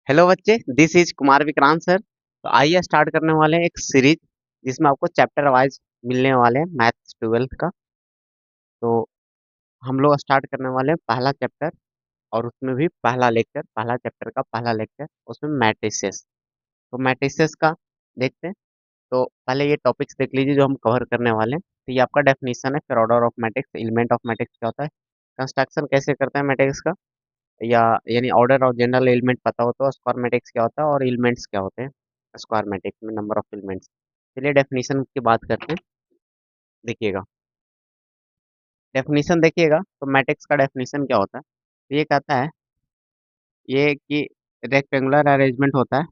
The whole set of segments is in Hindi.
हेलो बच्चे, this is Kumar Vikrant sir. तो आइए स्टार्ट करने वाले हैं एक सीरीज जिसमें आपको चैप्टर वाइज मिलने वाले हैं मैथ्स 12th का। तो हम लोग स्टार्ट करने वाले हैं पहला चैप्टर, और उसमें भी पहला लेक्चर, पहला चैप्टर का पहला लेक्चर उसमें मैट्रिसेस। तो मैट्रिसेस का देखते हैं। तो पहले ये टॉपिक्स देख लीजिए जो हम कवर करने वाले हैं। तो ये आपका डेफिनेशन है, फिर order of matrix, element of matrix क्या होता है, कंस्ट्रक्शन कैसे करते हैं मैट्रिक्स का, या यानी ऑर्डर और जनरल एलिमेंट पता हो तो स्क्वायर मैट्रिक्स क्या होता है और एलिमेंट्स क्या होते हैं स्क्वायर मैट्रिक्स में, नंबर ऑफ एलिमेंट्स। चलिए डेफिनेशन की बात करते हैं। देखिएगा, डेफिनेशन देखिएगा तो मैट्रिक्स का डेफिनेशन क्या होता है। तो ये कहता है ये कि रेक्टेंगुलर अरेंजमेंट होता है।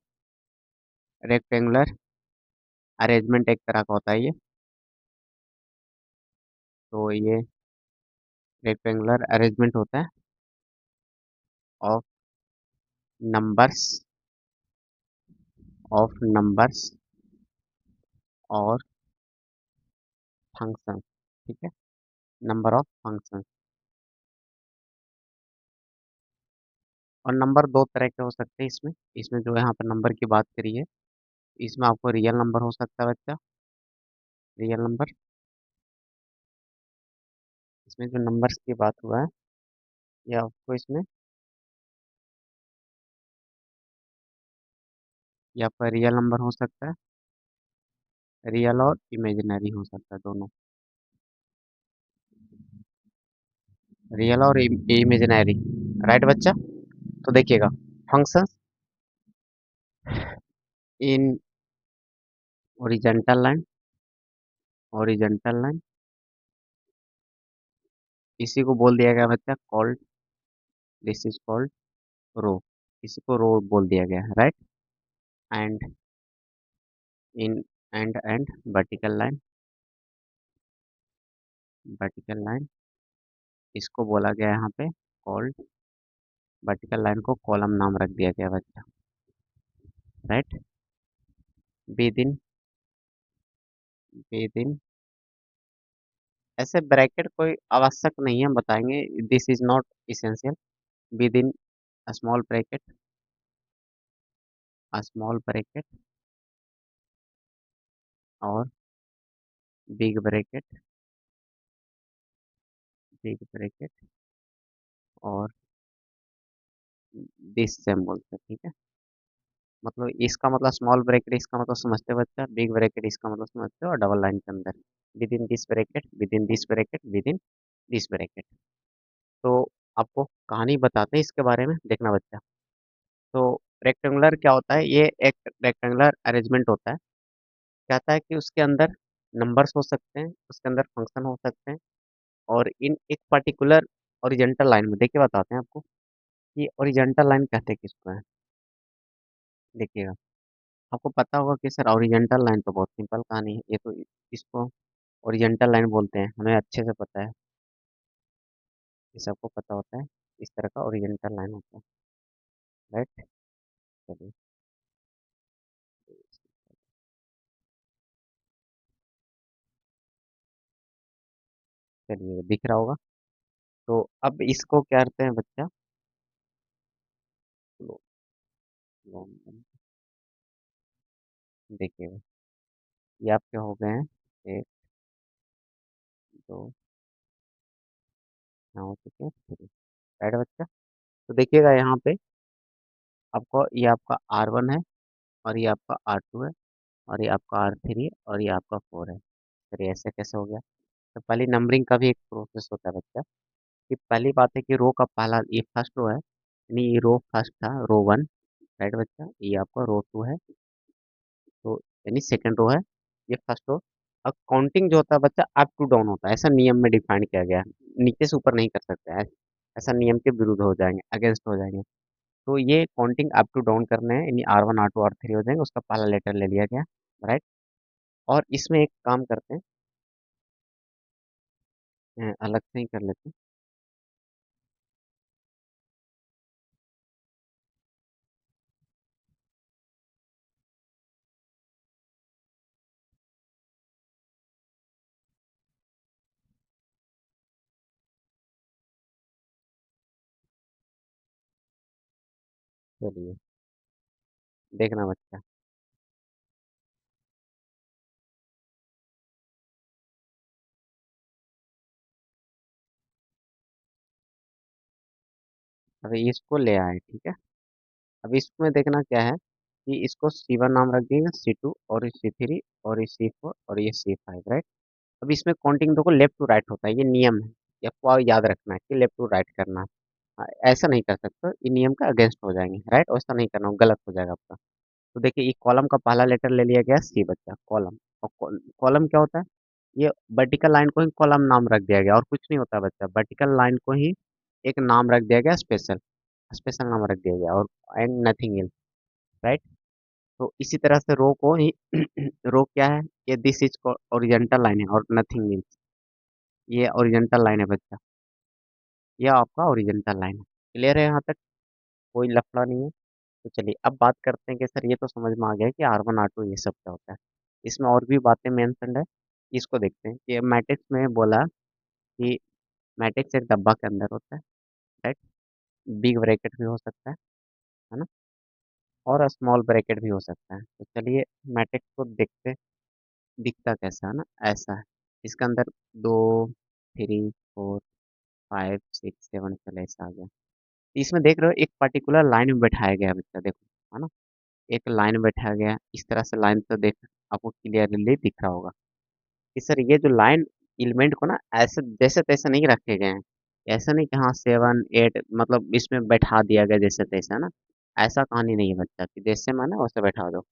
रेक्टेंगुलर अरेंजमेंट एक तरह का होता है ये। तो ये रेक्टेंगुलर अरेंजमेंट होता है ऑफ नंबर्स, ऑफ नंबर्स और फंक्शन। ठीक है, नंबर ऑफ फंक्शन। और नंबर दो तरह के हो सकते हैं इसमें। इसमें जो यहाँ पर नंबर की बात करी है, इसमें आपको रियल नंबर हो सकता है बच्चा, रियल नंबर। इसमें जो नंबर्स की बात हुआ है, ये आपको इसमें या पर रियल नंबर हो सकता है, रियल और इमेजिनरी हो सकता है दोनों, रियल और इमेजिनरी। राइट बच्चा। तो देखिएगा, function in horizontal line, horizontal line, इसी को बोल दिया गया बच्चा कॉल्ड, दिस इज कॉल्ड रो। इसी को रो बोल दिया गया है, right. And in and vertical line, vertical line, इसको बोला गया यहाँ पे कॉल्ड, वर्टिकल लाइन को कॉलम नाम रख दिया गया बच्चा, right. With in, with in, ऐसे ब्रैकेट कोई आवश्यक नहीं है, हम बताएंगे, this is not essential. With in small bracket, small bracket और बिग ब्रैकेट, बिग ब्रैकेट और दिस सिंबल से। ठीक है, मतलब इसका मतलब स्मॉल ब्रैकेट, इसका मतलब समझते हो बच्चा, बिग ब्रैकेट इसका मतलब समझते हो, और डबल लाइन के अंदर with in this bracket, with in this bracket, with in this bracket. तो आपको कहानी बताते हैं इसके बारे में, देखना बच्चा। तो रेक्टेंगुलर क्या होता है, ये एक रेक्टेंगुलर अरेंजमेंट होता है। कहता है कि उसके अंदर नंबर्स हो सकते हैं, उसके अंदर फंक्शन हो सकते हैं, और इन एक पर्टिकुलर ओरिजेंटल लाइन में, देखिए बताते हैं आपको कि ओरिजेंटल लाइन कहते हैं किसको है। देखिएगा, आपको पता होगा कि सर ओरिजेंटल लाइन तो बहुत सिंपल कहानी है, ये तो इसको ओरिजेंटल लाइन बोलते हैं, हमें अच्छे से पता है, ये सबको पता होता है, इस तरह का ओरिजेंटल लाइन होता है, राइट। चलिए, चलिए दिख रहा होगा। तो अब इसको क्या करते हैं बच्चा, लो- लो- देखिएगा, ये आपके हो गए हैं एक, दो, यहाँ हो चुके हैं थ्री, राइट बच्चा। तो देखिएगा यहाँ पे आपको, ये आपका R1 है, और ये आपका R2 है, और ये आपका R3 है, और ये आपका 4 है। फिर ये ऐसे कैसे हो गया। तो पहली नंबरिंग का भी एक प्रोसेस होता है बच्चा, कि पहली बात है कि रो का पहला, ये फर्स्ट रो है, यानी ये रो फर्स्ट था, रो 1, राइट बच्चा। ये आपका रो 2 है, तो यानी सेकंड रो है, ये फर्स्ट रो। अब काउंटिंग जो होता है बच्चा अप टू डाउन होता है, ऐसा नियम में डिफाइन किया गया है। नीचे से ऊपर नहीं कर सकते हैं, ऐसा नियम के विरुद्ध हो जाएंगे, अगेंस्ट हो जाएंगे। तो ये काउंटिंग अप टू डाउन करने हैं, यानी R1 R2 R3 हो जाएंगे, उसका पहला लेटर ले लिया गया, राइट। और इसमें एक काम करते हैं, अलग से ही कर लेते हैं। चलिए, देखना बच्चा। अभी इसको ले आए, ठीक है। अब इसमें देखना क्या है कि इसको C1 नाम रख दिएगा, C2 और ये C3 और ये C4 और ये C5, राइट। अब इसमें काउंटिंग देखो लेफ्ट टू राइट होता है, ये नियम है, ये आपको याद रखना है कि लेफ्ट टू राइट करना है। ऐसा नहीं कर सकते, ये नियम का अगेंस्ट हो जाएंगे, राइट। ऐसा नहीं करना, गलत हो जाएगा आपका। तो देखिए, ये कॉलम का पहला लेटर ले लिया गया सी बच्चा, कॉलम। और कॉलम क्या होता है, ये वर्टिकल लाइन को ही कॉलम नाम रख दिया गया, और कुछ नहीं होता बच्चा, वर्टिकल लाइन को ही एक नाम रख दिया गया, स्पेशल स्पेशल नाम रख दिया गया, और एंड नथिंग एल्स, राइट। तो इसी तरह से रो को ही रो क्या है, ये दिस इज ओरिजेंटल लाइन है और नथिंग एल्स, ये ओरिजेंटल लाइन है बच्चा, ये आपका ओरिजेंटल लाइन है। क्लियर है यहाँ तक, कोई लफड़ा नहीं है। तो चलिए अब बात करते हैं कि सर ये तो समझ में आ गया कि R1 R2 ये सब क्या होता है। इसमें और भी बातें मेंशन्ड है, इसको देखते हैं कि मैट्रिक्स में बोला कि मैट्रिक्स एक डब्बा के अंदर होता है, राइट। बिग ब्रैकेट भी हो सकता है ना, और स्मॉल ब्रैकेट भी हो सकता है। तो चलिए मैट्रिक्स को देखते हैं, दिखता कैसा है ना, ऐसा है। इसके अंदर 2 3 4 5 6 7 चले ऐसा आ गया। इसमें देख रहे हो एक पर्टिकुलर लाइन में बैठाया गया है बच्चा, देखो, है ना। एक लाइन बैठाया गया है, इस तरह से लाइन तो देख आपको क्लियरली दिख रहा होगा कि सर ये जो लाइन एलिमेंट को ना ऐसे जैसे तैसे नहीं रखे गए हैं। ऐसा नहीं कि हाँ 7 8 मतलब इसमें बैठा दिया गया जैसे तैसे, है ना। ऐसा कहानी नहीं है बच्चा कि जैसे माना वैसे बैठा दो,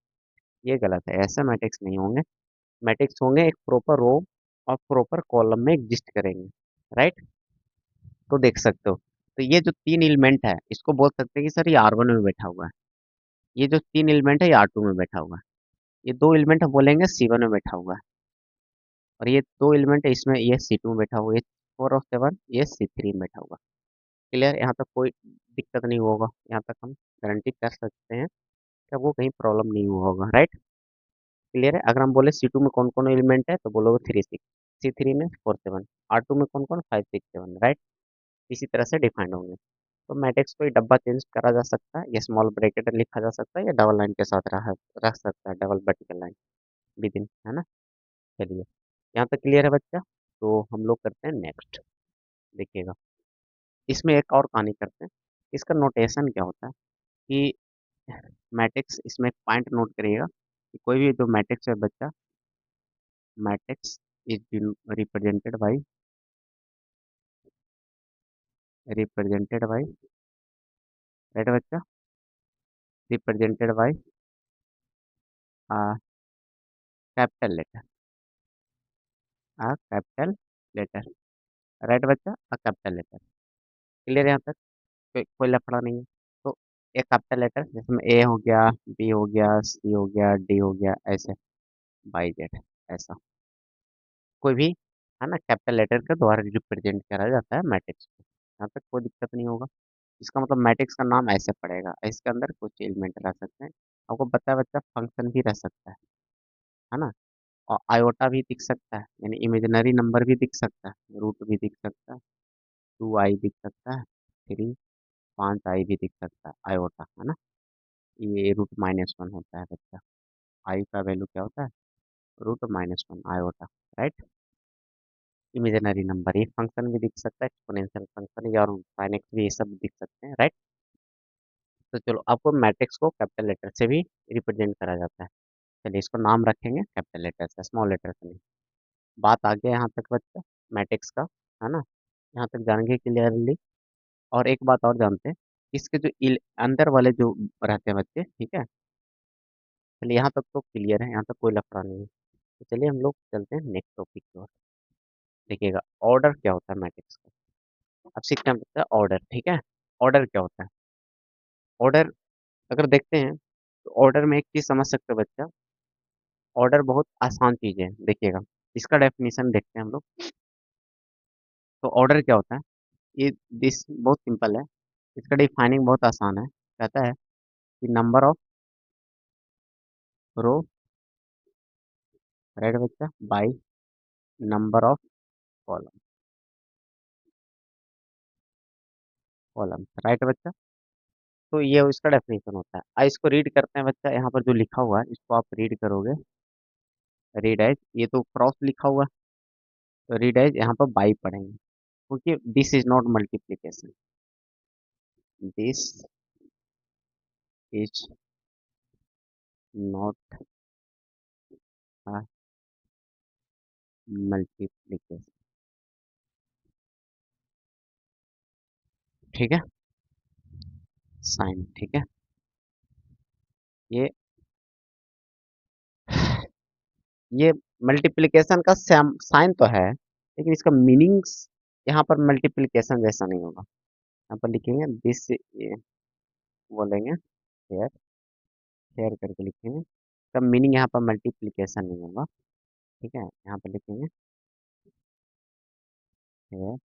ये गलत है, ऐसे मैट्रिक्स नहीं होंगे। मैट्रिक्स होंगे एक प्रॉपर रो और प्रॉपर कॉलम में एग्जिस्ट करेंगे, राइट। तो देख सकते हो, तो ये जो 3 एलिमेंट है इसको बोल सकते हैं कि सर ये R1 में बैठा हुआ है। ये जो 3 एलिमेंट है ये R2 में बैठा हुआ है। ये 2 एलिमेंट हम बोलेंगे C1 में बैठा हुआ है, और ये 2 एलिमेंट है इसमें, ये C2 में बैठा हुआ है, ये 4 और 7 ये C3 में बैठा हुआ है। क्लियर, यहाँ तक कोई दिक्कत नहीं होगा, यहाँ तक हम गारंटी कर सकते हैं कि वो कहीं प्रॉब्लम नहीं हुआ होगा, राइट। क्लियर है। अगर हम बोले C2 में कौन कौन एलिमेंट है तो बोलोगे 3 6, C3 में 4 7, R2 में कौन कौन 5 6 7, राइट। इसी तरह से डिफाइंड होंगे। तो मैट्रिक्स को डब्बा चेंज करा जा सकता है, या स्मॉल ब्रैकेट लिखा जा सकता है, या डबल लाइन के साथ रख सकता है, double vertical line with in, है ना। चलिए यहाँ तक क्लियर है बच्चा। तो हम लोग करते हैं नेक्स्ट, देखिएगा। इसमें एक और कहानी करते हैं। इसका नोटेशन क्या होता है कि मैट्रिक्स, इसमें एक पॉइंट नोट करिएगा कि कोई भी जो मैट्रिक्स है बच्चा, matrix is represented by, represented by, right बच्चा, represented by capital letter, capital letter, right बच्चा, कैपिटल लेटर। क्लियर यहाँ तक, कोई लफड़ा नहीं है। तो एक कैपिटल लेटर जिसमें ए हो गया, बी हो गया, सी हो गया, डी हो गया, ऐसे बाई जेड, ऐसा कोई भी, है ना, कैपिटल लेटर के द्वारा रिप्रेजेंट करा जाता है मैट्रिक्स को। यहाँ तक कोई दिक्कत नहीं होगा। इसका मतलब मैट्रिक्स का नाम ऐसे पड़ेगा, इसके अंदर कुछ एलिमेंट रह सकते हैं। आपको पता है बच्चा, फंक्शन भी रह सकता है ना। और आयोटा भी दिख सकता है, यानी इमेजिनरी नंबर भी दिख सकता है, रूट भी दिख सकता है, 2i दिख सकता है, 5i भी दिख सकता है, आयोटा, है ना। ये रूट -1 होता है बच्चा, आई का वैल्यू क्या होता है, root -1 iota, right. Imaginary number, ये फंक्शन भी दिख सकता है, एक्सपोनेंशियल फंक्शन या और sin x भी, ये सब दिख सकते हैं, राइट। तो चलो, आपको मैट्रिक्स को कैपिटल लेटर से भी रिप्रेजेंट करा जाता है। चलिए इसको नाम रखेंगे कैपिटल लेटर से, स्मॉल लेटर से नहीं। बात आ गया यहाँ तक बच्चा मैट्रिक्स का, है ना। यहाँ तक जानेंगे क्लियरली। और एक बात और जानते हैं, इसके जो अंदर वाले जो रहते हैं बच्चे, ठीक है। चलिए यहाँ तक तो क्लियर है, यहाँ तक कोई लफड़ा नहीं है। तो चलिए हम लोग चलते हैं नेक्स्ट टॉपिक की ओर। देखिएगा, ऑर्डर क्या होता है मैट्रिक्स का। अब सीखते हैं बच्चा ऑर्डर, ठीक है। ऑर्डर क्या होता है, ऑर्डर अगर देखते हैं तो ऑर्डर में एक चीज समझ सकते हो बच्चा, ऑर्डर बहुत आसान चीज है, देखिएगा। इसका डेफिनेशन देखते हैं हम लोग। तो ऑर्डर क्या होता है, ये दिस बहुत सिंपल है, इसका डिफाइनिंग बहुत आसान है। कहता है कि नंबर ऑफ रो, राइट बच्चा, by number of column, column, right बच्चा। तो ये इसका डेफिनेशन होता है। इसको रीड करते हैं बच्चा, यहाँ पर जो लिखा हुआ है इसको आप रीड करोगे। रीड एज, ये तो क्रॉस लिखा हुआ है, तो रीड एज यहाँ पर बाई पढ़ेंगे, क्योंकि this is not multiplication, this is not a multiplication. ठीक है, साइन, ठीक है। ये ये मल्टीप्लिकेशन का साइन तो है, लेकिन इसका मीनिंग्स यहाँ पर मल्टीप्लिकेशन जैसा नहीं होगा। यहाँ पर लिखेंगे दिस, ये बोलेंगे हेयर, हेयर करके लिखेंगे, इसका मीनिंग यहाँ पर मल्टीप्लिकेशन नहीं होगा। ठीक है, यहाँ पर लिखेंगे here,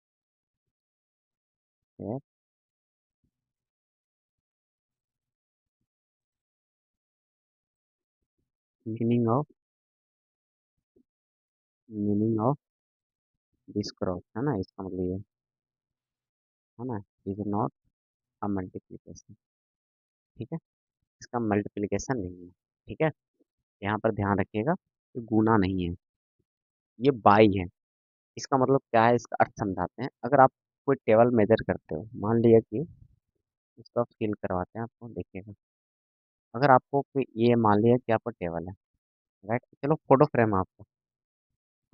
here, meaning of, meaning of this cross, है ना, इसका मतलब ये है ना, इज नॉट अ मल्टीप्लिकेशन। ठीक है, इसका मल्टीप्लिकेशन नहीं है। ठीक है, यहाँ पर ध्यान रखिएगा, ये गुना नहीं है, ये बाई है। इसका मतलब क्या है, इसका अर्थ समझाते हैं। अगर आप कोई टेबल मेजर करते हो, मान लिया कि इसको आप फिल करवाते हैं, आपको देखिएगा, अगर आपको ये मान लिया कि आपका टेबल है, राइट, चलो फोटो फ्रेम है आपका,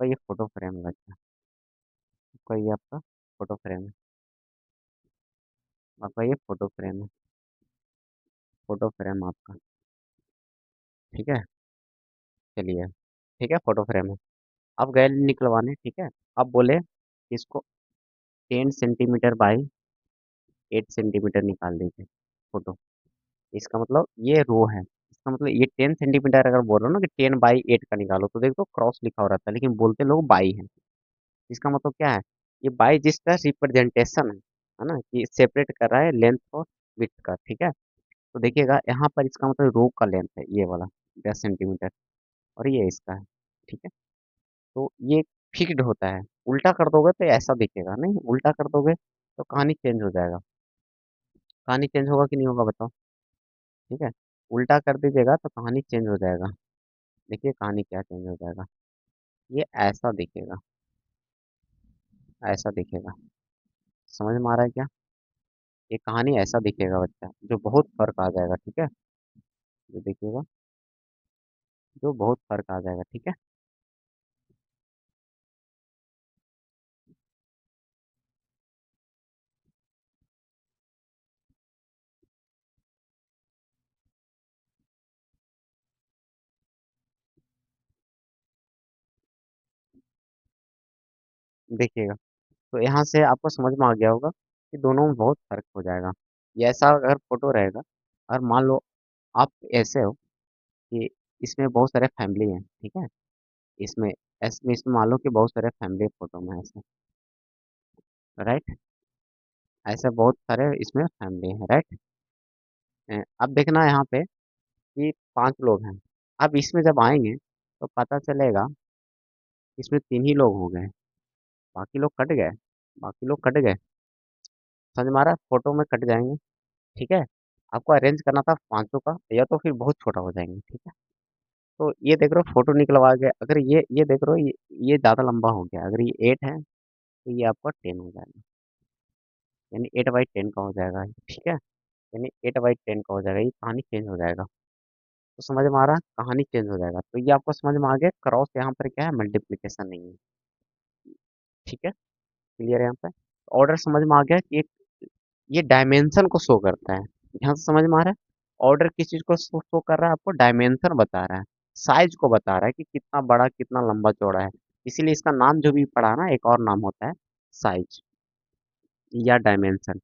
तो ये फोटो फ्रेम है बच्चा, आपका ये आपका फोटो फ्रेम है, आपका ये फोटो फ्रेम है, फोटो फ्रेम आपका। ठीक है, चलिए, ठीक है, फोटो फ्रेम है। आप गए निकलवाने, ठीक है, आप बोले कि इसको 10 सेंटीमीटर बाई 8 सेंटीमीटर निकाल दीजिए फोटो। इसका मतलब ये रो है, इसका मतलब ये 10 सेंटीमीटर अगर बोल रहे हो ना कि 10/8 का निकालो, तो देखो क्रॉस लिखा हो रहता है, लेकिन बोलते लोग बाई है। इसका मतलब क्या है, ये बाई जिसका रिप्रेजेंटेशन है ना, कि सेपरेट कर रहा है लेंथ और विड्थ का। ठीक है, तो देखिएगा यहाँ पर इसका मतलब रो का लेंथ है ये वाला 10 सेंटीमीटर, और ये इसका है। ठीक है, तो ये फिक्स्ड होता है। उल्टा कर दोगे तो ऐसा दिखेगा, नहीं उल्टा कर दोगे तो कहानी चेंज हो जाएगा। कहानी चेंज होगा कि नहीं होगा बताओ। ठीक है, उल्टा कर दीजिएगा तो कहानी चेंज हो जाएगा। देखिए कहानी क्या चेंज हो जाएगा, ये ऐसा दिखेगा, ऐसा दिखेगा। समझ में आ रहा है क्या, ये कहानी ऐसा दिखेगा बच्चा, जो बहुत फर्क आ जाएगा। ठीक है, जो देखिएगा, जो बहुत फर्क आ जाएगा। ठीक है, देखिएगा, तो यहाँ से आपको समझ में आ गया होगा कि दोनों में बहुत फर्क हो जाएगा। ये ऐसा अगर फोटो रहेगा, और मान लो आप ऐसे हो कि इसमें बहुत सारे फैमिली हैं, ठीक है, इसमें इसमें मान लो कि बहुत सारे फैमिली फोटो में ऐसे, राइट, ऐसे बहुत सारे इसमें फैमिली है, राइट। अब देखना यहाँ पे कि 5 लोग हैं। अब इसमें जब आएंगे तो पता चलेगा इसमें 3 ही लोग हो गए, बाकी लोग कट गए, बाकी लोग कट गए। समझ में आ रहा है, फोटो में कट जाएंगे। ठीक है, आपको अरेंज करना था 5 का, या तो फिर बहुत छोटा हो जाएंगे। ठीक है, तो ये देख रहे हो फोटो निकलवा के, अगर ये देख रहे हो, ये ज़्यादा लंबा हो गया, अगर ये 8 है तो ये आपका 10 हो जाएगा, यानी 8/10 का हो जाएगा। ठीक है, यानी 8/10 का हो जाएगा, ये कहानी चेंज हो जाएगा। तो समझ में आ रहा है, कहानी चेंज हो जाएगा। तो ये आपको समझ में आ गया, क्रॉस यहाँ पर क्या है, मल्टीप्लीकेशन नहीं है। ठीक है, क्लियर है यहाँ पे, ऑर्डर समझ में आ गया कि ये डायमेंशन को शो करता है। ध्यान से समझ में आ रहा है, ऑर्डर किस चीज को शो कर रहा है, आपको डायमेंशन बता रहा है, साइज को बता रहा है कि कितना बड़ा कितना लंबा चौड़ा है। इसीलिए इसका नाम जो भी पढ़ा ना, एक और नाम होता है साइज या डायमेंशन।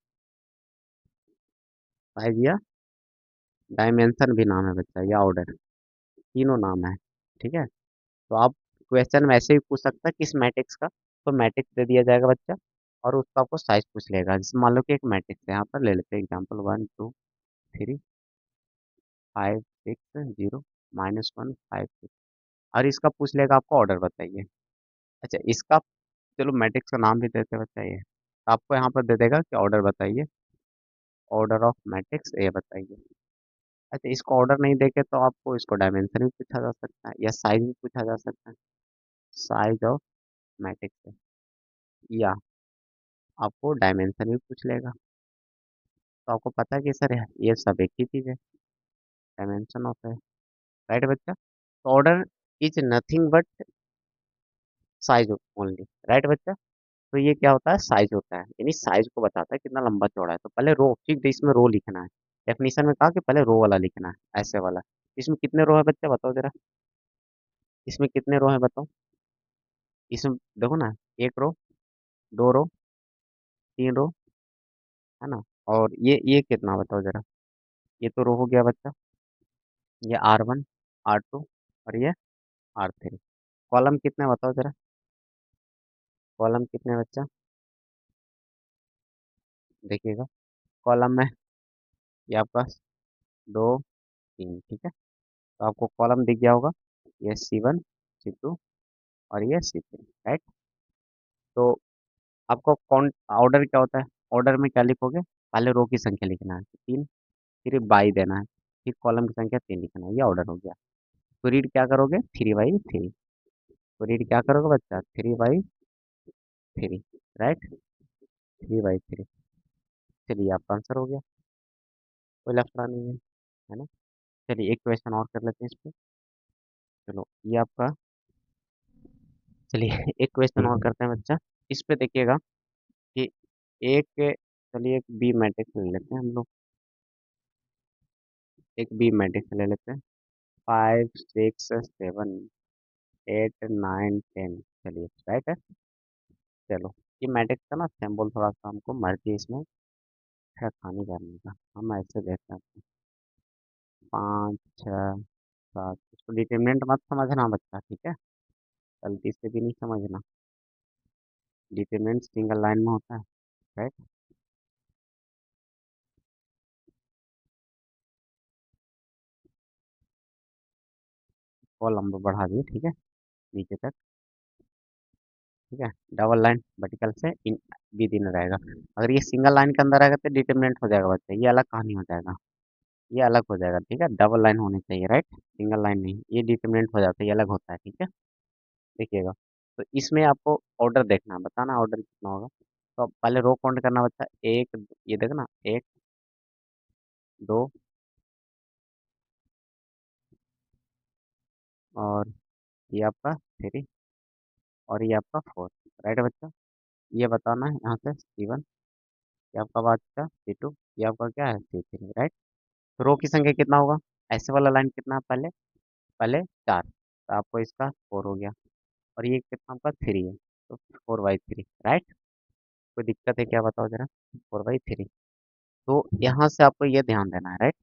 साइज या डायमेंशन भी नाम है बच्चा, या ऑर्डर, तीनों नाम है। ठीक है, तो आप क्वेश्चन में ऐसे भी पूछ सकता है किस मैट्रिक्स का, तो मैट्रिक्स दे दिया जाएगा बच्चा, और उसका आपको साइज पूछ लेगा। जैसे मान लो कि एक मैट्रिक्स है, यहाँ पर ले लेते हैं एग्जाम्पल 1 2 3 5 6 0 -1 5 6, और इसका पूछ लेगा आपको ऑर्डर बताइए। अच्छा, इसका चलो मैट्रिक्स का नाम भी देते हैं बच्चा ये, तो आपको यहाँ पर दे देगा कि ऑर्डर बताइए, ऑर्डर ऑफ मैट्रिक्स ए बताइए। अच्छा, इसको ऑर्डर नहीं देके तो आपको इसको डायमेंशन भी पूछा जा सकता है या साइज भी पूछा जा सकता है, साइज ऑफ मैट्रिक्स है, या आपको डायमेंशन भी पूछ लेगा। तो आपको पता है कि सर ये सब एक ही चीज़ है, डायमेंशन ऑफ है, राइट बच्चा। तो order is nothing but size only, right बच्चा। तो ये क्या होता है, साइज होता है, यानी साइज को बताता है कितना लंबा चौड़ा है। तो पहले रो, ठीक है, इसमें रो लिखना है। डेफिनेशन में कहा कि पहले रो वाला लिखना है, ऐसे वाला। इसमें कितने रो है बच्चा, बताओ जरा। इसमें कितने रो है बताओ। इसमें देखो ना, एक रो, दो रो, तीन रो, है ना। और ये कितना बताओ जरा। ये तो रो हो गया बच्चा। ये R1, R2 और ये R3। कॉलम कितने बताओ जरा, कॉलम कितने बच्चा, देखिएगा। कॉलम में ये आपका दो, तीन, ठीक है। तो आपको कॉलम दिख गया होगा, ये C1, C2 और ये C3, राइट। तो आपको कौन ऑर्डर क्या होता है, ऑर्डर में क्या लिखोगे, पहले रो की संख्या लिखना है तीन, फिर बाई देना है, फिर कॉलम की संख्या तीन लिखना है, ये ऑर्डर हो गया। तो रीड क्या करोगे, 3/3। तो रीड क्या करोगे बच्चा, 3/3, राइट, 3/3। चलिए आपका आंसर हो गया, कोई लफड़ा नहीं है ना। चलिए एक क्वेश्चन और कर लेते हैं इस पे। चलो ये आपका, चलिए एक क्वेश्चन और करते हैं बच्चा। इस पे देखिएगा कि एक, चलिए एक बी मैट्रिक्स ले लेते हैं हम लोग, एक बी मैट्रिक्स ले लेते हैं। 5, 6, 7, 8, 9, 10, चलिए राइट है। चलो ये मैट्रिक्स का ना सिंबल थोड़ा सा हमको मर्जी इसमें छेड़खानी करने का, हम ऐसे देते हैं। 5, 6, 7, इसको डिटरमिनेंट मत समझना बच्चा, ठीक है, गलती से भी नहीं समझना। डिटरमिनेंट सिंगल लाइन में होता है, राइट। कॉलम बढ़ा दिए, ठीक है, नीचे तक, ठीक है। डबल लाइन वर्टिकल से इन विद इन रहेगा। अगर ये सिंगल लाइन के अंदर आएगा तो डिटरमिनेंट हो जाएगा बच्चा, ये अलग कहानी हो जाएगा, ये अलग हो जाएगा, ठीक है। डबल लाइन होनी चाहिए, राइट, सिंगल लाइन नहीं, ये डिटरमिनेंट हो जाता है, ये अलग होता है, ठीक है। देखिएगा, तो इसमें आपको ऑर्डर देखना है, बताना ऑर्डर कितना होगा। तो पहले रो काउंट करना बच्चा, एक, ये देखना, एक, दो, और ये आपका थ्री, और ये आपका फोर, राइट बच्चा। ये बताना है यहाँ से C1, ये आपका बच्चा C2, ये आपका क्या है C3, राइट। तो रो की संख्या कितना होगा, ऐसे वाला लाइन कितना है, पहले पहले चार, तो आपको इसका फोर हो गया। और ये कितना आपका थ्री है, तो 4/3, राइट। कोई दिक्कत है क्या, बताओ जरा, 4/3। तो यहाँ से आपको ये ध्यान देना है, राइट।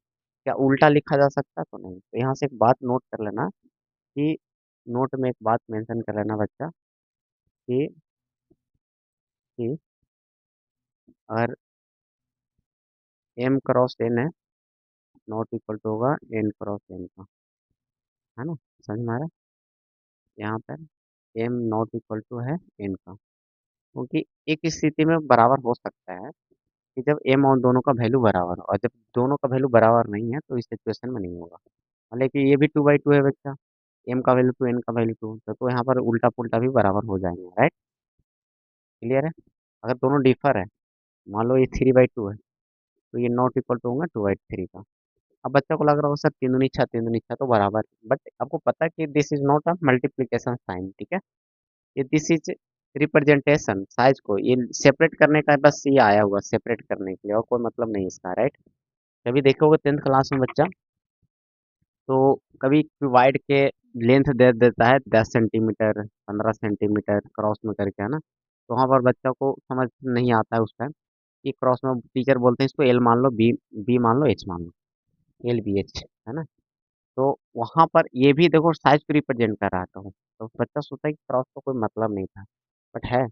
क्या उल्टा लिखा जा सकता है, तो नहीं। तो यहाँ से एक बात नोट कर लेना कि, नोट में एक बात मेंशन कर लेना बच्चा कि, कि अगर m क्रॉस n है, नॉट इक्वल टू होगा n क्रॉस n का, है ना, समझ में आ रहा है। यहाँ पर m नॉट इक्वल टू है n का, क्योंकि एक स्थिति में बराबर हो सकता है कि जब m और दोनों का वैल्यू बराबर हो, और जब दोनों का वैल्यू बराबर नहीं है तो इस सिचुएशन में नहीं होगा। हालांकि ये भी 2/2 है बच्चा, m का वैल्यू 2, n का वैल्यू 2, तो यहाँ पर उल्टा पुल्टा भी बराबर हो जाएंगे, राइट। क्लियर है। अगर दोनों डिफर है, मान लो ये 3/2 है, तो ये नॉट इक्वल टू होगा 2/3 का। अब बच्चा को लग रहा होगा सर तीन दूनी छः, तीन दूनी छः तो बराबर, बट आपको पता है कि this is not a multiplication sign, ठीक है। ये दिस इज रिप्रेजेंटेशन, साइज को ये सेपरेट करने का बस ये आया हुआ, सेपरेट करने के लिए, और कोई मतलब नहीं इसका, राइट। कभी देखोगे 10th क्लास में बच्चा, तो कभी क्यूबाइड के लेंथ दे देता है 10 सेंटीमीटर, 15 सेंटीमीटर क्रॉस में करके, है ना। तो वहाँ पर बच्चा को समझ नहीं आता है उस टाइम, कि क्रॉस में टीचर बोलते हैं इसको एल मान लो, बी बी मान लो, एच मान लो, LBH, है ना। तो वहाँ पर ये भी देखो साइज को रिप्रेजेंट कर रहा था वो। तो बच्चा सोचता है कि क्रॉस का कोई मतलब नहीं था, बट है,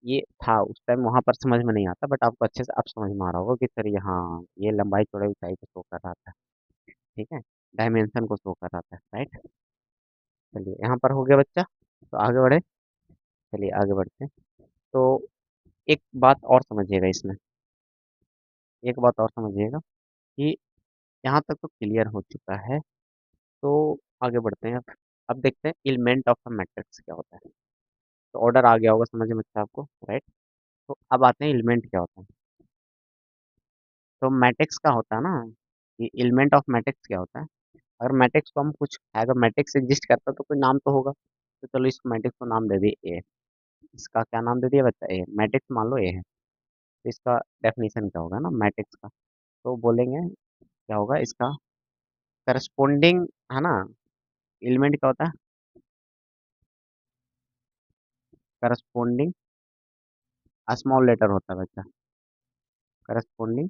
ये था उस टाइम, वहाँ पर समझ में नहीं आता, बट आपको अच्छे से अब समझ में आ रहा होगा कि सर ये, हाँ, ये लंबाई चौड़ाई ऊंचाई को शो कर रहा था, ठीक है, डायमेंशन को शो कर रहा था, राइट। चलिए यहाँ पर हो गया बच्चा, तो आगे बढ़े, चलिए आगे बढ़ते हैं। तो एक बात और समझिएगा इसमें, एक बात और समझिएगा कि यहाँ तक तो क्लियर हो चुका है। तो आगे बढ़ते हैं अब देखते हैं एलिमेंट ऑफ अ मैट्रिक्स क्या होता है। तो ऑर्डर आ गया होगा समझ में अच्छा आपको, राइट। तो अब आते हैं एलिमेंट क्या होता है। तो मैट्रिक्स का होता है ना कि एलिमेंट ऑफ मैट्रिक्स क्या होता है। अगर मैट्रिक्स को हम कुछ अगर मैट्रिक्स एग्जिस्ट करता तो कोई नाम तो होगा, तो चलो इस मैट्रिक्स को नाम दे दिए ए। इसका क्या नाम दे दिया बच्चा, ए। मैट्रिक्स मान लो ए है, तो इसका डेफिनेशन क्या होगा ना मैट्रिक्स का। तो बोलेंगे क्या होगा इसका करस्पोंडिंग, है ना। एलिमेंट क्या होता है, करस्पोंडिंग स्मॉल लेटर होता है बच्चा। करस्पोंडिंग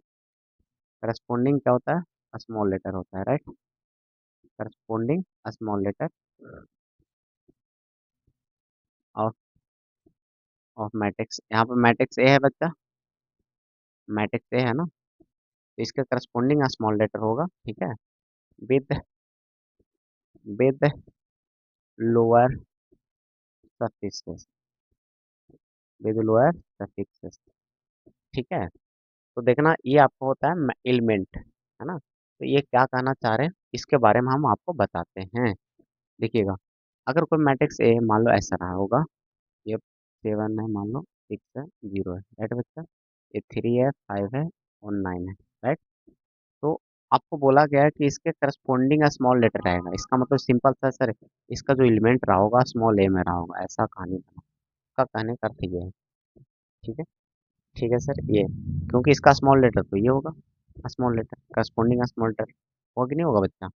करस्पोंडिंग क्या होता है, स्मॉल लेटर होता है, right. Corresponding small letter of of matrix. यहाँ पे मैट्रिक्स ए है बच्चा, मैट्रिक्स ए है ना, तो इसका करस्पोंडिंग स्मॉल लेटर होगा, ठीक है। With with lower suffixes, with lower suffixes, ठीक है। तो देखना ये आपको होता है एलिमेंट, है ना। तो ये क्या कहना चाह रहे हैं इसके बारे में हम आपको बताते हैं। देखिएगा, अगर कोई मैट्रिक्स ए मान लो ऐसा रहा होगा, ये 7 है मान लो, 6 है, 0 है, राइट बच्चा। ये 3 है, 5 है और 9 है, राइट। तो आपको बोला गया है कि इसके करस्पॉन्डिंग स्मॉल लेटर रहेगा। इसका मतलब सिंपल सा सर, इसका जो एलिमेंट रहा होगा स्मॉल ए में रहा होगा, ऐसा कहानी बना। इसका कहने का अर्थ ये है, ठीक है। ठीक है सर, ये क्योंकि इसका स्मॉल लेटर तो ये होगा, small letter corresponding small letter होगा कि नहीं होगा बच्चा।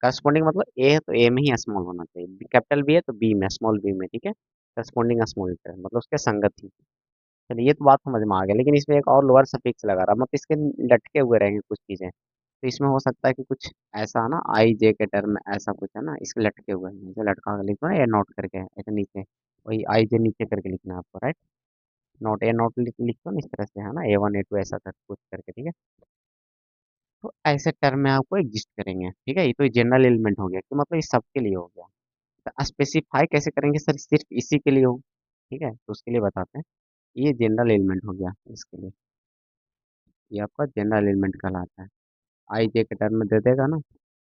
करस्पॉन्डिंग मतलब ए है तो ए में ही स्मॉल होना चाहिए, कैपिटल बी है तो बी में, स्मॉल बी में, ठीक है। करस्पॉन्डिंग स्मॉल लेटर मतलब उसके संगत ही। चलिए ये तो बात समझ में आ गया, लेकिन इसमें एक और लोअर सफिक्स लगा रहा, मतलब इसके लटके हुए रहेंगे कुछ चीजें। तो इसमें हो सकता है कि कुछ ऐसा ना आई जे के टर्म में ऐसा कुछ है ना, इसके लटके हुए हैं, जैसे लटका कर लिखो ना, ए नोट करके ऐसे नीचे, वही आई जे नीचे करके लिखना है आपको, राइट। नोट ए नोट लिखो ना इस तरह से, है ना, ए वन ए टू ऐसा कर कुछ करके, ठीक है। तो ऐसे टर्म में आपको एग्जिस्ट करेंगे, ठीक है। ये तो जनरल एलिमेंट हो गया कि मतलब ये सबके लिए हो गया। तो स्पेसिफाई कैसे करेंगे सर, सिर्फ इसी के लिए हो, ठीक है, तो उसके लिए बताते हैं। ये जनरल एलिमेंट हो गया इसके लिए, ये आपका जनरल एलिमेंट कहलाता है। आई जे के टर्म में दे देगा ना,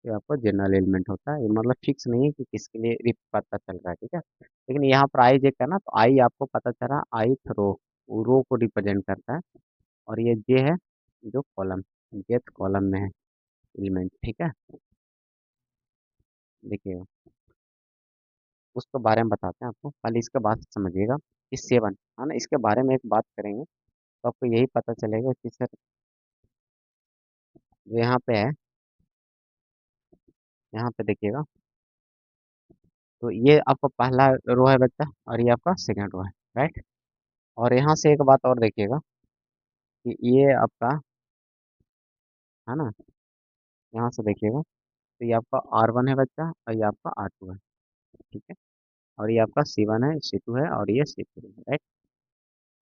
ये आपका जनरल एलिमेंट होता है। ये मतलब फिक्स नहीं है कि किसके लिए पता चल रहा है, ठीक है। लेकिन यहाँ पर आई जे का ना, तो आई आपको पता चला आई रो, रो को रिप्रेजेंट करता है। और ये जे है जो कॉलम, जेथ कॉलम में है एलिमेंट, ठीक है। देखिए उसके बारे में बताते हैं आपको, पहले इसके बाद समझिएगा। इस सेवन, है ना, इसके बारे में एक बात करेंगे तो आपको यही पता चलेगा कि सर जो यहाँ पे है, यहाँ पे देखिएगा, तो ये आपका पहला रो है बच्चा और ये आपका सेकंड रो है, राइट। और यहाँ से एक बात और देखिएगा कि ये आपका, है ना, यहाँ से देखिएगा, तो ये आपका R1 है बच्चा और ये आपका R2 है, ठीक है। और ये आपका C1 है, C2 है और ये C3 है, राइट।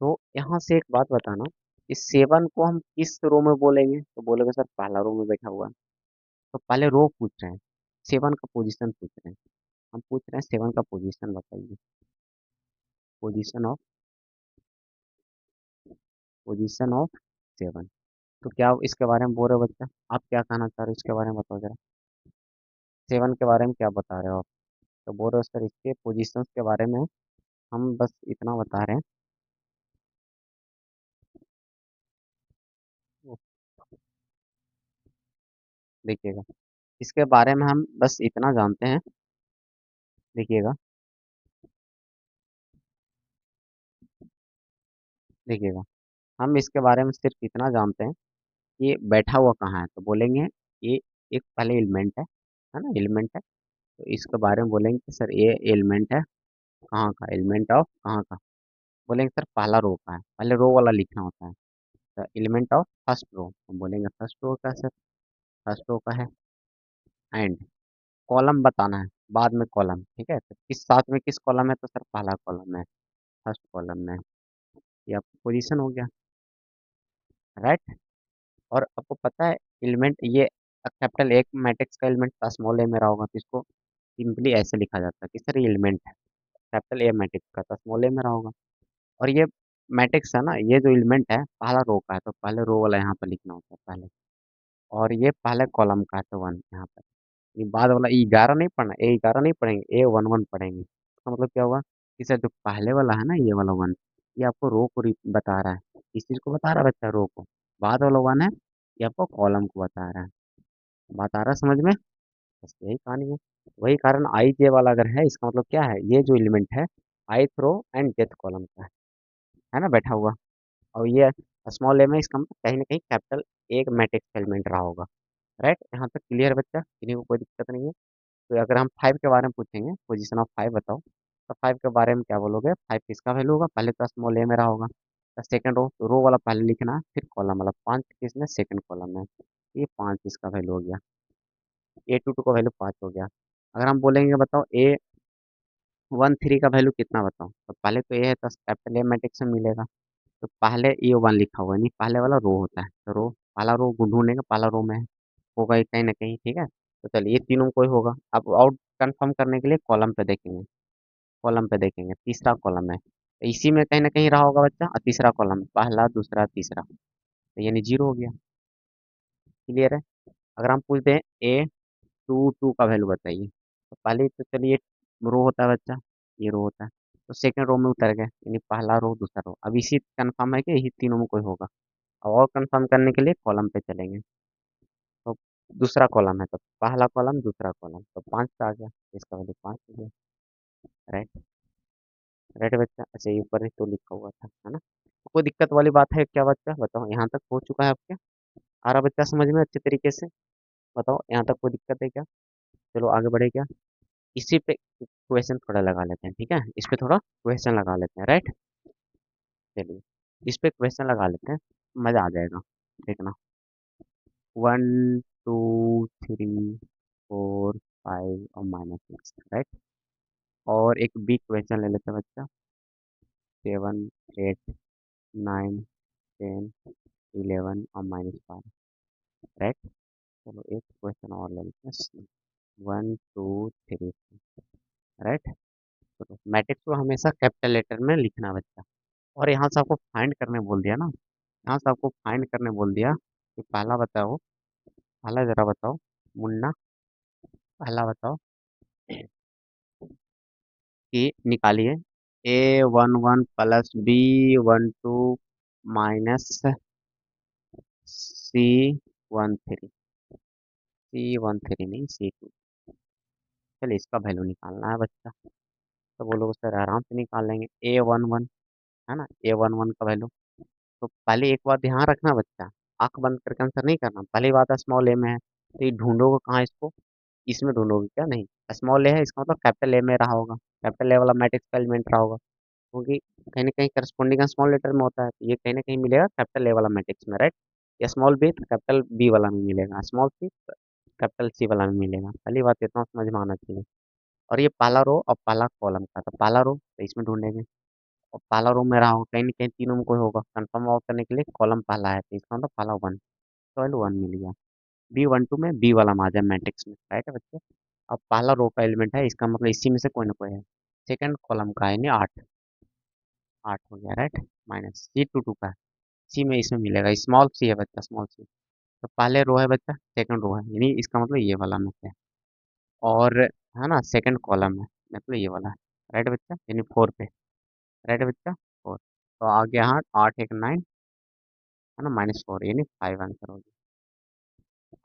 तो यहाँ से एक बात बताना, इस सेवन को हम किस रो में बोलेंगे, तो बोलेंगे सर पहला रो में बैठा हुआ है। तो पहले रो पूछ रहे हैं, सेवन का पोजीशन पूछ रहे हैं। हम पूछ रहे हैं सेवन का पोजीशन बताइए, position of position of seven. तो क्या आप इसके बारे में बोल रहे हो बच्चा, आप क्या कहना चाह रहे हो इसके बारे में बताओ जरा। सेवन के बारे में क्या बता रहे हो आप, तो बोल रहे हो सर इसके पोजीशंस के बारे में हम बस इतना बता रहे हैं। वो देखिएगा, इसके बारे में हम बस इतना जानते हैं, देखिएगा, देखिएगा, हम इसके बारे में सिर्फ इतना जानते हैं कि ये बैठा हुआ कहाँ है, तो बोलेंगे ये एक पहले एलिमेंट है ना, एलिमेंट है। तो इसके बारे में बोलेंगे कि सर ये एलिमेंट है, कहाँ का एलिमेंट ऑफ कहाँ का, बोलेंगे सर पहला रो का है, पहले रो वाला लिखना होता है। तो एलिमेंट ऑफ फर्स्ट रो, हम बोलेंगे फर्स्ट रो का सर, फर्स्ट रो का है। एंड कॉलम बताना है बाद में कॉलम, ठीक है। तो किस साथ में किस कॉलम है, तो सर पहला कॉलम है, फर्स्ट कॉलम में। ये आपका पोजीशन हो गया, राइट। और आपको पता है एलिमेंट ये कैपिटल एक मैट्रिक्स का एलिमेंट स्मॉल ए में रहा होगा, तो इसको सिंपली ऐसे लिखा जाता है कि सर ये एलिमेंट है, कैपिटल ए मैट्रिक्स का था स्मॉल ए में रहा होगा। और ये मैट्रिक्स है ना, ये जो एलिमेंट है पहला रो का है तो पहले रो वाला यहाँ पर लिखना होता है पहले, और ये पहले कॉलम का है तो 1 यहाँ पर। ये बाद वाला E11 नहीं पढ़ना, A11 नहीं पढ़ेंगे, A11 पढ़ेंगे। इसका मतलब क्या हुआ कि सर जो पहले वाला है ना ये वाला 1, ये आपको रो को बता रहा है, इस चीज़ को बता रहा है बच्चा रो को। बाद वाला 1 है ये आपको कॉलम को बता रहा है। बात आ रहा है समझ में? बस यही कहानी है। वही कारण आई जे वाला अगर है इसका मतलब क्या है, ये जो एलिमेंट है ith row and jth column का है ना बैठा हुआ। और ये स्मॉल ए में इसका मतलब कहीं ना कहीं कैपिटल एक मैट्रिक्स एलिमेंट रहा होगा। राइट, यहाँ तक क्लियर है बच्चा, किसी को कोई दिक्कत नहीं है? तो अगर हम 5 के बारे में पूछेंगे, पोजीशन ऑफ 5 बताओ, तो 5 के बारे में क्या बोलोगे? 5 किसका वैल्यू होगा? पहले तो स्मॉल ए में रहा होगा, सेकंड रो, तो रो वाला पहले लिखना है, फिर कॉलम वाला। 5 किसमें? सेकंड कॉलम में। ये 5 इसका वैल्यू हो गया, A22 का वैल्यू 5 हो गया। अगर हम बोलेंगे बताओ A13 का वैल्यू कितना बताओ, तो पहले तो ए है तो कैपिटल ए मैट्रिक्स में मिलेगा, तो पहले A1 लिखा हुआ है, नहीं पहले वाला रो होता है, तो रो पहला रो ढूंढेंगे, पहला रो में होगा ही कहीं ना कहीं, ठीक है? तो चलिए ये तीनों में कोई होगा। अब आउट कंफर्म करने के लिए कॉलम पे देखेंगे, कॉलम पे देखेंगे तीसरा कॉलम है, तो इसी में कहीं ना कहीं रहा होगा बच्चा, और तीसरा कॉलम पहला दूसरा तीसरा, तो यानी 0 हो गया। क्लियर है? अगर हम पूछते हैं A22 का वैल्यू बताइए, तो पहले तो चलिए रो होता है बच्चा, ये रो होता है, तो सेकंड रो में उतर गए, यानी पहला रो दूसरा रो। अब इसी कंफर्म है कि यही तीनों में कोई होगा। अब और कंफर्म करने के लिए कॉलम पे चलेंगे, तो दूसरा कॉलम है तो पहला कॉलम दूसरा कॉलम, तो 5 का आ गया, इसका वैल्यू 5 हो गया। राइट, राइट बच्चा। अच्छा ये ऊपर ही तो लिखा हुआ था, है ना? कोई दिक्कत वाली बात है क्या बच्चा? बताओ, यहाँ तक हो चुका है आपके? आ रहा बच्चा समझ में अच्छे तरीके से? बताओ यहाँ तक कोई दिक्कत है क्या? चलो आगे बढ़े क्या? इसी पे क्वेश्चन थोड़ा लगा लेते हैं, ठीक है? इस पे थोड़ा क्वेश्चन लगा लेते हैं, राइट? चलिए इस पे क्वेश्चन लगा लेते हैं, मजा आ जाएगा, देखना। 1 2 3 4 5 और -6, राइट? और एक बिग क्वेश्चन ले लेते हैं बच्चा, 7 8 9 10 11 और -5, राइट? चलो एक क्वेश्चन और ले लेते हैं, 1 2 3, राइट? चलो मैट्रिक्स को हमेशा कैपिटल लेटर में लिखना बच्चा। और यहाँ से आपको फाइंड करने बोल दिया ना, यहाँ से आपको फाइंड करने बोल दिया कि पहला बताओ, पहला जरा बताओ मुन्ना, पहला बताओ कि निकालिए A11 plus B12 minus C13, C13 नहीं C2। चलिए इसका वैल्यू निकालना है बच्चा, तो बोलो सर आराम से निकाल लेंगे। A11 है ना, A11 का वैल्यू, तो पहले एक बात ध्यान रखना बच्चा, आंख बंद करके आंसर नहीं करना। पहली बात है स्मॉल ए में है, तो ये ढूंढोगे कहाँ इसको? इसमें ढूंढोगे क्या? नहीं, स्मॉल ए है इसका मतलब कैपिटल ए में रहा होगा, कैपिटल ए वाला मैट्रिक्स का एलिमेंट रहा होगा, क्योंकि कहीं ना कहीं करस्पॉन्डिंग स्मॉल लेटर में होता है, तो ये कहीं ना कहीं मिलेगा कैपिटल ए वाला मैट्रिक्स में, राइट? या स्मॉल बी तो कैपिटल बी वाला में मिलेगा, स्मॉल सी कैपिटल सी वाला में मिलेगा। पहली बात इतना समझ में आना चाहिए। और ये पहला रो और पहला कॉलम का था, पहला रो तो इसमें ढूंढेंगे, और पहला रो में रहा होगा कहीं ना कहीं, तीनों में कोई होगा। कंफर्म आउट करने के लिए कॉलम पहला है, तो इसका मतलब पहला 1, तो वैल्यू 1 मिल गया। B12 में बी वाला में आ जाए मैट्रिक्स में, राइट है बच्चे? अब पहला रो का एलिमेंट है, इसका मतलब इसी में से कोई ना कोई है। सेकंड कॉलम का है, यानी 8, 8 हो गया, राइट? माइनस C22 का है, सी में इसमें मिलेगा, स्मॉल सी है बच्चा, स्मॉल सी। तो पहले रो है बच्चा, सेकंड रो है, यानी इसका मतलब ये वाला में से है। और है ना सेकंड कॉलम है, मतलब ये वाला है, राइट बच्चा? यानी 4 पे, राइट बच्चा? 4, तो आ गया हाँ 8 1 9, है ना, -4 यानी 5 आंसर हो गया।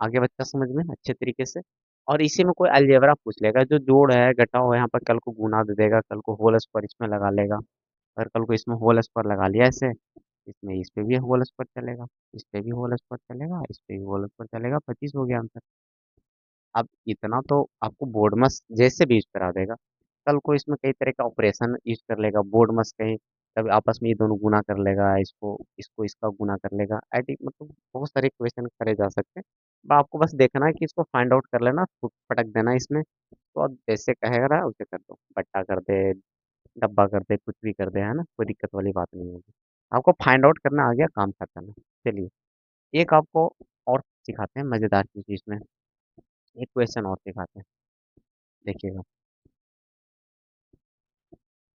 आगे बच्चा समझ में अच्छे तरीके से? और इसी में कोई अलजेब्रा पूछ लेगा, जो जोड़ है घटाओ है, यहाँ पर कल को गुना दे देगा, कल को होल स्क्वायर इसमें लगा लेगा, और कल को इसमें होल स्क्वायर लगा लिया ऐसे, इसमें इस पे भी होल स्क्वायर चलेगा, इस पे भी होल स्क्वायर चलेगा, इस पे भी होल स्क्वायर चलेगा, 25 हो गया आंसर। अब इतना तो आपको बोर्ड मस जैसे भी यूज करा देगा, कल को इसमें कई तरह का ऑपरेशन यूज कर लेगा बोर्ड मस, कहीं कभी आपस में ये दोनों गुना कर लेगा, इसको इसको इसका गुना कर लेगा, ऐटी मतलब बहुत सारे क्वेश्चन करे जा सकते हैं। आपको बस देखना है कि इसको फाइंड आउट कर लेना, पटक देना इसमें, तो आप जैसे कहेगा उसे कर दो, बट्टा कर दे, डब्बा कर दे, कुछ भी कर दे, है ना, कोई दिक्कत वाली बात नहीं होगी। आपको फाइंड आउट करना आ गया, काम खत्म है। चलिए एक आपको और सिखाते हैं मजेदार चीज इसमें, एक क्वेश्चन और सिखाते हैं, देखिएगा।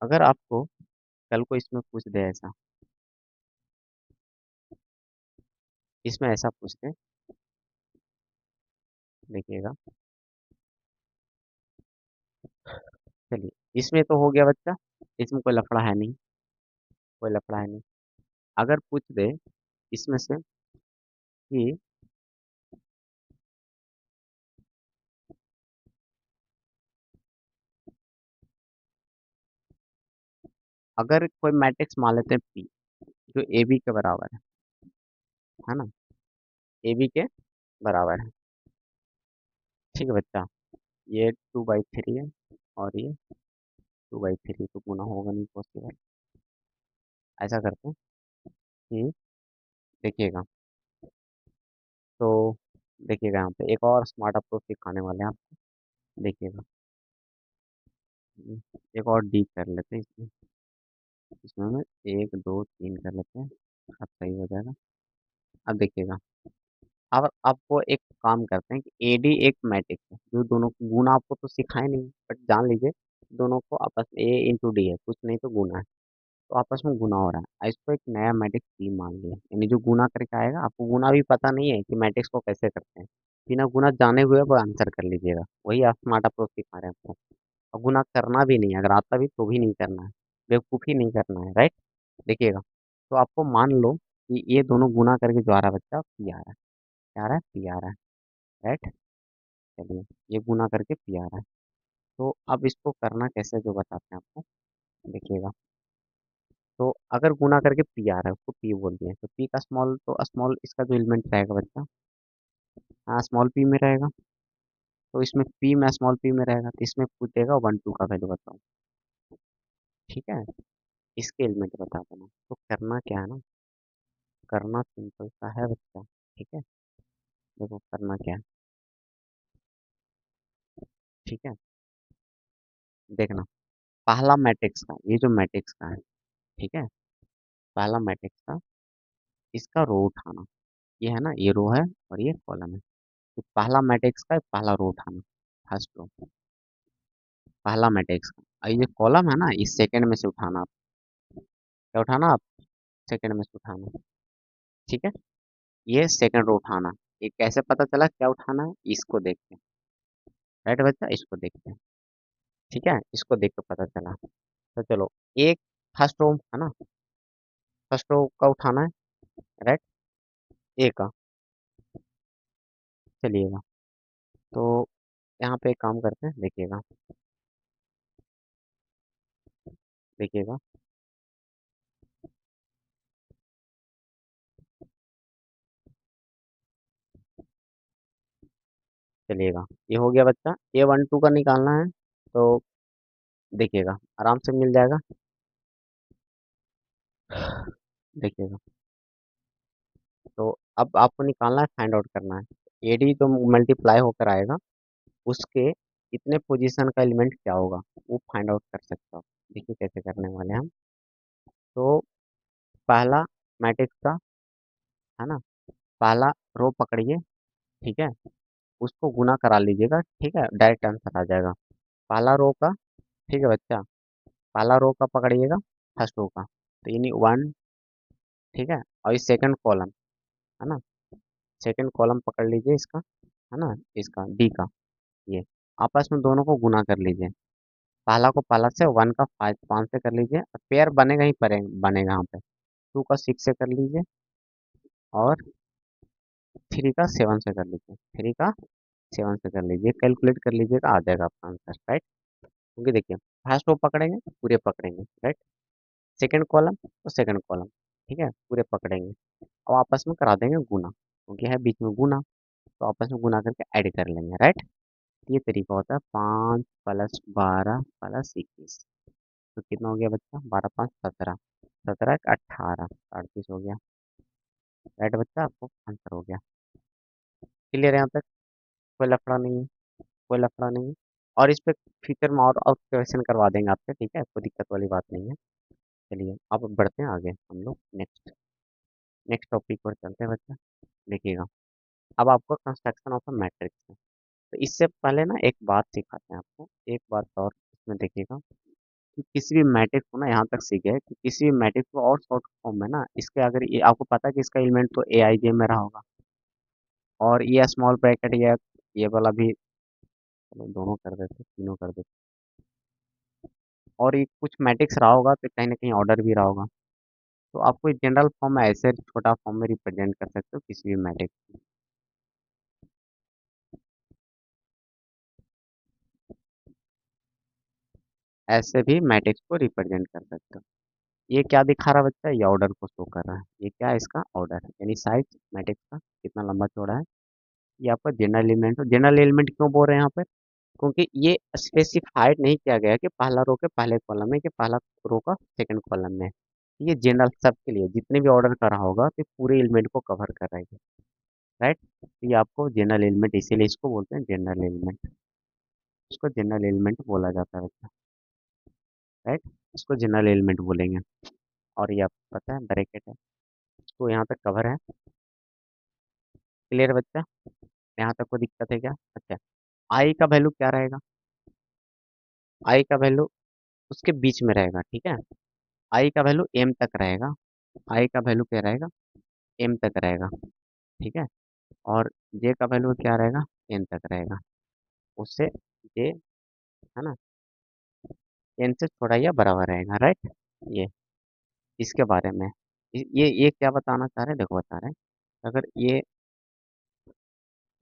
अगर आपको कल को इसमें पूछ दे ऐसा इसमें ऐसा पूछते हैं, देखिएगा। चलिए, इसमें तो हो गया बच्चा, इसमें कोई लफड़ा है नहीं, कोई लफड़ा है नहीं। अगर पूछ दे इसमें से कि अगर कोई मैट्रिक्स मान लेते हैं पी, जो ए बी के बराबर है ना, ए बी के बराबर है। ठीक है बच्चा, ये 2/3 है और ये 2/3, तो गुना होगा नहीं पॉसिबल। ऐसा करते हैं कि देखिएगा, तो देखिएगा यहाँ पे एक और स्मार्ट अप्रोच सिखाने वाले हैं आप, देखिएगा। एक और डी कर लेते हैं इसमें, इसमें हम 1 2 3 कर लेते हैं, अब सही हो जाएगा। अब देखिएगा, अब आपको एक काम करते हैं कि एडी एक मैट्रिक्स है, जो दोनों को गुना आपको तो सिखाए नहीं, बट जान लीजिए दोनों को आपस में ए इंटू डी है, कुछ नहीं तो गुना है, तो आपस में गुना हो रहा है। इसको एक नया मैट्रिक्स सी मान लिया, यानी जो गुना करके आएगा, आपको गुना भी पता नहीं है कि मैट्रिक्स को कैसे करते हैं, बिना गुना जाने हुए वो आंसर कर लीजिएगा, वही आप स्मार्ट अप्रोच सिखा रहे हैं आपको। और गुना करना भी नहीं है, अगर आता भी तो भी नहीं करना है, बेवकूफ़ी नहीं करना है, राइट। देखिएगा, तो आपको मान लो कि ये दोनों गुना करके जो आ रहा है बच्चा, पी आ रहा है, क्या आ रहा है, पी आ रहा है, राइट। चलिए, ये गुना करके पी आ रहा है, तो अब इसको करना कैसे जो बताते हैं आपको, देखिएगा। तो अगर गुना करके पी आ रहा है, उसको पी बोल दिया, तो पी का स्मॉल, तो स्मॉल इसका जो एलिमेंट रहेगा बच्चा, हाँ स्मॉल पी में रहेगा, तो इसमें पी में स्मॉल पी में रहेगा, तो इसमें पूछेगा 1 2 का वैल्यू बताओ। ठीक है, इसके एलिमेंट बता देना। तो करना क्या है ना, करना सिंपल सा है बच्चा, ठीक है। देखो करना क्या है, ठीक है। देखना, पहला मैट्रिक्स का, ये जो मैट्रिक्स का है, ठीक है, पहला मैट्रिक्स का इसका रो उठाना, ये है ना, ये रो है और ये कॉलम है, तो पहला मैट्रिक्स का पहला रो उठाना, फर्स्ट रो, पहला मैट्रिक्स का, और ये जो कॉलम है ना, इस सेकंड में से उठाना आप, क्या उठाना आप, सेकंड में से उठाना, ठीक है। ये सेकंड रो उठाना, ये कैसे पता चला क्या उठाना है, इसको देख के, राइट बच्चा, इसको देखते हैं, ठीक है, इसको देख के पता चला। तो चलो, एक फर्स्ट रो है ना, फर्स्ट रो का उठाना है, राइट, ए का, चलिएगा। तो यहाँ पे एक काम करते हैं, देखिएगा, देखिएगा, चलिएगा, ये हो गया बच्चा, A12 का निकालना है, तो देखिएगा आराम से मिल जाएगा, देखिएगा। तो अब आपको निकालना है, फाइंड आउट करना है, एडी जो मल्टीप्लाई होकर आएगा, उसके इतने पोजीशन का एलिमेंट क्या होगा, वो फाइंड आउट कर सकते हो आप। देखिए कैसे करने वाले हैं हम। तो पहला मैट्रिक्स का, है ना, पहला रो पकड़िए, ठीक है, उसको गुना करा लीजिएगा, ठीक है, डायरेक्ट आंसर आ जाएगा, पहला रो का, ठीक है बच्चा, पहला रो का पकड़िएगा, फर्स्ट रो का, तो यानी 1, ठीक है, और ये सेकंड कॉलम, है ना, सेकंड कॉलम पकड़ लीजिए इसका, है ना, इसका डी का, ये आपस में दोनों को गुना कर लीजिए, पहला को पहला से, 1 का 5 से कर लीजिए, पेयर बनेगा ही, पड़े बनेगा यहाँ पे, 2 का 6 से कर लीजिए, और 3 का 7 से कर लीजिए, 3 का 7 से कर लीजिए, कैलकुलेट कर लीजिएगा, आ जाएगा आपका आंसर, राइट। क्योंकि देखिए, फर्स्ट रो पकड़ेंगे तो पूरे पकड़ेंगे, राइट, सेकंड कॉलम तो सेकंड कॉलम, ठीक है, पूरे पकड़ेंगे, और आपस में करा देंगे गुना, क्योंकि है बीच में गुना, तो आपस में गुना करके ऐड कर लेंगे, राइट। ये तरीका होता है, 5 + 12 + 21, तो कितना हो गया बच्चा, 12 × 5 = 17, 17 × 18 38 हो गया, राइट बच्चा, आपको आंसर हो गया। क्लियर है यहाँ तक, कोई लफड़ा नहीं है, कोई लफड़ा नहीं है। और इस पे फ्यूचर में और क्वेश्चन करवा देंगे आपसे, ठीक है, कोई दिक्कत वाली बात नहीं है। चलिए अब बढ़ते हैं आगे हम लोग, नेक्स्ट नेक्स्ट टॉपिक पर चलते हैं बच्चा, देखिएगा। अब आपको कंस्ट्रक्शन ऑफ अ मैट्रिक्स है, तो इससे पहले ना एक बात सिखाते हैं आपको, एक बात और इसमें देखिएगा, कि किसी भी मैट्रिक्स को ना यहाँ तक सीख गए कि किसी भी मैट्रिक्स को और शॉर्ट फॉर्म में ना इसके अगर ये आपको पता है कि इसका एलिमेंट तो ए आई जे में रहा होगा और ये स्मॉल ब्रैकेट ये वाला भी, चलो दोनों कर देते तीनों कर देते, और ये कुछ मैट्रिक्स रहा होगा तो कहीं ना कहीं ऑर्डर भी रहा होगा। तो आपको जनरल फॉर्म में ऐसे छोटा फॉर्म में रिप्रेजेंट कर सकते हो किसी भी मैट्रिक्स, ऐसे भी मैट्रिक्स को रिप्रेजेंट कर सकते हो। ये क्या दिखा रहा है बच्चा, ये ऑर्डर को शो कर रहा है, ये क्या है इसका ऑर्डर यानी साइज मैट्रिक्स का कितना लंबा चौड़ा है। ये आपका जनरल एलिमेंट हो, जनरल एलिमेंट क्यों बोल रहे हैं यहाँ पर, क्योंकि ये स्पेसिफाइड नहीं किया गया कि पहला रो के पहले कॉलम में कि पहला रो का सेकंड कॉलम में। ये जनरल सबके लिए जितने भी ऑर्डर कर रहा होगा तो पूरे एलिमेंट को कवर कर रहा है, राइट। तो ये आपको जनरल एलिमेंट, इसीलिए इसको बोलते हैं जनरल एलिमेंट, इसको जनरल एलिमेंट बोला जाता है बच्चा, राइट। इसको जनरल एलिमेंट बोलेंगे। और ये आपको पता है ब्रैकेट है, तो यहाँ तक कवर है, क्लियर बच्चा, यहाँ तक कोई दिक्कत है क्या? अच्छा, आई का वैल्यू क्या रहेगा, आई का वैल्यू उसके बीच में रहेगा, ठीक है। आई का वैल्यू एम तक रहेगा, आई का वैल्यू क्या रहेगा, एम तक रहेगा, ठीक है। और जे का वैल्यू क्या रहेगा, एन तक रहेगा, उससे जे, है ना, एन से थोड़ा या बराबर रहेगा, राइट। ये इसके बारे में, ये क्या बताना चाह रहे हैं, देखो बता रहे हैं, अगर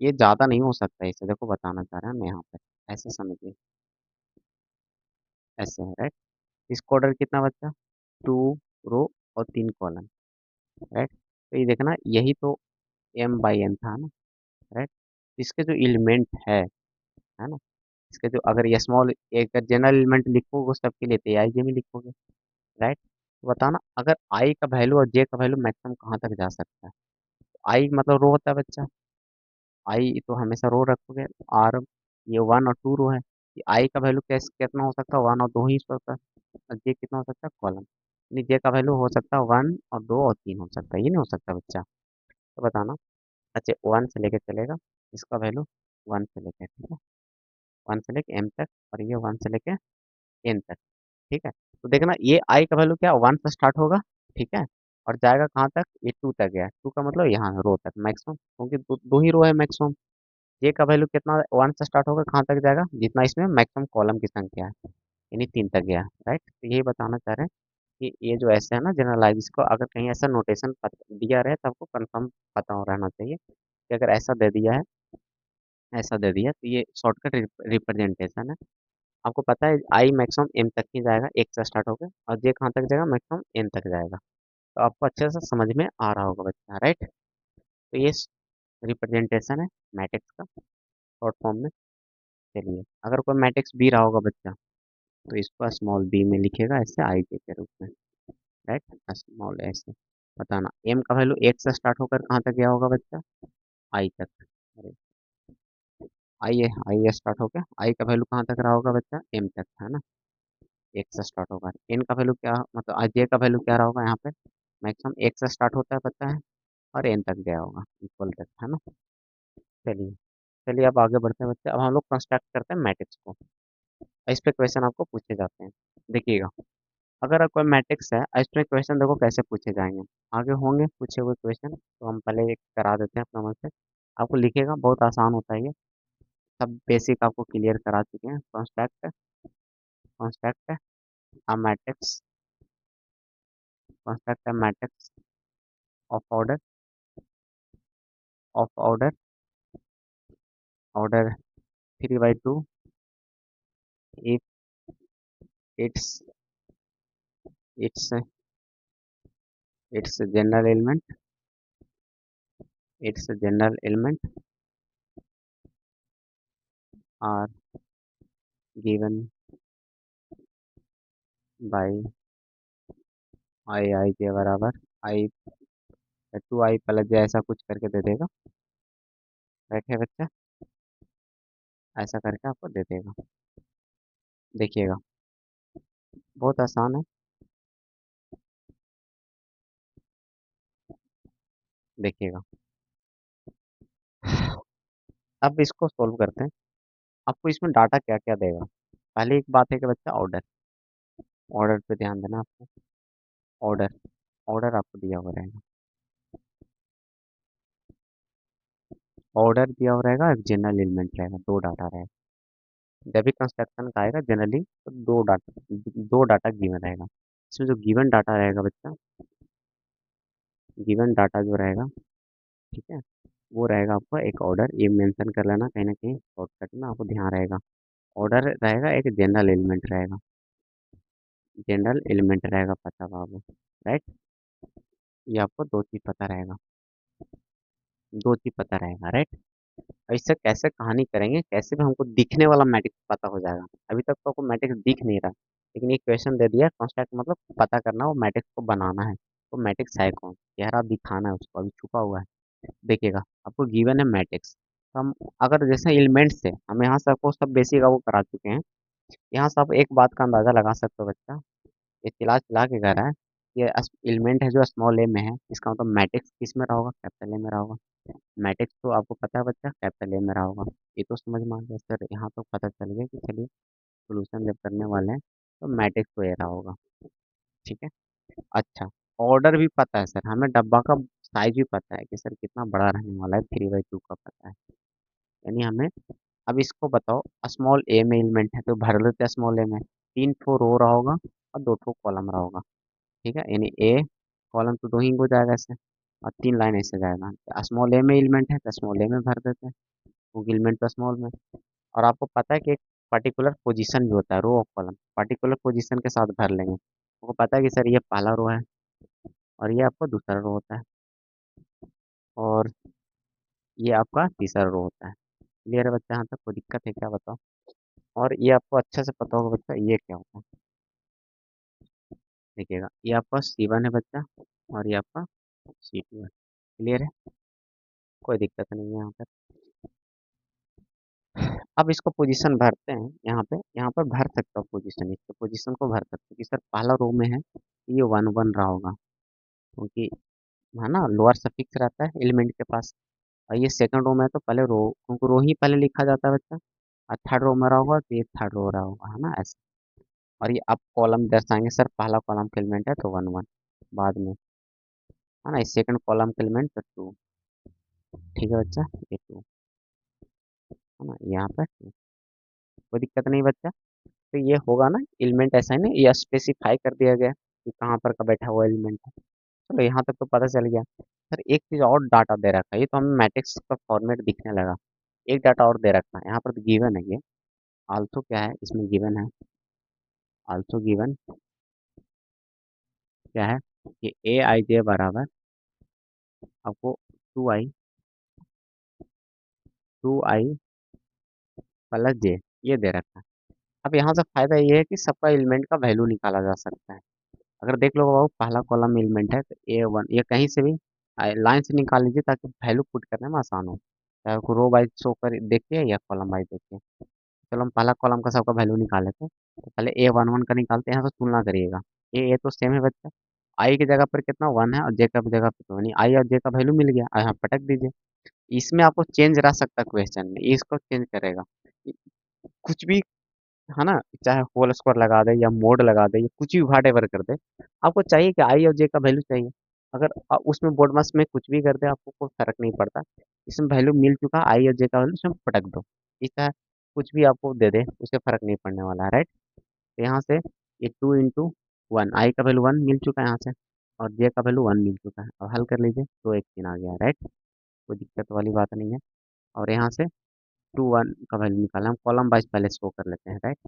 ये ज़्यादा नहीं हो सकता, इसे देखो बताना चाह रहे हैं हम यहाँ पे, ऐसे समझिए, ऐसे है, राइट। इसका ऑर्डर कितना बचा, 2 रो और 3 कॉलम, राइट। तो ये देखना, यही तो एम बाई एन था ना, राइट। इसके जो एलिमेंट है ना, इसके जो, अगर ये स्मॉल एक जनरल एलिमेंट लिखोगे सबके लिए तो आई जे में लिखोगे, राइट। तो बताना अगर आई का वैल्यू और जे का वैल्यू मैक्सिमम कहाँ तक जा सकता है। आई मतलब रो होता है बच्चा, आई तो हमेशा रो रखोगे, आर ये 1 और 2 रो है, कि आई का वैल्यू कैसे कितना हो सकता है, 1 और 2 ही हो सकता है, और जे कितना हो सकता है, कॉलम, यानी जे का वैल्यू हो सकता है 1 और 2 और 3 हो सकता है, ये नहीं हो सकता बच्चा। तो बताना, अच्छा 1 से लेके चलेगा, इसका वैल्यू 1 से लेके, ठीक है, 1 से लेके एम तक, और ये 1 से लेके एन तक, ठीक है। तो देखना ये आई का वैल्यू क्या 1 से स्टार्ट होगा, ठीक है, और जाएगा कहाँ तक, ये 2 तक गया, 2 का मतलब यहाँ रो तक मैक्सिमम, क्योंकि दो ही रो है मैक्सिमम। जे का वैल्यू कितना 1 से स्टार्ट होगा कहाँ तक जाएगा, जितना इसमें मैक्सिमम कॉलम की संख्या है, यानी 3 तक गया, राइट। तो यही बताना चाह रहे हैं कि ये जो ऐसे है ना जनरलाइज, इसको अगर कहीं ऐसा नोटेशन दिया रहे तो आपको कंफर्म पता हो रहना चाहिए कि अगर ऐसा दे दिया है, ऐसा दे दिया तो ये शॉर्टकट रिप्रेजेंटेशन है। आपको पता है आई मैक्सिमम एम तक ही जाएगा, 1 से स्टार्ट होकर, और जे कहाँ तक जाएगा, मैक्सिमम एन तक जाएगा। तो आपको अच्छे से समझ में आ रहा होगा बच्चा, राइट। तो ये रिप्रेजेंटेशन है मैट्रिक्स का शॉर्ट फॉर्म में। चलिए, अगर कोई मैट्रिक्स बी रहा होगा बच्चा तो इसको स्मॉल बी में लिखेगा ऐसे आई के रूप में, राइट, स्मॉल ऐसे। बताना एम का वैल्यू 1 से स्टार्ट होकर कहाँ तक गया होगा बच्चा, आई तक, अरे आई है, आई स्टार्ट हो गया, आई का वैल्यू कहाँ तक रहा होगा बच्चा, एम तक, है ना, 1 से स्टार्ट होगा। एन का वैल्यू क्या, मतलब जे का वैल्यू क्या रहा होगा यहाँ पे, मैक्सिमम 1 से स्टार्ट होता है पता है, और एन तक गया होगा इक्वल तक, है ना। चलिए, चलिए अब आगे बढ़ते हैं बच्चे, अब हम लोग कंस्ट्रक्ट करते हैं मैट्रिक्स को, इस पे क्वेश्चन आपको पूछे जाते हैं, देखिएगा। अगर कोई मैट्रिक्स है, इस पे क्वेश्चन देखो कैसे पूछे जाएंगे, आगे होंगे पूछे हुए क्वेश्चन, तो हम पहले एक करा देते हैं अपना मन से, आपको लिखेगा बहुत आसान होता है ये, सब बेसिक आपको क्लियर करा चुके हैं। Construct, construct a matrix, construct a matrix of order, of order, order 3/2 if its its general element, its general element are given by आई के बराबर, आई 2i प्लस जे, ऐसा कुछ करके दे देगा, राइट है बच्चा, ऐसा करके आपको दे देगा, देखिएगा बहुत आसान है, देखिएगा। अब इसको सोल्व करते हैं, आपको इसमें डाटा क्या क्या देगा। पहले एक बात है कि बच्चा ऑर्डर, ऑर्डर पे ध्यान देना आपको। ऑर्डर, ऑर्डर आपको दिया हुआ रहेगा। ऑर्डर दिया हुआ रहेगा, एक जनरल एलिमेंट रहेगा, दो डाटा रहेगा। जब भी कंस्ट्रक्शन का आएगा जनरली तो दो डाटा गिवन रहेगा। इसमें जो गिवन डाटा रहेगा बच्चा, गिवन डाटा जो रहेगा, ठीक है, वो रहेगा आपका एक ऑर्डर। ये मेंशन कर लेना कहीं ना कहीं शॉर्टकट में, आपको ध्यान रहेगा। ऑर्डर रहेगा, एक जनरल एलिमेंट रहेगा। जनरल एलिमेंट रहेगा, पता बाबू, राइट। ये आपको दो चीज पता रहेगा, दो चीज पता रहेगा, राइट। और इससे कैसे कहानी करेंगे, कैसे भी हमको दिखने वाला मैट्रिक्स पता हो जाएगा। अभी तक तो आपको मैट्रिक्स दिख नहीं रहा, लेकिन ये क्वेश्चन दे दिया कॉन्स्टेंट, मतलब पता करना, वो मैट्रिक्स को बनाना है। तो मैट्रिक्स है कौन, चेहरा दिखाना है उसको, अभी छुपा हुआ है। देखिएगा, आपको गिवन है मैट्रिक्स, तो हम अगर जैसे एलिमेंट से हम यहाँ से आपको सब बेसिक वो करा चुके हैं। यहाँ से आप एक बात का अंदाजा लगा सकते हो बच्चा, ये चिल्ला चिल्ला के कह रहा है, ये एलिमेंट है जो स्मॉल ए में है, इसका मतलब मैट्रिक्स किस में रहा होगा, कैपिटल ए में रहा होगा। मैट्रिक्स तो आपको पता है बच्चा, कैपिटल ए में रहा होगा। ये तो समझ में आ गया सर, यहाँ तो पता चल गया कि चलिए सोल्यूशन जब करने वाले हैं तो मैट्रिक्स तो ये रहा होगा, ठीक है। अच्छा, ऑर्डर भी पता है सर, हमें डब्बा का साइज भी पता है कि सर कितना बड़ा रहने वाला है, 3/2 का पता है। यानी हमें, अब इसको बताओ, स्मॉल ए में एलिमेंट है तो भर लेते हैं स्मॉल ए में, 3 ठो रो रहा होगा और 2 ठो कॉलम रहा होगा, ठीक है। यानी ए कॉलम तो दो ही हो जाएगा ऐसे, और 3 लाइन ऐसे जाएगा। स्मॉल ए में एलिमेंट है तो स्मॉल ए में भर देते हैं, क्योंकि एलिमेंट तो स्मॉल में। और आपको पता है कि एक पर्टिकुलर पोजीशन भी होता है, रो और कॉलम पर्टिकुलर पोजीशन के साथ भर लेंगे। आपको पता है कि सर ये पहला रो है और ये आपका दूसरा रो होता है, और ये आपका तीसरा रो होता है। क्लियर है बच्चा, यहाँ तक कोई दिक्कत है क्या, बताओ। और ये आपको अच्छे से पता होगा बच्चा, ये क्या होता है, देखिएगा, ये आपका C1 है बच्चा, और ये आपका C2 है। क्लियर है, कोई दिक्कत नहीं है यहाँ पर। अब इसको पोजीशन भरते हैं, यहाँ पर भर सकते हो पोजीशन, इसके पोजीशन को भर सकते हो कि सर पहला रो में है तो ये 1 1 रहा होगा, क्योंकि है ना, लोअर सफिक्स रहता है एलिमेंट के पास। और ये सेकंड रो में है तो पहले रो, क्योंकि रो ही पहले लिखा जाता है बच्चा। और थर्ड रो में रहा होगा तो ये थर्ड रो रहा होगा, है ना, ऐसे। और ये अब कॉलम दर्शाएंगे, सर पहला कॉलम का एलिमेंट है तो 1 1, बाद में, है ना, इस सेकंड कॉलम का एलिमेंट तो 2, ठीक है बच्चा, ये 2, है ना, यहाँ पर 2, कोई दिक्कत नहीं बच्चा। तो ये होगा ना एलिमेंट, ऐसा है ना, ये स्पेसिफाई कर दिया गया कि कहाँ पर का बैठा हुआ एलिमेंट है। चलो यहाँ तक तो पता चल गया। सर एक चीज़ और डाटा दे रखा है, ये तो हमें मैट्रिक्स का फॉर्मेट दिखने लगा। एक डाटा और दे रखा है यहाँ पर, गिवन है ये, आल्सो क्या है इसमें गिवन है, आल्सो गिवन क्या है कि Aij बराबर आपको 2i प्लस जे, ये दे रखा है। अब यहाँ से फायदा ये है कि सबका एलिमेंट का वैल्यू निकाला जा सकता है। अगर देख लो बाबू, पहला कॉलम में एलिमेंट है तो A1, ये कहीं से भी लाइन से निकाल लीजिए ताकि वैल्यू पुट करने में आसान हो, चाहे आपको रो वाइज शो कर देखिए या कॉलम वाइज देखिए। चलो हम पहला कॉलम का सबका वैल्यू निकाल लेते हैं, तो पहले A11 का निकालते हैं, यहाँ से तुलना करिएगा। ए तो सेम है बच्चा, आई की जगह पर कितना 1 है और जे का जगह पर 2, यानी आई और जे का वैल्यू मिल गया, यहाँ पटक दीजिए। इसमें आपको चेंज रह सकता है क्वेश्चन में, ये इसको चेंज करेगा, कुछ भी, है ना, चाहे होल स्क्वायर लगा दे या मोड लगा दे या कुछ भी व्हाट एवर कर दे। आपको चाहिए कि आई और जे का वैल्यू चाहिए, अगर उसमें बोर्ड मास में कुछ भी कर दे आपको कोई फर्क नहीं पड़ता। इसमें वैल्यू मिल चुका, आई और जे का वैल्यू इसमें पटक दो, इस तरह कुछ भी आपको दे दे उससे फर्क नहीं पड़ने वाला है, राइट। तो यहाँ से ये 2 × 1, आई का वैल्यू 1 मिल चुका है यहाँ से, और जे का वैल्यू 1 मिल चुका है। अब हल कर लीजिए, 2 1 3 आ गया, राइट, कोई दिक्कत वाली बात नहीं है। और यहाँ से 2 1 का वैल्यू निकालना, हम कॉलम वाइज पहले शो कर लेते हैं, राइट।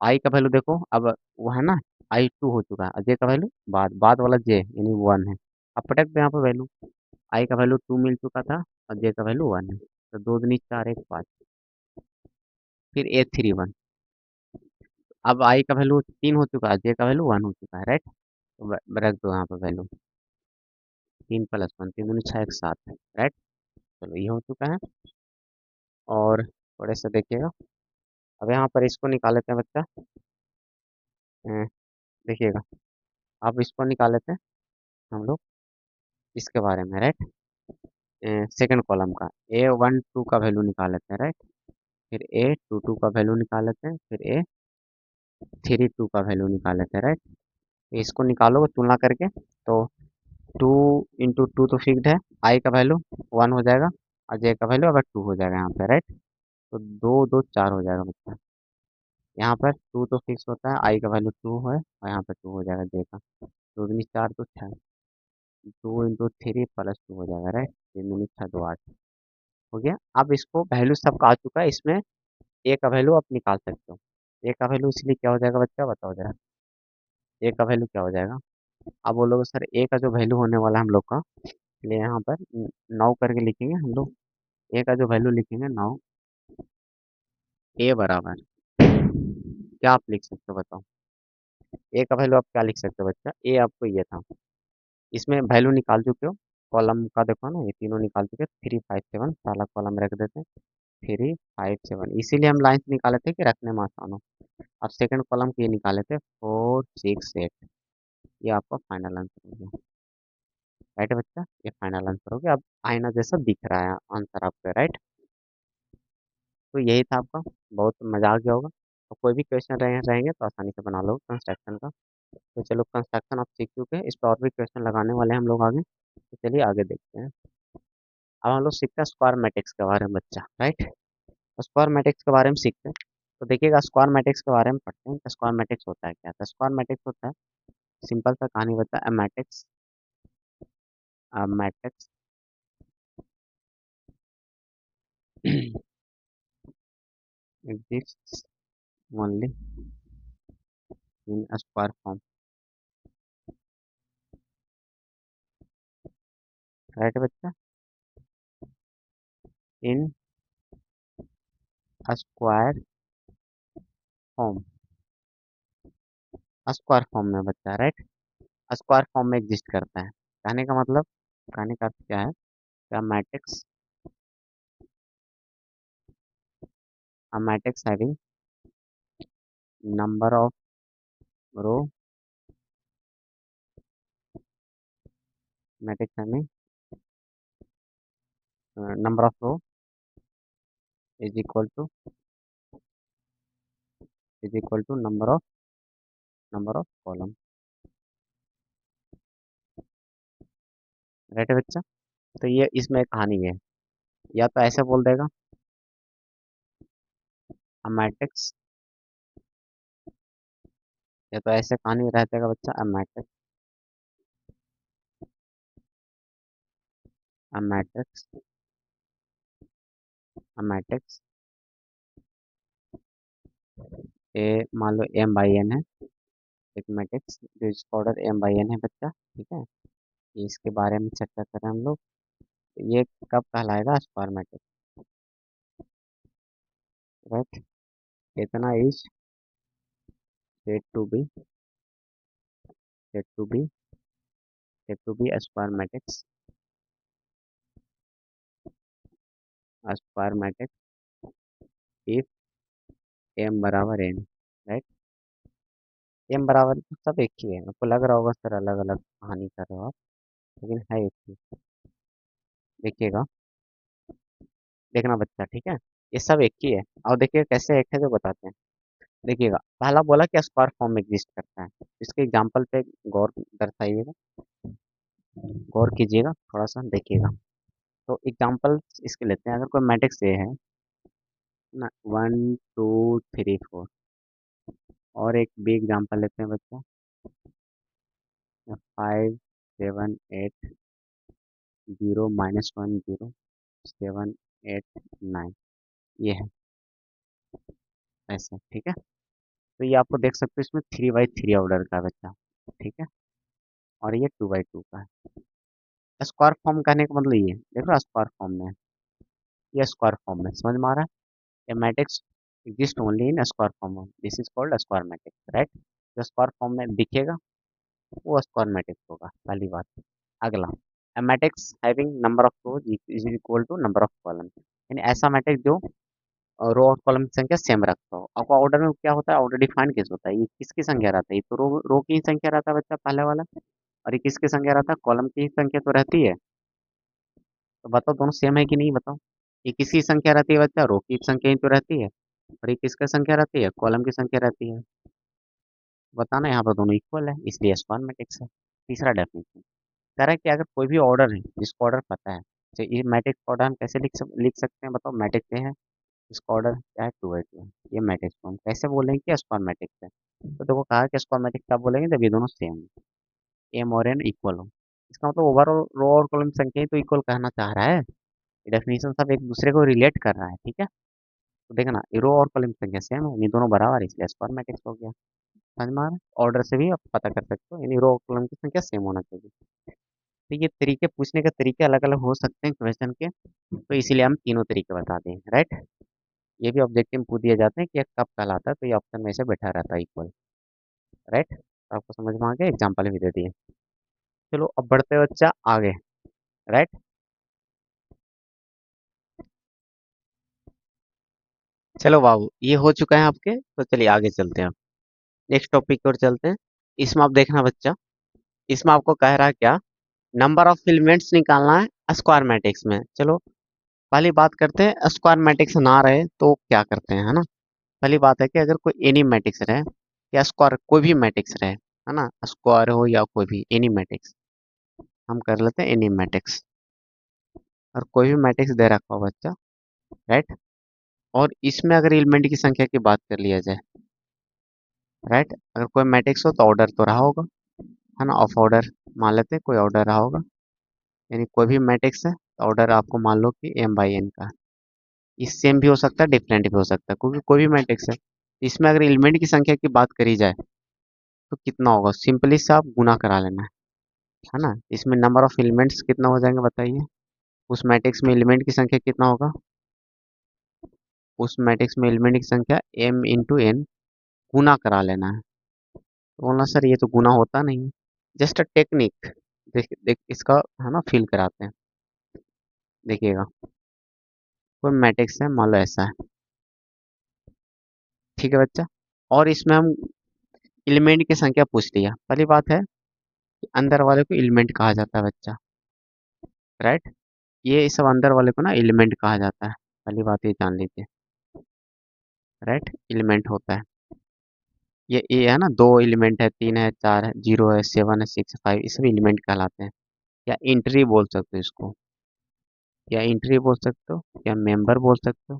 आई का वैल्यू देखो, अब वो है ना, I2 हो चुका है, और जे का वैल्यू बाद बाद वाला जे यानी 1 है। अब पटक दो यहाँ पर वैल्यू, आई का वैल्यू 2 मिल चुका था और जे का वैल्यू 1 है, तो 2 दूनी 4 1 5, फिर A31। अब आई का वैल्यू 3 हो चुका है, जे का वैल्यू 1 हो चुका है, राइट। तो रख दो यहाँ पर वैल्यू, 3 + 1, 3 दूनी 6 1 7 है, राइट। चलो ये हो चुका है। और थोड़े से देखिएगा, अब यहाँ पर इसको निकाल लेते हैं बच्चा, देखिएगा, अब इसको निकाल लेते हैं हम लोग इसके बारे में, राइट। सेकंड कॉलम का A12 का वैल्यू निकाल लेते हैं, राइट। फिर A22 का वैल्यू निकाल लेते हैं, फिर 2 का वैल्यू निकाले थे, राइट। तो इसको निकालोगे तुलना करके, तो 2 × 2 तो फिक्स्ड है, आई का वैल्यू 1 हो जाएगा और जे का वैल्यू अगर 2 हो जाएगा यहाँ पे, राइट। तो 2 2 4 हो जाएगा बच्चा। यहाँ पर 2 तो फिक्स होता है, आई का वैल्यू 2 है और यहाँ पर 2 हो जाएगा जे का। 2 दूनी 4 तो 6, 2 × 3 +2 हो जाएगा, राइट। 3 दूनी 6 2 8 हो गया। अब इसको वैल्यू सबका आ चुका है, इसमें ए का वैल्यू आप निकाल सकते हो। ए का वैल्यू इसलिए क्या हो जाएगा बच्चा, बताओ जरा। ए का वैल्यू क्या हो जाएगा? आप बोलोगे सर ए का जो वैल्यू होने वाला है हम लोग का, इसलिए यहाँ पर 9 करके लिखेंगे हम लोग। ए का जो वैल्यू लिखेंगे 9, ए बराबर क्या आप लिख सकते हो बताओ। ए का वैल्यू आप क्या लिख सकते हो बच्चा? ए आपको ये था, इसमें वैल्यू निकाल चुके हो। कॉलम का देखो ना, ये तीनों निकाल चुके, 3 5 7 पहला कॉलम रख देते हैं, 3 5 7, इसीलिए हम लाइन से निकाले थे कि रखने में आसान हो। अब सेकंड कॉलम के ये निकाले थे 4 6 8, ये आपका फाइनल आंसर हो गया, राइट है बच्चा। ये फाइनल आंसर हो गया, अब आईना जैसा दिख रहा है आंसर आपका, राइट। तो यही था आपका, बहुत मजा आ गया होगा। तो कोई भी क्वेश्चन रहेंगे तो आसानी से बना लो कंस्ट्रक्शन का। तो चलो, कंस्ट्रक्शन आप सीख चुके हैं, इस पर और भी क्वेश्चन लगाने वाले हैं हम लोग आगे, तो चलिए आगे देखते हैं। अब हम लोग सीखते हैं स्क्वायर मैट्रिक्स के बारे में बच्चा, राइट। स्क्वायर मैट्रिक्स के बारे में सीखते हैं। तो देखिएगा, स्क्वायर मैट्रिक्स के बारे में पढ़ते हैं कि स्क्वायर मैट्रिक्स होता है क्या। तो स्क्वायर मैट्रिक्स होता है, सिंपल सा कहानी बता, a matrix, a matrix exists only in a square form, right बच्चा। In a square form, square form में बच्चा, राइट। स्क्वायर फॉर्म में एग्जिस्ट करता है, कहने का मतलब, कहने का अर्थ क्या है, क्या matrix, a matrix having number of row, matrix having number of row is equal to number of column, right है बच्चा। तो ये इसमें एक कहानी है, या तो ऐसे बोल देगा, a matrix, या तो ऐसे कहानी रह जाएगा बच्चा, a matrix a matrix ए, मान लो m/n है, एक मैट्रिक्स जो इसका ऑर्डर m/n है बच्चा, ठीक है। इसके बारे में चर्चा करें हम लोग, तो ये कब कहलाएगा स्क्वायर मैट्रिक्स, राइट। इतना is said to be said to be said to be a square matrix if m बराबर n, राइट। m बराबर तो सब एक ही है, आपको लग रहा होगा सर अलग अलग कहानी कर रहे हो आप, लेकिन है एक ही। देखिएगा, देखना बच्चा, ठीक है। ये सब एक ही है, और देखिए कैसे एक है जो बताते हैं। देखिएगा, पहला बोला कि स्क्वायर फॉर्म में एग्जिस्ट करता है, इसके एग्जाम्पल पे गौर दर्शाइएगा, गौर कीजिएगा थोड़ा सा, देखिएगा। तो एग्जाम्पल इसके लेते हैं, अगर कोई मैट्रिक्स ए है ना, 1 2 3 4, और एक बी एग्जाम्पल लेते हैं बच्चा, 5 7 8 0 -1 0 7 8 9, ये है ऐसे, ठीक है। तो ये आपको देख सकते हो, इसमें 3 बाई 3 ऑर्डर का है बच्चा, ठीक है। और ये 2 बाई 2 का है। स्क्वायर फॉर्म कहने का मतलब ये है, देखो स्क्वायर फॉर्म में है, ये स्क्वायर फॉर्म में समझ में आ रहा है। A matrix exist only in square form, this is called square matrix, right. जो स्क्वायर फॉर्म में दिखेगा वो स्क्वायर मैट्रिक्स होगा, पहली बात। अगला, a matrix having number of rows is equal to number of columns, यानी ऐसा मैट्रिक्स जो रो और कॉलम की संख्या सेम रखता हो। आपको ऑर्डर में क्या होता है, ऑर्डर डिफाइन कैसे होता है, ये किसकी संख्या रहता है, ये तो रो की ही संख्या रहता है बच्चा, पहले वाला। और ये किसकी संख्या रहता है, कॉलम की ही संख्या तो रहती है। तो बताओ दोनों सेम है कि नहीं, बताओ। ये किसकी संख्या रहती है बच्चा, रो की संख्या ही तो रहती है, और ये किसकी संख्या रहती है, कॉलम की संख्या रहती है। बताना यहाँ पर दोनों इक्वल है इसलिए स्क्वायर मैट्रिक्स है। तीसरा डेफिनेशन कह रहा है कि अगर कोई भी ऑर्डर है जिसको ऑर्डर पता है, तो ये मैट्रिक्स ऑर्डर हम कैसे लिख सकते हैं बताओ। मैट्रिक्स ये है, इसका ऑर्डर क्या है 2 बाई 2 है, ये मैट्रिक्स को हम कैसे बोलेंगे कि स्क्वायर मैट्रिक्स है। तो देखो कहा कि स्क्वायर मैट्रिक्स कब बोलेंगे जब ये दोनों सेम हो, एम और एन इक्वल हो। इसका मतलब ओवरऑल रो और कॉलम संख्या ही तो इक्वल कहना चाह रहा है। डेफिनेशन सब एक दूसरे को रिलेट कर रहा है, ठीक है। तो देखना रो और कॉलम संख्या सेम है, ये दोनों बराबर है, इसलिए स्क्वायर मैट्रिक्स हो गया। समझ में आ रहा है? ऑर्डर से भी आप पता कर सकते हो, यानी रो और कॉलम की संख्या सेम होना चाहिए। तो ये तरीके पूछने के तरीके अलग अलग हो सकते हैं क्वेश्चन के, तो इसीलिए हम तीनों तरीके बता दें, राइट। ये भी ऑब्जेक्टिव में पूछ दिए जाते हैं कि ये कब कहलाता है, तो ये ऑप्शन में से बैठा रहता है इक्वल, राइट। तो आपको समझ में आ गया, एग्जाम्पल भी दे दिए। चलो अब बढ़ते हैं बच्चा आगे, राइट। चलो बाबू ये हो चुका है आपके, तो चलिए आगे चलते हैं। नेक्स्ट टॉपिक की ओर चलते हैं। इसमें आप देखना बच्चा, इसमें आपको कह रहा है क्या, नंबर ऑफ एलिमेंट्स निकालना है स्क्वायर मैट्रिक्स में। चलो पहली बात करते हैं, स्क्वायर मैट्रिक्स ना रहे तो क्या करते हैं, है ना। पहली बात है कि अगर कोई एनी मैट्रिक्स रहे या स्क्वायर कोई भी मैट्रिक्स रहे, है ना, स्क्वायर हो या कोई भी एनी मैट्रिक्स, हम कर लेते हैं एनी मैट्रिक्स। और कोई भी मैट्रिक्स दे रखा हो बच्चा, राइट। और इसमें अगर एलिमेंट की संख्या की बात कर लिया जाए, राइट, अगर कोई मैट्रिक्स हो तो ऑर्डर तो रहा होगा, है ना, ऑफ ऑर्डर मान लेते हैं, कोई ऑर्डर रहा होगा। यानी कोई भी मैट्रिक्स है तो ऑर्डर आपको मान लो कि एम बाई एन का है। ये सेम भी हो सकता है, डिफरेंट भी हो सकता है, क्योंकि कोई भी मैट्रिक्स है। इसमें अगर एलिमेंट की संख्या की बात करी जाए तो कितना होगा, सिंपली से आप गुना करा लेना है ना। इसमें नंबर ऑफ एलिमेंट्स कितना हो जाएंगे बताइए। उस मैट्रिक्स में एलिमेंट की संख्या कितना होगा, उस मैट्रिक्स में एलिमेंट की संख्या एम इंटू एन गुना करा लेना है। तो बोलना सर ये तो गुना होता नहीं है, जस्ट अ टेक्निक। देख देख इसका, है ना, फील कराते हैं। देखिएगा कोई मैट्रिक्स है, मान लो ऐसा है, ठीक है बच्चा। और इसमें हम एलिमेंट की संख्या पूछ लिया। पहली बात है कि अंदर वाले को एलिमेंट कहा जाता है बच्चा, राइट। ये सब अंदर वाले को ना एलिमेंट कहा जाता है, पहली बात ये जान लीजिए, राइट। एलिमेंट होता है, ये है ना, 2 एलिमेंट है, 3 है, 4 है, 0 है, 7 है, 6 है, 5, ये सब एलिमेंट कहलाते हैं। या इंट्री बोल सकते हो इसको, या इंट्री बोल सकते हो, या मेंबर बोल सकते हो,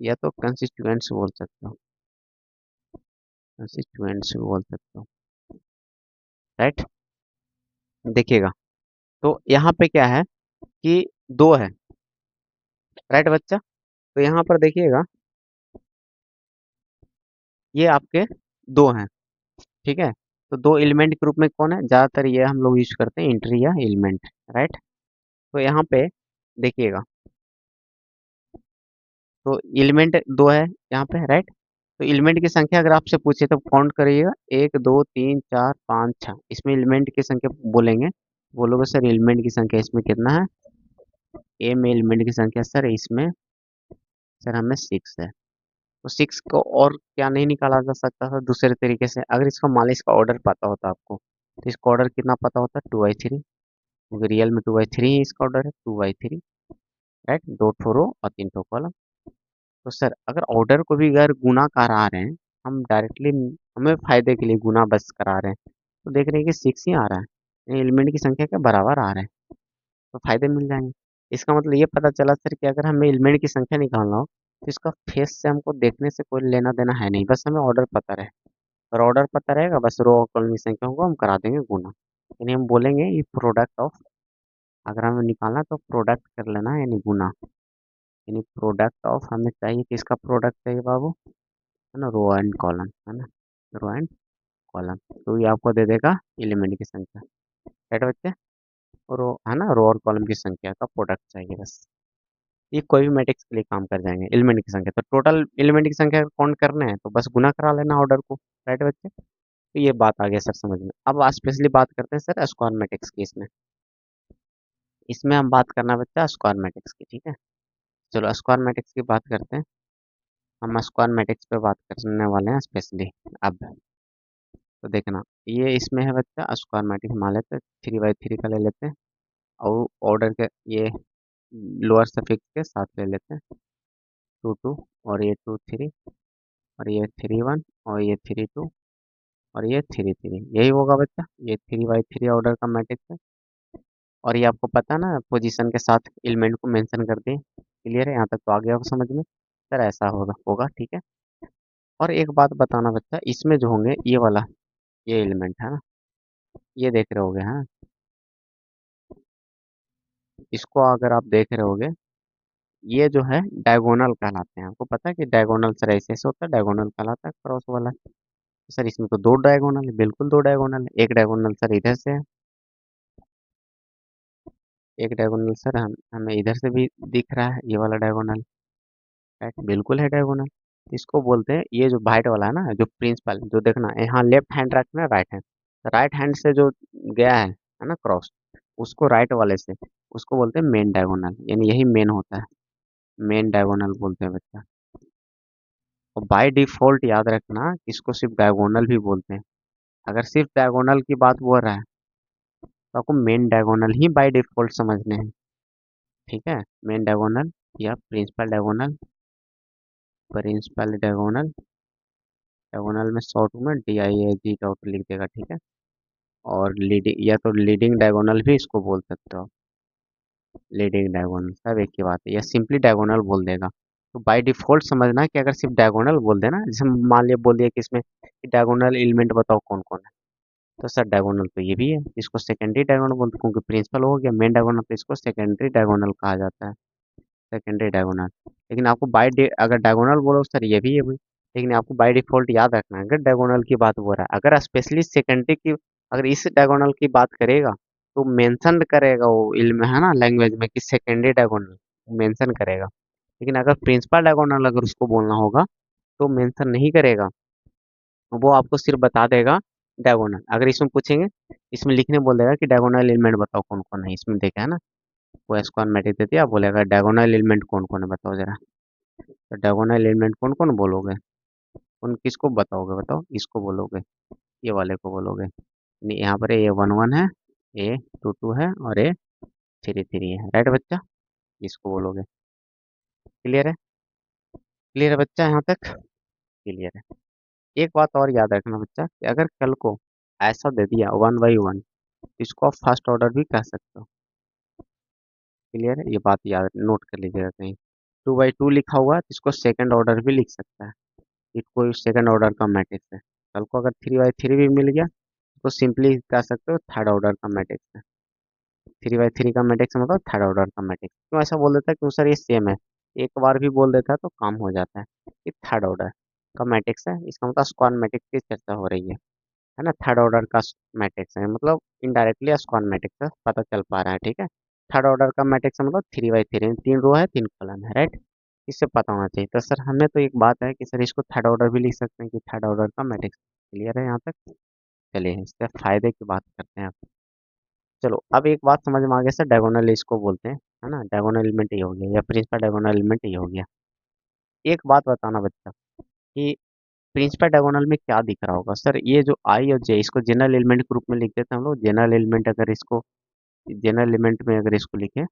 या तो कंस्टिट्यूएंट्स बोल सकते हो, कंस्टिट्यूएंट्स बोल सकते हो, राइट। देखिएगा तो यहाँ पे क्या है कि 2 है, राइट बच्चा। तो यहाँ पर देखिएगा ये आपके 2 हैं, ठीक है। तो 2 एलिमेंट के रूप में कौन है, ज़्यादातर ये हम लोग यूज करते हैं इंट्री या एलिमेंट, राइट। तो यहाँ पे देखिएगा, तो एलिमेंट 2 है यहाँ पे, राइट। तो एलिमेंट की संख्या अगर आपसे पूछे तो काउंट करिएगा, 1 2 3 4 5 6, इसमें एलिमेंट की संख्या बोलेंगे, बोलोगे सर एलिमेंट की संख्या इसमें कितना है, ए में एलिमेंट की संख्या सर इसमें, सर हमें 6 है। तो 6 को और क्या नहीं निकाला जा सकता था दूसरे तरीके से, अगर इसका मान लो इसका ऑर्डर पता होता आपको, तो इसका ऑर्डर कितना पता होता, 2 बाई 3, क्योंकि रियल में 2 बाई 3 ही इसका ऑर्डर है, 2 बाई 3, राइट। 2 ठो रो और 3 ठो कॉलम। तो सर अगर ऑर्डर को भी अगर गुना करा रहे हैं, हम डायरेक्टली हमें फायदे के लिए गुना बस करा रहे हैं, तो देख रहे हैं कि 6 ही आ रहा है, एलिमेंट की संख्या के बराबर आ रहे हैं, तो फायदे मिल जाएंगे। इसका मतलब ये पता चला सर कि अगर हमें एलिमेंट की संख्या निकालना हो तो इसका फेस से हमको देखने से कोई लेना देना है नहीं, बस हमें ऑर्डर पता रहे। और ऑर्डर पता रहेगा, बस रो और कॉलम की संख्या को हम करा देंगे गुना, यानी हम बोलेंगे ये प्रोडक्ट ऑफ, अगर हमें निकालना तो प्रोडक्ट कर लेना है, यानी गुना। यानी प्रोडक्ट ऑफ हमें चाहिए, किसका प्रोडक्ट चाहिए बाबू, है ना, रो एंड कॉलम, है ना, रो एंड कॉलम। तो ये आपको दे देगा एलिमेंट की संख्या, राइट बच्चे। और रो, है ना, रो और कॉलम की संख्या का प्रोडक्ट चाहिए बस। ये कोई भी मैट्रिक्स के लिए काम कर जाएंगे, एलिमेंट की संख्या तो टोटल एलिमेंट की संख्या काउंट करना है तो बस गुना करा लेना ऑर्डर को, राइट बच्चे। तो ये बात आ गया सर समझ में। अब स्पेशली बात करते हैं सर स्क्वायर मैट्रिक्स की। इसमें इसमें हम बात करना है बच्चा स्क्वायर मैट्रिक्स की, ठीक है। चलो स्क्वायर मैट्रिक्स की बात करते हैं। हम स्क्वायर मैट्रिक्स पे बात करने वाले हैं स्पेशली अब। तो देखना ये इसमें है बच्चा स्क्वायर मैट्रिक्स, मान लेते हैं 3 बाई 3 का ले लेते हैं, और ऑर्डर के ये लोअर सफिक्स के साथ ले लेते हैं, 2 2, और ये 2 3, और ये 3 1 और ये 3 2 और ये 3 3, यही होगा बच्चा। ये 3 बाई 3 ऑर्डर का मैट्रिक्स है। और ये आपको पता है ना, पोजीशन के साथ एलिमेंट को मेंशन कर दें। क्लियर है, यहाँ तक तो आ गया होगा समझ में। सर ऐसा होगा होगा, ठीक है। और एक बात बताना बच्चा, इसमें जो होंगे ये वाला, ये एलिमेंट है ना, ये देख रहे होगे, हाँ। इसको अगर आप देख रहे होगे, ये जो है डायगोनल कहलाते हैं। आपको पता है कि डायगोनल सर ऐसे ऐसे होता है, डायगोनल कहलाता है क्रॉस वाला। सर इसमें तो दो डायगोनल है, बिल्कुल दो डायगोनल है। एक डायगोनल सर इधर से है, एक डायगोनल सर हमें इधर से भी दिख रहा है, ये वाला डायगोनल। राइट, बिल्कुल है डायगोनल। इसको बोलते हैं, ये जो वाइट वाला है ना, जो प्रिंसिपल, जो देखना यहाँ लेफ्ट हैंड रखना, राइट हैंड, राइट हैंड से जो गया है ना क्रॉस, उसको राइट वाले से, उसको बोलते हैं मेन डायगोनल, यानी यही मेन होता है, मेन डायगोनल बोलते हैं बच्चा। और बाय डिफॉल्ट याद रखना, इसको सिर्फ डायगोनल भी बोलते हैं। अगर सिर्फ डायगोनल की बात बोल रहा है तो आपको मेन डायगोनल ही बाय डिफॉल्ट समझने हैं, ठीक है। मेन डायगोनल या principal diagonal, principal diagonal, diagonal में शॉर्ट में DIAG डॉट लिख देगा, ठीक है। और लीडिंग, या तो लीडिंग डायगोनल भी इसको बोल सकते हो, लीडिंग डायगोनल, सब एक ही बात है, या सिंपली डायगोनल बोल देगा। तो बाय डिफॉल्ट समझना कि अगर सिर्फ डायगोनल बोल देना, जैसे मान लिया बोल दिया कि इसमें डायगोनल एलिमेंट बताओ कौन कौन है, तो सर डायगोनल तो ये भी है, इसको सेकेंडरी डायगोनल बोलते हैं, क्योंकि प्रिंसिपल हो गया मेन डायगोनल, तो इसको सेकेंडरी डायगोनल कहा जाता है, सेकेंडरी डायगोनल। लेकिन आपको अगर डायगोनल बोलो सर ये भी है भाई, लेकिन आपको बाय डिफॉल्ट याद रखना है, अगर डायगोनल की बात हो रहा है, अगर स्पेशली सेकेंडरी की, अगर इस डायगोनल की बात करेगा तो मेंशन करेगा वो इल्म है ना लैंग्वेज में कि सेकेंडरी डायगोनल, मेंशन करेगा। लेकिन अगर प्रिंसिपल डायगोनल अगर उसको बोलना होगा तो मेंशन नहीं करेगा, वो आपको सिर्फ बता देगा डायगोनल। अगर इसमें पूछेंगे, इसमें लिखने बोल देगा कि डायगोनल एलिमेंट बताओ कौन कौन है, इसमें देखा है ना, वो स्क्वायर मैट्रिक्स देती है, आप बोलेगा डायगोनल एलिमेंट कौन कौन है बताओ जरा। तो डायगोनल एलिमेंट कौन कौन बोलोगे, उन किसको बताओगे बताओ, इसको बोलोगे, ये वाले को बोलोगे। यहाँ पर A 1 1 है, A 2 2 है और A 3 3 है, राइट बच्चा, इसको बोलोगे। क्लियर है, क्लियर है बच्चा यहाँ तक, क्लियर है। एक बात और याद रखना बच्चा, कि अगर कल को ऐसा दे दिया 1 बाई 1, इसको आप फर्स्ट ऑर्डर भी कह सकते हो। क्लियर है, ये बात याद नोट कर लीजिएगा कहीं। 2 बाई 2 लिखा हुआ है तो इसको सेकंड ऑर्डर भी लिख सकता है, ये कोई सेकंड ऑर्डर का मैट्रिक्स है। कल को अगर 3 बाई 3 भी मिल गया तो सिंपली कह सकते हो थर्ड ऑर्डर का मैट्रिक्स है। 3 बाई 3 का मैट्रिक्स मतलब थर्ड ऑर्डर का मैट्रिक्स। क्यों ऐसा बोल देता है, क्यों सर ये सेम है, एक बार भी बोल देता है तो काम हो जाता है। ये थर्ड ऑर्डर का मैट्रिक्स है, इसका मतलब स्क्वायर मैट्रिक्स की चर्चा हो रही है ना, थर्ड ऑर्डर का मैट्रिक्स है, मतलब इनडायरेक्टली स्क्वायर मैट्रिक्स का पता चल पा रहा है, ठीक है। थर्ड ऑर्डर का मैट्रिक्स मतलब 3 बाई 3, 3 रो है 3 कॉलम है, राइट। इससे पता होना चाहिए। तो सर हमें तो एक बात है कि सर इसको थर्ड ऑर्डर भी लिख सकते हैं कि थर्ड ऑर्डर का मैट्रिक्स। क्लियर है यहाँ तक, चलिए इसके फायदे की बात करते हैं आप। चलो अब एक बात समझ में आ गया सर, डायगोनल इसको बोलते हैं, है ना, डायगोनल एलिमेंट ये हो गया, या प्रिंसिपल डायगोनल एलिमेंट ये हो गया। एक बात बताना बच्चा, कि प्रिंसिपल डायगोनल में क्या दिख रहा होगा सर, ये जो आई और जे, इसको जनरल एलिमेंट के रूप में लिख देते हैं हम लोग। जनरल एलिमेंट अगर इसको, जनरल एलिमेंट में अगर इसको लिखें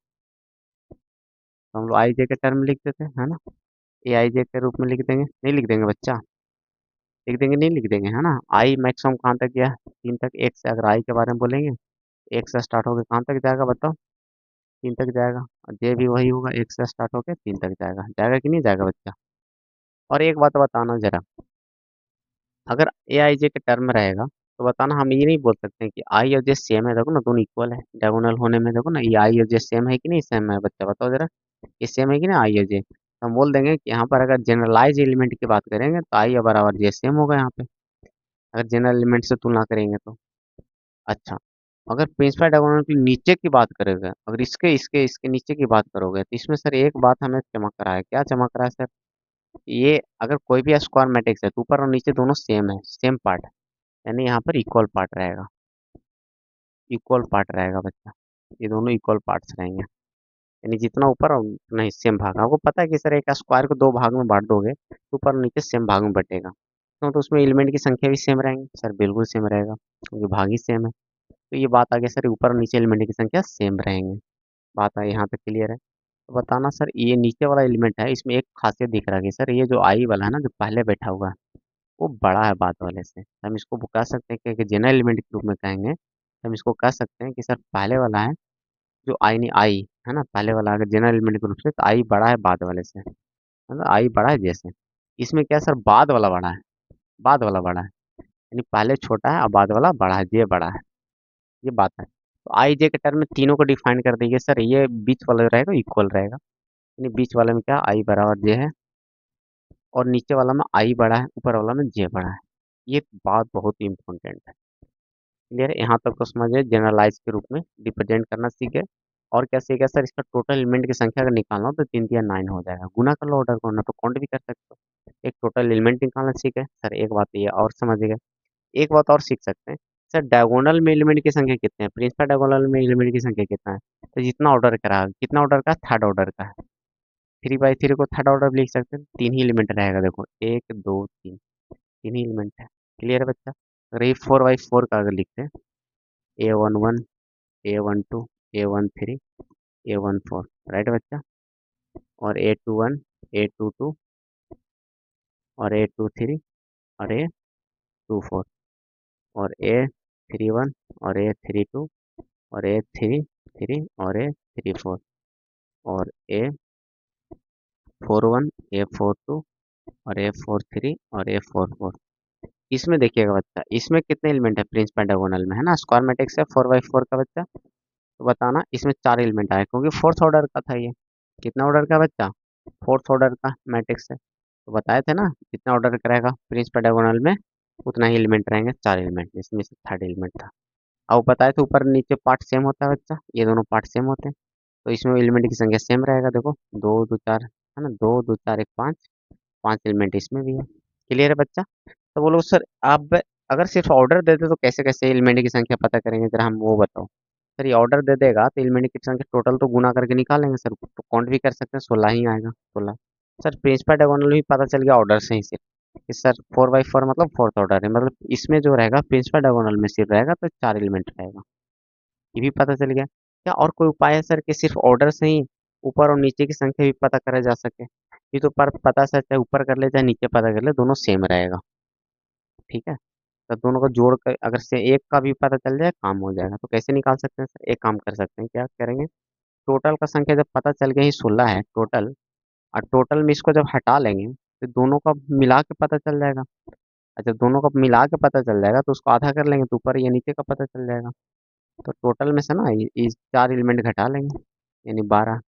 तो हम लोग आई जे के टर्म लिख देते हैं, है ना। ए आई जे के रूप में लिख देंगे, नहीं लिख देंगे बच्चा, लिख देंगे नहीं लिख देंगे, है ना। आई मैक्सिमम कहाँ तक गया, 3 तक। एक से अगर आई के बारे में बोलेंगे, एक से स्टार्ट होकर कहाँ तक जाएगा बताओ, 3 तक जाएगा। और जे भी वही होगा, एक से स्टार्ट होकर 3 तक जाएगा, जाएगा कि नहीं जाएगा बच्चा। और एक बात बताना जरा, अगर ए आई जे के टर्म रहेगा तो बताना, हम ये नहीं बोल सकते हैं कि आई और जे सेम है, देखो ना दोनों इक्वल है डायगोनल होने में, देखो ना ये आई और जे सेम है कि नहीं सेम है बच्चा, बताओ जरा, ये सेम है कि ना आई और जे। तो हम बोल देंगे कि यहाँ पर अगर जनरलाइज एलिमेंट की बात करेंगे तो आई बराबर जे सेम होगा यहाँ पे, अगर जनरल एलिमेंट से तुलना करेंगे तो। अच्छा, अगर प्रिंसिपल डायगोनल के नीचे की बात करोगे, अगर इसके इसके इसके नीचे की बात करोगे, तो इसमें सर एक बात हमें चमक रहा है, क्या चमक रहा है सर, ये अगर कोई भी स्क्वायर मैट्रिक्स है तो ऊपर और नीचे दोनों सेम है, सेम पार्ट, यानी यहाँ पर इक्वल पार्ट रहेगा, इक्वल पार्ट रहेगा बच्चा, ये दोनों इक्वल पार्ट्स रहेंगे, यानी जितना ऊपर और उतना ही सेम भाग। आपको पता है कि सर एक स्क्वायर को दो भाग में बांट दोगे तो ऊपर और नीचे सेम भाग में बटेगा, तो उसमें एलिमेंट की संख्या भी सेम रहेंगी सर, बिल्कुल सेम रहेगा क्योंकि भाग ही सेम है। तो ये बात आ गई सर, ऊपर और नीचे एलिमेंट की संख्या सेम रहेंगे, बात आई यहाँ तक क्लियर है। तो बताना सर, ये नीचे वाला एलिमेंट है, इसमें एक खासियत दिख रहा है कि सर ये जो आई वाला है ना, जो पहले बैठा हुआ है, वो बड़ा है बाद वाले से। हम इसको कह सकते हैं कि जनरल एलिमेंट के रूप में कहेंगे, हम इसको कह सकते हैं कि सर पहले वाला है, जो आई नहीं आई है ना, पहले वाला अगर जनरल एलिमेंट के रूप से, तो आई बड़ा है बाद वाले से, मतलब आई बड़ा है जैसे। इसमें क्या है सर, बाद वाला बड़ा है, बाद वाला बड़ा है, यानी पहले छोटा है और बाद वाला बड़ा है, ये बड़ा है, ये बात है। तो आई जे के टर्म में तीनों को डिफाइन कर देंगे सर, ये बीच वाला रहेगा इक्वल रहेगा, यानी बीच वाले में क्या, आई बराबर जे है, और नीचे वाला में आई बड़ा है, ऊपर वाला में जे बड़ा है। ये बात बहुत ही इंपॉर्टेंट है। क्लियर है, यहाँ तक तो समझिए, जनरलाइज के रूप में रिप्रेजेंट करना सीखे। और क्या सीखे सर, इसका टोटल एलिमेंट की संख्या अगर निकालना हो तो 3 3 9 हो जाएगा, गुना कर लो ऑर्डर को, ना तो काउंट भी कर सकते हो। एक टोटल एलिमेंट निकालना सीखे सर, एक बात ये और समझ गए। एक बात और सीख सकते हैं सर, डायगोनल में एलिमेंट की संख्या कितने हैं, प्रिंसिपल डायगोनल में एलिमेंट की संख्या कितना है, तो जितना ऑर्डर करा, कितना ऑर्डर का, थर्ड ऑर्डर का है। 3 बाई 3 को थर्ड ऑर्डर भी लिख सकते हैं, तीन ही एलिमेंट रहेगा, देखो 1 2 3, तीन ही एलिमेंट है। क्लियर है बच्चा। अगर ये 4 बाई 4 का अगर लिखते हैं, A11, A12, A13, A14, right बच्चा, और A21, A22, और A23, और A24, और A31, और A32, और A33, और A34, और A41, A42, और A43, और A44। इसमें देखिएगा बच्चा, इसमें कितने एलिमेंट है प्रिंस पेंटागोनल में, है ना, स्क्वायर मैट्रिक्स है 4 बाई 4 का बच्चा। तो बताना इसमें 4 एलिमेंट आए, क्योंकि फोर्थ ऑर्डर का था ये। कितना ऑर्डर का बच्चा, फोर्थ ऑर्डर का मैट्रिक्स है। तो बताए थे ना, जितना ऑर्डर करेगा प्रिंस पेंटागोनल में, उतना ही एलिमेंट रहेंगे, 4 एलिमेंट, जिसमें से थर्ड एलिमेंट था। अब बताए थे ऊपर नीचे पार्ट सेम होता है बच्चा, ये दोनों पार्ट सेम होते हैं, तो इसमें एलिमेंट की संख्या सेम रहेगा, देखो 2 2 4 है ना, 2 2 4 1 5, 5 एलिमेंट इसमें भी है। क्लियर है बच्चा। तो बोलो सर, आप अगर सिर्फ ऑर्डर देते तो कैसे कैसे एलिमेंट की संख्या पता करेंगे, जरा हम वो बताओ। सर ये ऑर्डर दे देगा तो एलिमेंट की संख्या टोटल तो गुना करके निकालेंगे सर, तो काउंट भी कर सकते हैं, 16 ही आएगा, 16। सर प्रिंसिपल डायगोनल भी पता चल गया ऑर्डर से ही सिर्फ, कि सर 4 बाई 4 मतलब फोर्थ ऑर्डर है, मतलब इसमें जो रहेगा प्रिंसिपल डायगोनल में सिर्फ रहेगा तो 4 एलिमेंट रहेगा, ये भी पता चल गया। क्या और कोई उपाय है सर कि सिर्फ ऑर्डर से ही ऊपर और नीचे की संख्या भी पता करा जा सके? ये तो पर पता सर, चाहे ऊपर कर ले चाहे नीचे पता कर ले, दोनों सेम रहेगा। ठीक है, तो दोनों को जोड़ कर अगर से एक का भी पता चल जाए, काम हो जाएगा। तो कैसे निकाल सकते हैं सर, एक काम कर सकते हैं, क्या करेंगे, टोटल का संख्या जब पता चल गया ही 16 है टोटल, और टोटल में इसको जब हटा लेंगे तो दोनों का मिला के पता चल जाएगा। अच्छा, दोनों का मिला के पता चल जाएगा तो उसको आधा कर लेंगे तो ऊपर या नीचे का पता चल जाएगा। तो टोटल में से ना ये 4 एलिमेंट घटा लेंगे, यानी 12।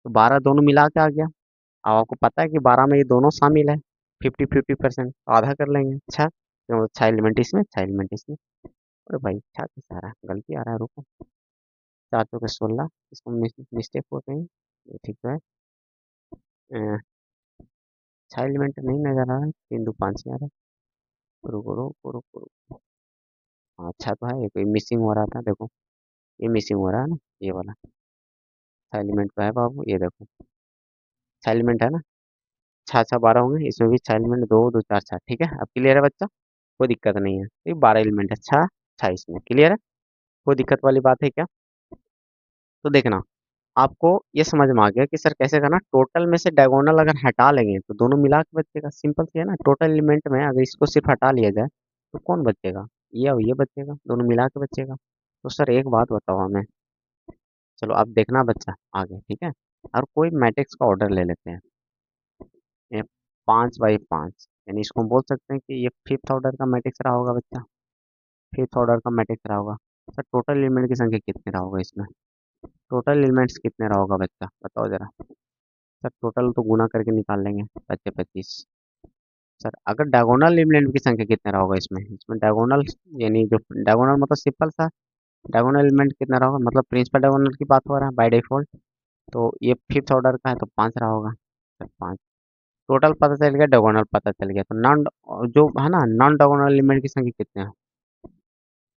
तो 12 दोनों मिला के आ गया। अब आपको पता है कि 12 में ये दोनों शामिल है, 50-50%, आधा कर लेंगे, अच्छा, तो 6 एलिमेंट इसमें, 6 एलिमेंट इसमें। अरे भाई अच्छा कैसे आ रहा है, गलती आ रहा है, रुको। 4 चौके 16, इसको मिस्टेक हो गई, ये ठीक तो है। 6 एलिमेंट नहीं नजर आ रहा है, 3 2 5 ही आ रहा है, रुको रुको रुको रुको। हाँ अच्छा तो है, ये कोई मिसिंग हो रहा था, देखो ये मिसिंग हो रहा है ना, ये वाला 6 एलिमेंट तो है बाबू, ये देखो 6 एलिमेंट है ना, 6 6 12 होंगे, इसमें भी 6 एलिमेंट, 2 2 4 6, ठीक है, अब क्लियर है बच्चा, कोई दिक्कत नहीं है, ये 12 एलिमेंट है, 6 6 इसमें, क्लियर है, कोई दिक्कत वाली बात है क्या? तो देखना, आपको ये समझ में आ गया कि सर कैसे करना, टोटल में से डायगोनल अगर हटा लेंगे तो दोनों मिला के बचेगा, सिंपल सी है ना, टोटल एलिमेंट में अगर इसको सिर्फ हटा लिया जाए तो कौन बचेगा, ये और ये बचेगा, दोनों मिला के बचेगा। तो सर एक बात बताओ हमें, चलो अब देखना बच्चा आगे, ठीक है, और कोई मैट्रिक्स का ऑर्डर ले लेते हैं, ये 5 बाई 5, यानी इसको हम बोल सकते हैं कि ये फिफ्थ ऑर्डर का मैट्रिक्स रहा होगा बच्चा, फिफ्थ ऑर्डर का मैट्रिक्स रहा होगा। सर टोटल एलिमेंट की संख्या कितने रहा होगा इसमें, टोटल एलिमेंट्स कितने रहा होगा बच्चा, बताओ जरा। सर टोटल तो गुना करके निकाल लेंगे, 25 25। सर अगर डायगोनल एलिमेंट की संख्या कितने रहा होगा इसमें, इसमें डायगोनल, यानी जो डायगोनल मतलब सिंपल सा, डायगोनल एलिमेंट कितना रहा होगा, मतलब प्रिंसिपल डायगोनल की बात हो रहा है बाय डिफॉल्ट, तो ये फिफ्थ ऑर्डर का है तो 5 रहा होगा, सर 5। टोटल पता चल गया, डायगोनल पता चल गया, तो नॉन, जो है ना, नॉन डायगोनल एलिमेंट की संख्या कितने हैं,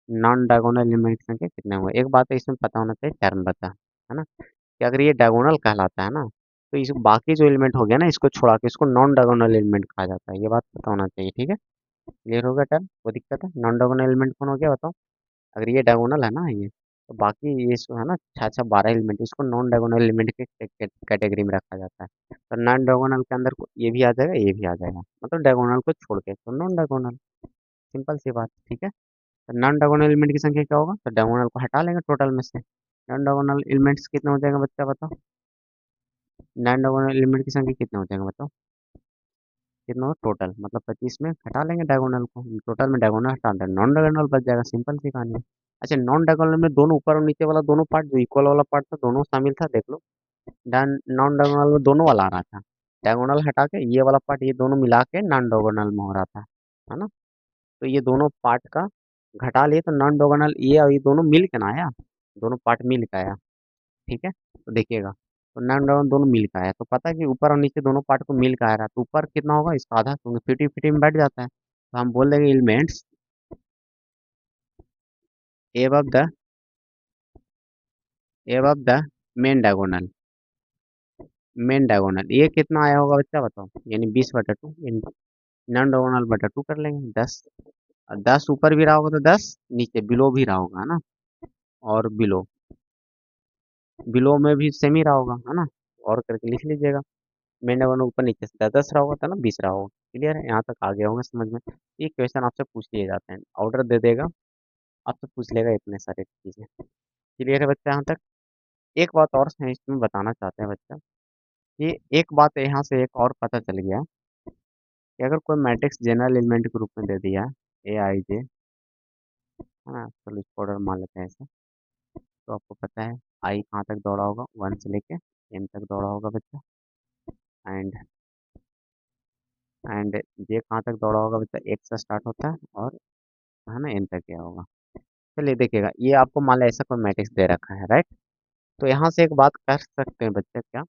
नॉन डायगोनल एलिमेंट की संख्या कितने हुए, एक बात है इसमें पता होना चाहिए, टर्म बता, है ना, कि अगर ये डायगोनल कहलाता है ना, तो इस बाकी जो एलिमेंट हो गया ना, इसको छोड़ा के इसको नॉन डायगोनल एलिमेंट कहा जाता है, ये बात पता होना चाहिए, ठीक है। क्लियर हो गया टर्म, कोई दिक्कत है, नॉन डायगोनल एलिमेंट कौन हो गया बताओ, अगर ये डायगोनल है ना, ये तो बाकी ये जो है ना 6 6 12 एलिमेंट, इसको नॉन डायगोनल एलिमेंट के कैटेगरी में रखा जाता है। तो नॉन डायगोनल के अंदर ये भी आ जाएगा, ये भी आ जाएगा, मतलब डायगोनल को छोड़ के तो नॉन डायगोनल। सिंपल सी बात, ठीक है। तो नॉन डायगोनल एलिमेंट की संख्या क्या होगा, तो डायगोनल को हटा लेंगे टोटल में से। नॉन डायगोनल एलिमेंट्स कितने हो जाएंगे बच्चा बताओ, नॉन डायगोनल एलिमेंट की संख्या कितने हो जाएंगे बताओ, कितना हो टोटल, मतलब 25 में हटा लेंगे डायगोनल को, टोटल में डायगोनल हटा देंगे, नॉन डायगोनल बच जाएगा, सिंपल सी कहानी है। अच्छा, नॉन डायगोनल में दोनों ऊपर और नीचे वाला दोनों पार्ट जो इक्वल वाला पार्ट था दोनों शामिल था, देख लो। नॉन डायगोनल में दोनों वाला आ रहा था, डायगोनल हटा के ये वाला पार्ट ये दोनों मिला के नॉन डायगोनल में हो रहा था, है ना। तो ये दोनों पार्ट का घटा लिए तो नॉन डायगोनल ये और ये दोनों मिल के ना आया, दोनों पार्ट मिल के आया, ठीक है। तो देखिएगा, तो नॉन डायगोनल दोनों मिल के आया, तो पता है कि ऊपर और नीचे दोनों पार्ट को मिल के आ रहा है, तो ऊपर कितना होगा इसका आधा, क्योंकि 50 50 में बैठ जाता है, तो हम बोल देंगे elements above the above the main diagonal, main diagonal ये कितना आया होगा बच्चा बताओ, यानी 20/2 नॉन डायगोनल बटा 2 कर लेंगे 10। 10 ऊपर भी रहा होगा तो 10 नीचे बिलो भी रहा होगा, है ना। और बिलो बिलो में भी सेम ही रहा होगा, है ना। और करके लिख लीजिएगा, मेन डायगोनल ऊपर नीचे से 10 10 रहा होगा था ना, 20 रहा होगा। क्लियर है, यहाँ तक आ गया होगा समझ में। ये क्वेश्चन आपसे पूछ लिए जाते हैं, ऑर्डर दे देगा, आपसे पूछ लेगा इतने सारे चीजें। क्लियर है बच्चा यहाँ तक। एक बात और है इसमें बताना चाहते हैं बच्चा, कि एक बात यहाँ से एक और पता चल गया, कि अगर कोई मैट्रिक्स जनरल एलिमेंट के रूप में दे दिया ए आई जे, है ना, चलो इसको ऑर्डर मान लेते हैं ऐसे। तो आपको पता है आई कहाँ तक दौड़ा होगा, 1 से लेके एन तक दौड़ा होगा बच्चा, एंड जे कहाँ तक दौड़ा होगा बच्चा, एक से स्टार्ट होता है और, है ना, एन तक गया होगा। चलिए देखिएगा, ये आपको मान लिया ऐसा कोई मैट्रिक्स दे रखा है, राइट। तो यहाँ से एक बात कर सकते हैं बच्चे क्या,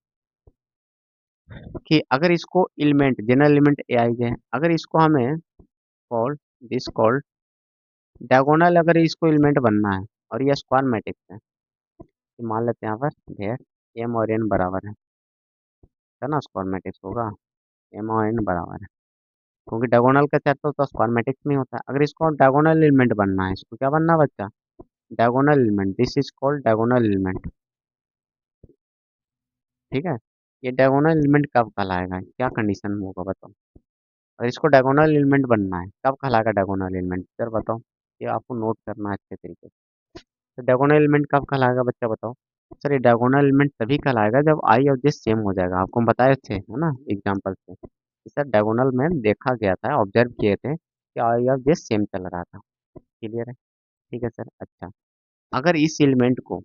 कि अगर इसको एलिमेंट जनरल एलिमेंट ए आई जे है, अगर इसको हमें कॉल दिस कॉल्ड डायगोनल, अगर इसको एलिमेंट बनना है और ये स्क्वायर मैट्रिक्स है, तो मान लेते हैं यहाँ पर ढेर एम और एन बराबर है ना, स्क्वायर मैट्रिक्स होगा, एम और एन बराबर है, क्योंकि डायगोनल का चैप्टर तो स्क्वायर मैट्रिक्स में ही होता है। अगर इसको डायगोनल एलिमेंट बनना है, इसको क्या बनना है बच्चा, diagonal element, this is called diagonal element, ठीक है। ये डायगोनल एलिमेंट कब कहलाएगा, क्या कंडीशन में होगा बताओ, अगर इसको डायगोनल एलिमेंट बनना है कब कहलाएगा डायगोनल एलिमेंट, सर बताओ। ये आपको नोट करना है अच्छे तरीके से। तो डायगोनल एलिमेंट कब कहलाएगा बच्चा बताओ। सर ये डायगोनल एलिमेंट तभी कहलाएगा जब आई और जे सेम हो जाएगा, आपको हम बताए थे, है ना, एग्जाम्पल से कि सर डायगोनल में देखा गया था, ऑब्जर्व किए थे कि आई और जे सेम चल रहा था। क्लियर है, ठीक है सर। अच्छा, अगर इस एलिमेंट को,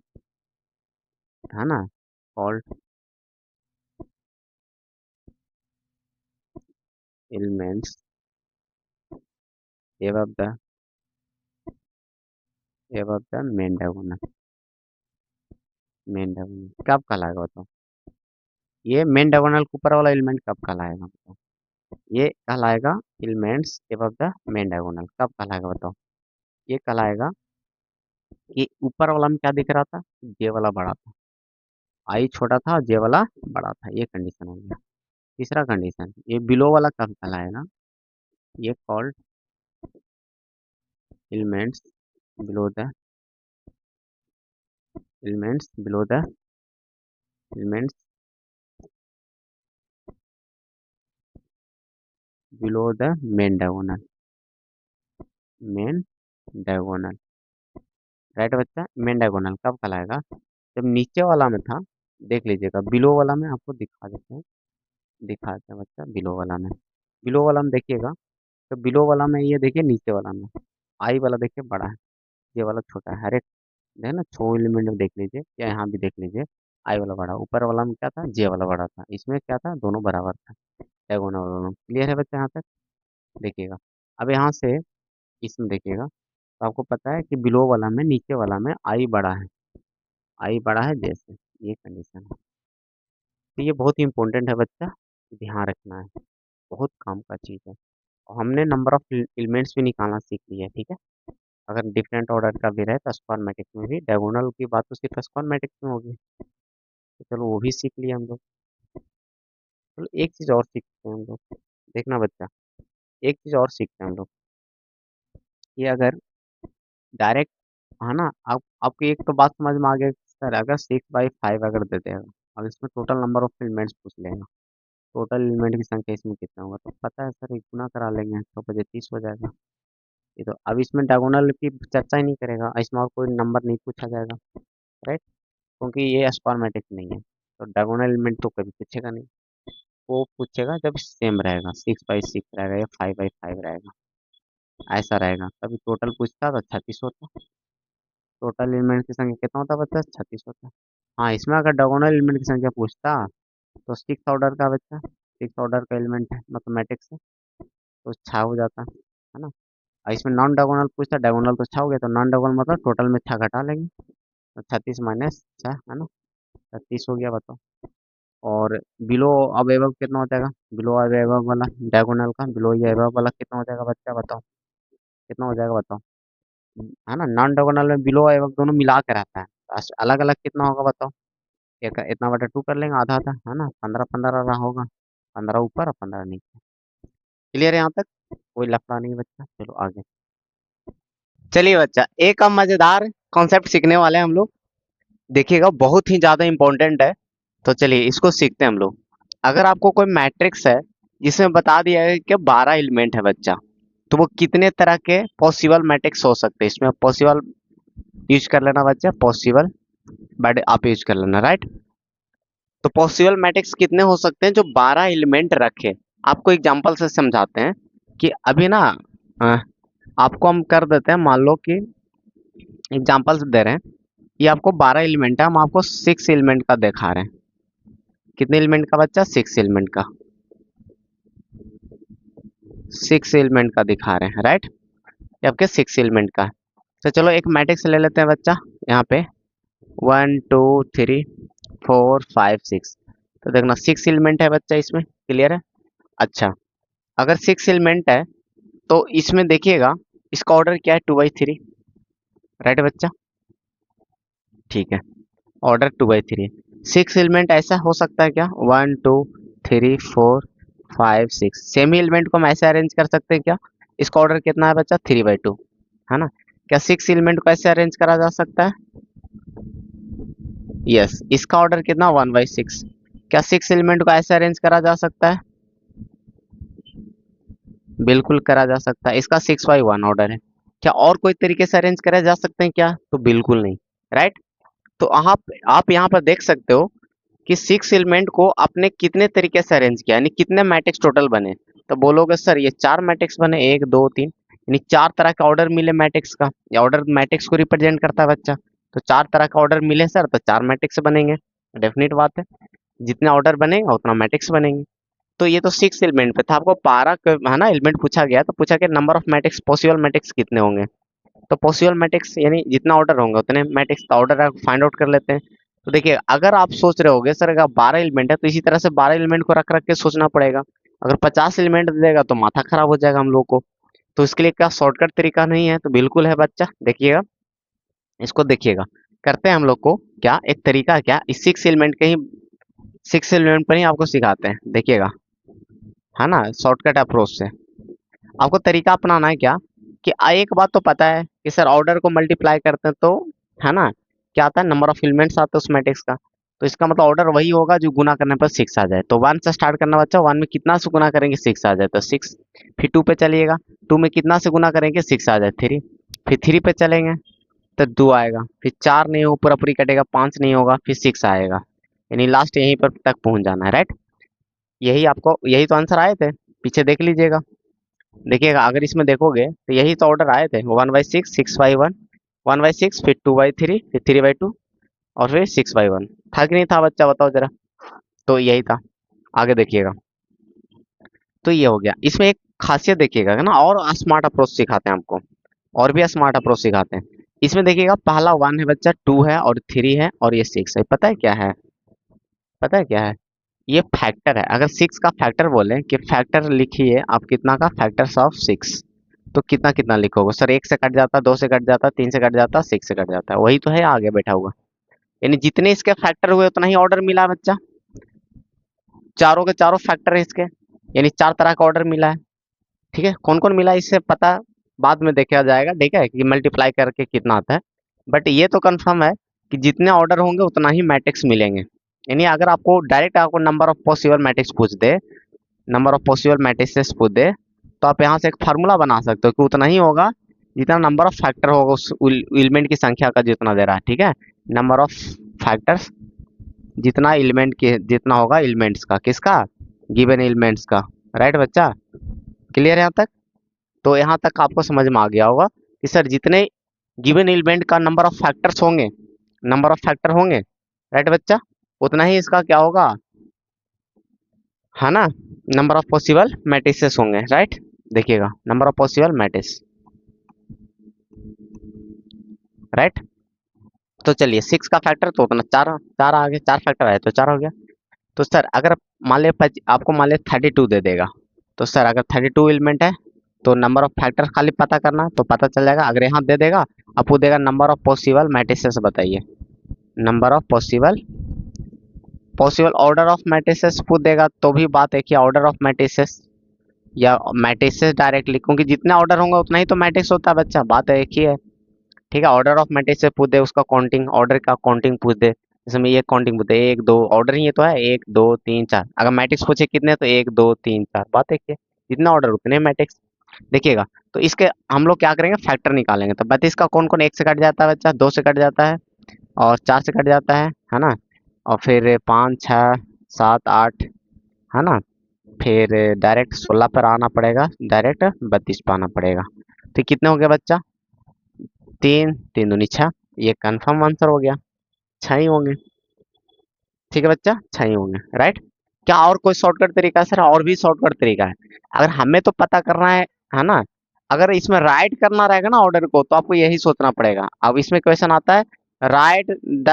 है ना, called elements above the above the main diagonal कब कहलाएगा बताओ, ये मेन डायगोनल के ऊपर वाला एलिमेंट कब कहलाएगा बताओ, ये कहलाएगा elements above the main diagonal, कब कहलाएगा बताओ। ये कहलाएगा कि ऊपर वाला में क्या दिख रहा था, जे वाला बड़ा था, आई छोटा था और जे वाला बड़ा था, ये कंडीशन हो गया। तीसरा कंडीशन, ये बिलो वाला कब कहलाएगा, ये called elements below the elements below the elements below the main diagonal, main diagonal, right बच्चा। मेन डायगोनल कब कहलाएगा, जब नीचे वाला में था, देख लीजिएगा बिलो वाला में आपको दिखा देते हैं, दिखाते हैं बच्चा बिलो वाला में, बिलो वाला में देखिएगा, तो बिलो वाला में ये देखिए, नीचे वाला में आई वाला देखिए बड़ा है, ये वाला छोटा है, हर एक है ना, 6 एलिमेंट में देख लीजिए या यहाँ भी देख लीजिए, आई वाला बड़ा, ऊपर वाला में क्या था, जे वाला बड़ा था, इसमें क्या था, दोनों बराबर था, डायगोनल वाला। क्लियर है बच्चा यहाँ तक, देखिएगा। अब यहाँ से इसमें देखिएगा, तो आपको पता है कि बिलो वाला में नीचे वाला में आई बड़ा है, आई बड़ा है जैसे, ये कंडीशन है। तो ये बहुत ही इंपॉर्टेंट है बच्चा, ध्यान रखना है, बहुत काम का चीज़ है। और हमने नंबर ऑफ एलिमेंट्स भी निकालना सीख लिया है, ठीक है। अगर डिफरेंट ऑर्डर का भी रहे तो स्क्वायर मैट्रिक्स में भी, डायगोनल की बात तो सिर्फ स्क्वायर मैट्रिक्स में होगी, तो चलो वो भी सीख लिया हम लोग। चलो एक चीज़ और सीखते हैं हम लोग, देखना बच्चा, एक चीज़ और सीखते हैं हम लोग, कि अगर डायरेक्ट है ना। आप आपको एक तो बात समझ में आ गया कि सर अगर 6/5 अगर दे देगा, अब इसमें टोटल नंबर ऑफ एलिमेंट्स पूछ लेगा, टोटल एलिमेंट की संख्या इसमें कितना होगा, तो पता है सर, एक गुना करा लेंगे तो बजे 30 हो जाएगा। ये तो अब इसमें डायगोनल की चर्चा ही नहीं करेगा, इसमें और कोई नंबर नहीं पूछा जाएगा, राइट, क्योंकि ये स्क्वायर मैट्रिक्स नहीं है, तो डायगोनल एलिमेंट तो कभी पूछेगा नहीं। वो पूछेगा जब सेम रहेगा, 6/6 रहेगा या 5/5 रहेगा, ऐसा रहेगा, तभी टोटल पूछता तो 36 होता। टोटल एलिमेंट की संख्या कितना होता बच्चा, 36 होता। हाँ, इसमें अगर डायगोनल एलिमेंट की संख्या पूछता तो सिक्स ऑर्डर का बच्चा, सिक्स ऑर्डर का एलिमेंट है मैथमेटिक्स से, तो छः हो जाता है ना। और इसमें नॉन डायगोनल पूछता, डायगोनल तो छः हो गया, तो नॉन डायगोनल मतलब टोटल में छः घटा लेंगे, तो 36 माइनस 6 है ना, 36 हो गया, बताओ। और बिलो अवेबव कितना हो जाएगा, बिलो अवेबव वाला डायगोनल का बिलो ये अवेबव वाला कितना हो जाएगा बच्चा, बताओ कितना हो जाएगा, बताओ। है ना, नॉन डायगोनल में बिलो अवेबव दोनों मिला के रहता है, अलग अलग कितना होगा बताओ। एक इतना बटा 2 कर लेंगे, आधा आधा, है ना, 15 15 रहा होगा, 15 ऊपर और 15 नीचे। क्लियर है यहाँ तक, कोई लफड़ा नहीं बच्चा, चलो आगे। चलिए बच्चा, एक अब मजेदार कॉन्सेप्ट सीखने वाले हैं हम लोग, देखिएगा बहुत ही ज्यादा इंपॉर्टेंट है। तो चलिए इसको सीखते हैं हम लोग। अगर आपको कोई मैट्रिक्स है जिसमें बता दिया है कि 12 एलिमेंट है बच्चा, तो वो कितने तरह के पॉसिबल मैट्रिक्स हो सकते हैं, इसमें पॉसिबल यूज कर लेना बच्चा, पॉसिबल बट आप यूज कर लेना, राइट। तो पॉसिबल मैट्रिक्स कितने हो सकते हैं जो 12 एलिमेंट रखे। आपको एग्जांपल से समझाते हैं कि अभी ना अ, आपको हम कर देते हैं, मान लो कि एग्जांपल से दे रहे हैं, ये आपको 12 एलिमेंट है, हम आपको 6 एलिमेंट का दिखा रहे हैं। कितने एलिमेंट का बच्चा, 6 एलिमेंट का, 6 एलिमेंट का दिखा रहे हैं, राइट। ये आपके 6 एलिमेंट का है। तो चलो एक मैट्रिक्स ले लेते हैं बच्चा, यहाँ पे 1 2 3 4 5 6। तो देखना 6 एलिमेंट है बच्चा इसमें, क्लियर है। अच्छा, अगर 6 एलिमेंट है तो इसमें देखिएगा इसका ऑर्डर क्या है, 2/3, राइट बच्चा, ठीक है, ऑर्डर 2/3। 6 एलिमेंट ऐसा हो सकता है क्या, 1 2 3 4 5 6, सेम ही एलिमेंट को हम ऐसे अरेंज कर सकते हैं क्या। इसका ऑर्डर कितना है बच्चा, 3/2, है ना। क्या 6 एलिमेंट को ऐसे अरेंज करा जा सकता है, यस। इसका ऑर्डर कितना, 1/6। क्या 6 एलिमेंट को ऐसे अरेंज करा जा सकता है, बिल्कुल करा जा सकता है, इसका 6/1 ऑर्डर है। क्या और कोई तरीके से अरेंज करा जा सकते हैं क्या, तो बिल्कुल नहीं, राइट। तो आप यहाँ पर देख सकते हो कि 6 एलिमेंट को आपने कितने तरीके से अरेंज किया, यानी कितने मैट्रिक्स टोटल बने। तो बोलोगे सर ये 4 मैट्रिक्स बने, 1 2 3, यानी 4 तरह का ऑर्डर मिले मैट्रिक्स का, या ऑर्डर मैट्रिक्स को रिप्रेजेंट करता है बच्चा। तो 4 तरह का ऑर्डर मिले सर, तो 4 मैट्रिक्स बनेंगे, डेफिनेट बात है, जितना ऑर्डर बनेगा उतना मैट्रिक्स बनेंगे। तो ये तो 6 एलिमेंट पे था, आपको 12 है ना एलिमेंट पूछा गया, तो पूछा गया number of matrix, possible matrix कितने होंगे। तो पॉसिबल मैट्रिक्स यानी जितना ऑर्डर होंगे उतने मैट्रिक्स का ऑर्डर फाइंड आउट कर लेते हैं। तो देखिए अगर आप सोच रहे होगे सर अगर 12 एलिमेंट है तो इसी तरह से 12 एलिमेंट को रख रख के सोचना पड़ेगा, अगर 50 एलिमेंट देगा तो माथा खराब हो जाएगा हम लोग को। तो इसके लिए क्या शॉर्टकट तरीका नहीं है, तो बिल्कुल है बच्चा, देखिएगा इसको, देखिएगा करते हैं हम लोग को क्या एक तरीका, क्या इस 6 एलिमेंट के ही 6 एलिमेंट पर ही आपको सिखाते हैं, देखिएगा, है ना, शॉर्टकट अप्रोच से। आपको तरीका अपनाना है क्या, कि एक बात तो पता है कि सर ऑर्डर को मल्टीप्लाई करते हैं तो, है ना, क्या आता है, नंबर ऑफ एलिमेंट्स आते हैं उस मैट्रिक्स का। तो इसका मतलब ऑर्डर वही होगा जो गुना करने पर 6 आ जाए। तो 1 से स्टार्ट करना बच्चा, 1 में कितना से गुना करेंगे 6 आ जाए तो 6, फिर 2 पे चलिएगा, 2 में कितना से गुना करेंगे 6 आ जाए 3, फिर 3 पे चलेंगे तो 2 आएगा, फिर 4 नहीं होगा पूरा पूरी कटेगा, 5 नहीं होगा, फिर 6 आएगा, यानी लास्ट यहीं पर तक पहुंच जाना है, राइट। यही तो आंसर आए थे, पीछे देख लीजिएगा, देखिएगा अगर इसमें देखोगे तो यही तो ऑर्डर आए थे, 1/6, 6/1, 1/6, फिर 2/3, फिर 3/2 और फिर 6/1, था कि नहीं था बच्चा, बताओ जरा। तो यही था, आगे देखिएगा। तो ये हो गया, इसमें एक खासियत देखिएगा ना, और स्मार्ट अप्रोच सिखाते हैं आपको, और भी स्मार्ट अप्रोच सिखाते हैं। इसमें देखिएगा पहला 1 है बच्चा, 2 है और 3 है और ये 6 है, पता है क्या है, पता है क्या है, ये फैक्टर है। अगर 6 का फैक्टर बोले कि फैक्टर लिखिए आप कितना का, फैक्टर्स ऑफ 6, तो कितना कितना लिखोगे सर, 1 से कट जाता, 2 से कट जाता, 3 से कट जाता, 6 से कट जाता है, वही तो है आगे बैठा हुआ। यानी जितने इसके फैक्टर हुए उतना ही ऑर्डर मिला बच्चा, चारों के चारों फैक्टर है इसके, यानी 4 तरह का ऑर्डर मिला है। ठीक है, कौन कौन मिला है इससे पता बाद में देखा जाएगा, ठीक है, कि मल्टीप्लाई करके कितना आता है। बट ये तो कंफर्म है कि जितने ऑर्डर होंगे उतना ही मैट्रिक्स मिलेंगे। यानी अगर आपको डायरेक्ट आपको नंबर ऑफ पॉसिबल मैट्रिक्स पूछ दे, नंबर ऑफ पॉसिबल मैट्रिसेस पूछ दे, तो आप यहाँ से एक फार्मूला बना सकते हो कि उतना ही होगा जितना नंबर ऑफ फैक्टर होगा उस एलिमेंट की संख्या का जितना दे रहा है। ठीक है, नंबर ऑफ फैक्टर्स जितना एलिमेंट के जितना होगा एलिमेंट्स का, किसका, गिवन एलिमेंट्स का। राइट बच्चा, क्लियर है यहाँ तक? तो यहाँ तक आपको समझ में आ गया होगा कि सर जितने गिवन एलिमेंट का नंबर ऑफ फैक्टर्स होंगे, नंबर ऑफ फैक्टर होंगे, राइट बच्चा, उतना ही इसका क्या होगा, है ना, नंबर ऑफ पॉसिबल मैट्रिसेस होंगे। राइट, देखिएगा number of possible matrix. Right, तो चलिए 6 का फैक्टर तो उतना 4 4 आ गया, 4 फैक्टर आया तो 4 हो गया। तो सर अगर मान ले आपको मान ले 32 दे देगा, तो सर अगर 32 एलिमेंट है तो नंबर ऑफ फैक्टर खाली पता करना तो पता चल जाएगा। अगर यहाँ दे देगा, आपको देगा नंबर ऑफ पॉसिबल मैट्रिसेस, बताइए number of possible possible order of matrices पूछ देगा तो भी बात एक ही, ऑर्डर ऑफ मैट्रिसेस या मैट्रिसेस डायरेक्टली, क्योंकि जितने ऑर्डर होंगे उतना ही तो मैट्रिक्स होता है बच्चा, बात एक ही है। ठीक है, ऑर्डर ऑफ मैट्रिक्स से पूछ दे, उसका काउंटिंग, ऑर्डर का काउंटिंग पूछ दे, इसमें ये काउंटिंग पूछ दे, 1 2 ऑर्डर ही ये तो है, 1 2 3 4। अगर मैट्रिक्स पूछे कितने तो 1 2 3 4, बात एक ही है, जितना ऑर्डर उतने मैट्रिक्स। देखिएगा, तो इसके हम लोग क्या करेंगे, फैक्टर निकालेंगे। तो 32 का कौन कौन 1 से कट जाता है बच्चा, 2 से कट जाता है और 4 से कट जाता है ना, और फिर 5 6 7 8, है ना, फिर डायरेक्ट 16 पर आना पड़ेगा, डायरेक्ट 32 पर आना पड़ेगा। तो कितने हो गए बच्चा, 3 3 दूनी 6, ये कंफर्म आंसर हो गया, 6 ही होंगे। ठीक है बच्चा, 6 ही होंगे। राइट, क्या और कोई शॉर्टकट तरीका है सर? और भी शॉर्टकट तरीका है, अगर हमें तो पता करना है ना। अगर इसमें राइट करना रहेगा ना ऑर्डर को, तो आपको यही सोचना पड़ेगा। अब इसमें क्वेश्चन आता है राइट द,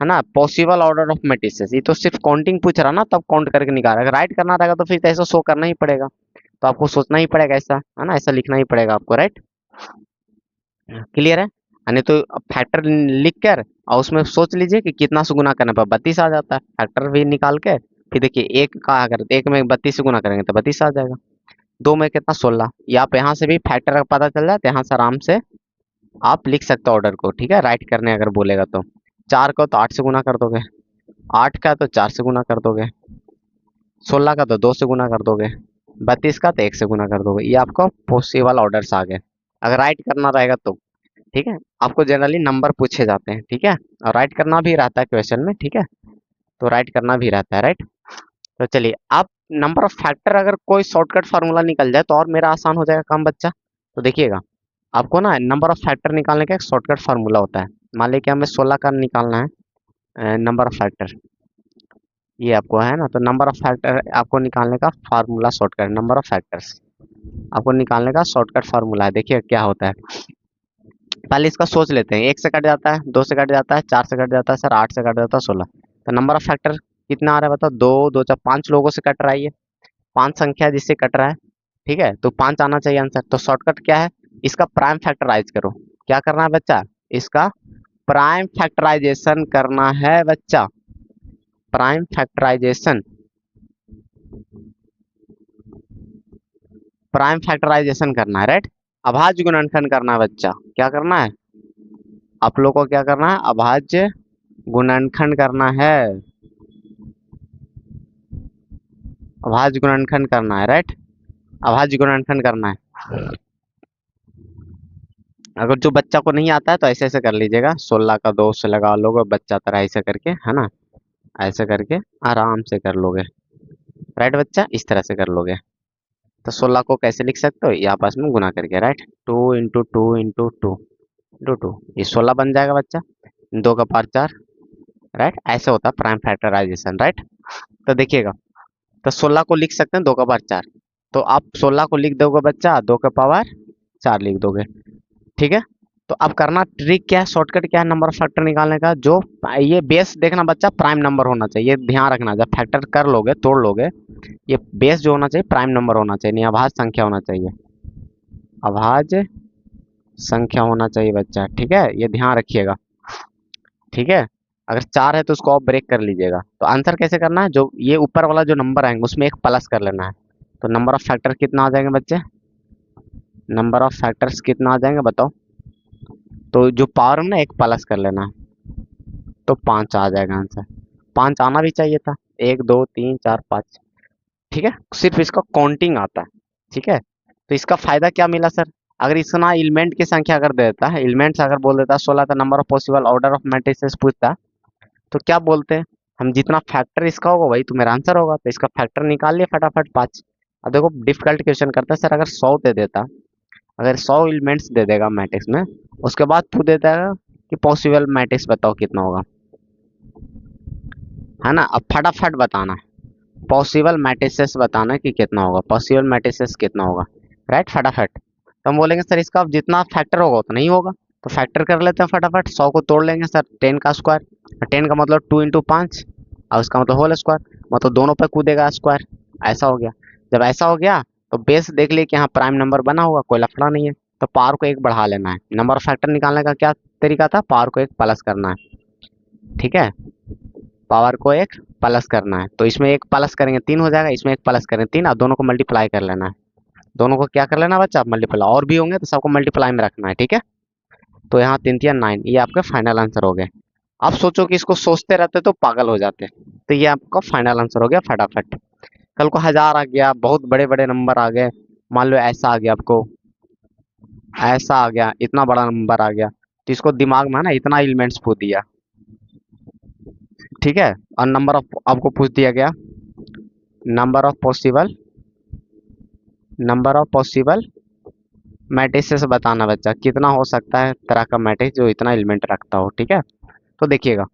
है ना, पॉसिबल ऑर्डर ऑफ मैट्रिसेस, ये तो सिर्फ काउंटिंग पूछ रहा ना, तब काउंट करके निकाल। अगर राइट करना रहेगा तो फिर तो ऐसा शो करना ही पड़ेगा, तो आपको सोचना ही पड़ेगा ऐसा, है ना, ऐसा लिखना ही पड़ेगा आपको। राइट, क्लियर है? नहीं तो फैक्टर लिख कर और उसमें सोच लीजिए कि कितना से गुना करने पर 32 आ जाता है, फैक्टर भी निकाल के फिर देखिए एक का, अगर एक में 32 से गुना करेंगे तो 32 आ जाएगा, दो में कितना 16। या आप यहाँ से भी फैक्टर का पता चल जाए तो यहाँ से आराम से आप लिख सकते हो ऑर्डर को। ठीक है, राइट करने अगर बोलेगा तो 4 को तो 8 से गुना कर दोगे, 8 का तो 4 से गुना कर दोगे, 16 का तो 2 से गुना कर दोगे, 32 का तो 1 से गुना कर दोगे। ये आपको पॉसिबल ऑर्डर्स आ गए, अगर राइट करना रहेगा तो। ठीक है, आपको जनरली नंबर पूछे जाते हैं। ठीक है, और राइट करना भी रहता है क्वेश्चन में। ठीक है, तो राइट करना भी रहता है। राइट, तो चलिए आप नंबर ऑफ फैक्टर अगर कोई शॉर्टकट फार्मूला निकल जाए तो और मेरा आसान हो जाएगा काम बच्चा। तो देखिएगा, आपको ना नंबर ऑफ फैक्टर निकालने का एक शॉर्टकट फार्मूला होता है। मान लीजिए कि हमें 16 का निकालना है नंबर ऑफ फैक्टर, ये आपको है ना, तो नंबर ऑफ फैक्टर आपको निकालने का formula shortcut, number of factors आपको निकालने का शॉर्टकट फार्मूला है। देखिए क्या होता है, पहले इसका सोच लेते हैं। 1 से कट जाता है, 2 से कट जाता है, 4 से कट जाता है सर, 8 से कट जाता है, 16। तो नंबर ऑफ फैक्टर कितना आ रहा है बताओ, 2 2 4 5 लोगों से कट रहा है, ये 5 संख्या जिससे कट रहा है। ठीक है, तो 5 आना चाहिए आंसर। तो शॉर्टकट क्या है, इसका प्राइम फैक्टराइज करो। क्या करना है बच्चा, इसका प्राइम फैक्टराइजेशन करना है बच्चा, प्राइम फैक्टराइजेशन, प्राइम फैक्टराइजेशन करना है। राइट, अभाज्य गुणनखंड करना है बच्चा। क्या करना है आप लोग को, क्या करना है, अभाज्य गुणनखंड करना है, अभाज्य गुणनखंड करना है। राइट, अभाज्य गुणनखंड करना है। अगर जो बच्चा को नहीं आता है तो ऐसे ऐसे कर लीजिएगा, 16 का 2 से लगा लोगे बच्चा तरह, ऐसे करके, है ना, ऐसे करके आराम से कर लोगे। राइट बच्चा, इस तरह से कर लोगे। तो 16 को कैसे लिख सकते हो, ये आपस में गुना करके। राइट, 2 इंटू 2 इंटू 2 इंटू 2, ये 16 बन जाएगा बच्चा, 2 का पावर 4। राइट, ऐसे होता है प्राइम फैक्टराइजेशन। राइट, तो देखिएगा, तो 16 को लिख सकते हैं 2 का पावर 4, तो आप 16 को लिख दोगे बच्चा 2 का पावर 4 लिख दोगे। ठीक है, तो अब करना ट्रिक क्या है, शॉर्टकट क्या है नंबर ऑफ फैक्टर निकालने का, जो ये बेस देखना बच्चा प्राइम नंबर होना चाहिए, ये ध्यान रखना। जब फैक्टर कर लोगे, तोड़ लोगे, ये बेस जो होना चाहिए प्राइम नंबर होना चाहिए, नहीं अभाज्य संख्या होना चाहिए, अभाज्य संख्या होना चाहिए बच्चा। ठीक है, ये ध्यान रखिएगा। ठीक है, अगर 4 है तो उसको आप ब्रेक कर लीजिएगा। तो आंसर कैसे करना है, जो ये ऊपर वाला जो नंबर आएंगे उसमें एक प्लस कर लेना है। तो नंबर ऑफ फैक्टर कितना आ जाएंगे बच्चे, नंबर ऑफ फैक्टर्स कितना आ जाएंगे बताओ, तो जो पावर में ना एक प्लस कर लेना, तो 5 आ जाएगा आंसर। 5 आना भी चाहिए था, 1 2 3 4 5। ठीक है, सिर्फ इसका काउंटिंग आता है। ठीक है, तो इसका फायदा क्या मिला सर, अगर इतना एलिमेंट की संख्या अगर दे देता है, एलिमेंट्स अगर बोल देता है 16 का number of possible order of matrices पूछता, तो क्या बोलते हैं हम, जितना फैक्टर इसका होगा वही तो मेरा आंसर होगा, तो इसका फैक्टर निकाल लिया फटाफट 5। अब देखो डिफिकल्ट क्वेश्चन करता है सर, अगर 100 दे देता, अगर 100 एलिमेंट्स दे देगा मैट्रिक्स में, उसके बाद पूछ देता है कि पॉसिबल मैट्रिक्स बताओ कितना होगा, है ना। अब फटाफट बताना है, पॉसिबल मैट्रिसेस बताना है कि कितना होगा, पॉसिबल मैट्रिसेस कितना होगा, राइट। फटाफट तो हम बोलेंगे सर इसका जितना फैक्टर होगा उतना ही होगा, तो फैक्टर कर लेते हैं फटाफट। 100 को तोड़ लेंगे सर, 10 का स्क्वायर, 10 का मतलब 2 × 5, और उसका मतलब होल स्क्वायर, मतलब दोनों पर कूदेगा स्क्वायर, ऐसा हो गया। जब ऐसा हो गया तो बेस देख लिए कि यहाँ प्राइम नंबर बना हुआ, कोई लफड़ा नहीं है, तो पावर को एक बढ़ा लेना है। नंबर ऑफ फैक्टर निकालने का क्या तरीका था, पावर को एक प्लस करना है। ठीक है, पावर को एक प्लस करना है, तो इसमें एक प्लस करेंगे 3 हो जाएगा, इसमें एक प्लस करेंगे 3, और दोनों को मल्टीप्लाई कर लेना है। दोनों को क्या कर लेना बच्चा, मल्टीप्लाई, और भी होंगे तो सबको मल्टीप्लाई में रखना है। ठीक है, तो यहाँ 3 3 9, ये आपका फाइनल आंसर हो गया। अब सोचो कि इसको सोचते रहते तो पागल हो जाते, तो ये आपका फाइनल आंसर हो गया फटाफट। कल को 1000 आ गया, बहुत बड़े बड़े नंबर आ गए, मान लो ऐसा आ गया आपको, ऐसा आ गया, इतना बड़ा नंबर आ गया, तो इसको दिमाग में ना इतना एलिमेंट्स पूछ दिया। ठीक है, और नंबर ऑफ आपको पूछ दिया गया, number of possible, number of possible matrices बताना बच्चा, कितना हो सकता है तरह का मैट्रिक्स जो इतना एलिमेंट रखता हो। ठीक है, तो देखिएगा,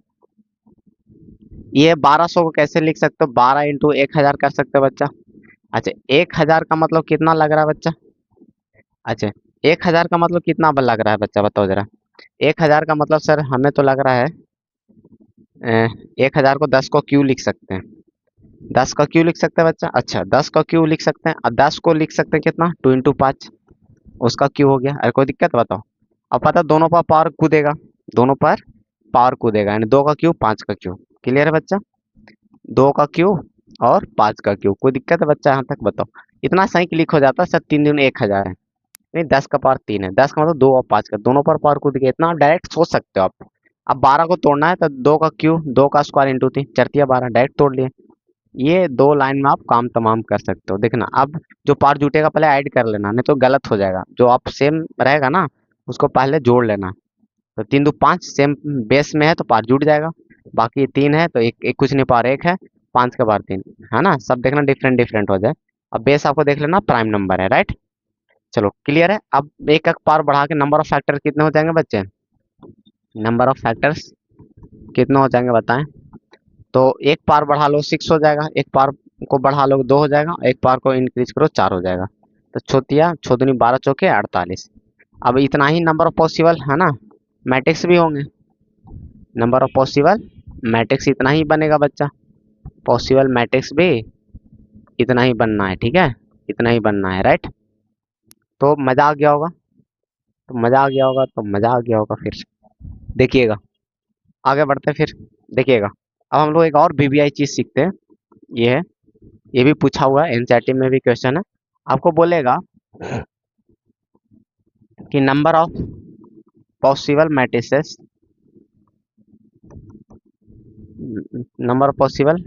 ये 1200 को कैसे लिख सकते हो, 12 × 1000 कर सकते हो बच्चा। अच्छा, 1000 का मतलब कितना लग रहा है बच्चा, अच्छा 1000 का मतलब कितना लग रहा है बच्चा, बताओ जरा। 1000 का मतलब सर हमें तो लग रहा है 1000 को 10 को क्यों लिख सकते हैं, 10 का क्यों लिख सकते हैं बच्चा, अच्छा 10 का क्यों लिख सकते हैं, और 10 को लिख सकते हैं कितना, 2 × 5, उसका क्यों हो गया, अरे कोई दिक्कत बताओ। अब पता दोनों पर पावर कूदेगा, दोनों पर पावर कूदेगा, यानी 2 का क्यूब 5 का क्यूब, क्लियर है बच्चा, 2 का क्यूब और 5 का क्यूब, कोई दिक्कत है बच्चा यहाँ तक बताओ। इतना सही क्लिक हो जाता है सर, 3 × 1000 है, नहीं 10 का पावर 3 है, 10 का मतलब 2 और 5 का, दोनों पर पावर कूद गया, इतना आप डायरेक्ट सोच सकते हो आप। अब 12 को तोड़ना है तो 2 का क्यूब, 2 का स्क्वायर इंटू 3, चरतिया 12, डायरेक्ट तोड़ लिए। ये 2 लाइन में आप काम तमाम कर सकते हो। देखना अब जो पार्ट जुटेगा पहले ऐड कर लेना, नहीं तो गलत हो जाएगा, जो आप सेम रहेगा ना उसको पहले जोड़ लेना। तो 3 × 2 = 5, सेम बेस में है तो पार जुट जाएगा, बाकी 3 है तो एक कुछ नहीं, पार 1 है, 5 का पार 3, है ना, सब देखना डिफरेंट डिफरेंट हो जाए। अब बेस आपको देख लेना प्राइम नंबर है, राइट। चलो क्लियर है, अब एक एक पार बढ़ा के नंबर ऑफ फैक्टर कितने हो जाएंगे बच्चे, नंबर ऑफ फैक्टर्स कितने हो जाएंगे बताएं। तो एक पार बढ़ा लो 6 हो जाएगा, एक पार को बढ़ा लो 2 हो जाएगा, एक पार को इंक्रीज करो 4 हो जाएगा, तो छोतिया 6 दूनी 12 चौके 48। अब इतना ही नंबर ऑफ पॉसिबल है ना मैट्रिक्स भी होंगे, नंबर ऑफ पॉसिबल मैट्रिक्स इतना ही बनेगा बच्चा, पॉसिबल मैट्रिक्स भी इतना ही बनना है। ठीक है, इतना ही बनना है, राइट। तो मजा आ गया होगा, तो मजा आ गया होगा, तो मजा आ गया होगा फिर। देखिएगा, आगे बढ़ते फिर, देखिएगा। अब हम लोग एक और वीवीआई चीज सीखते हैं, ये है, ये भी पूछा हुआ है एनसीईआरटी में भी क्वेश्चन है। आपको बोलेगा कि number of possible matrices, number of possible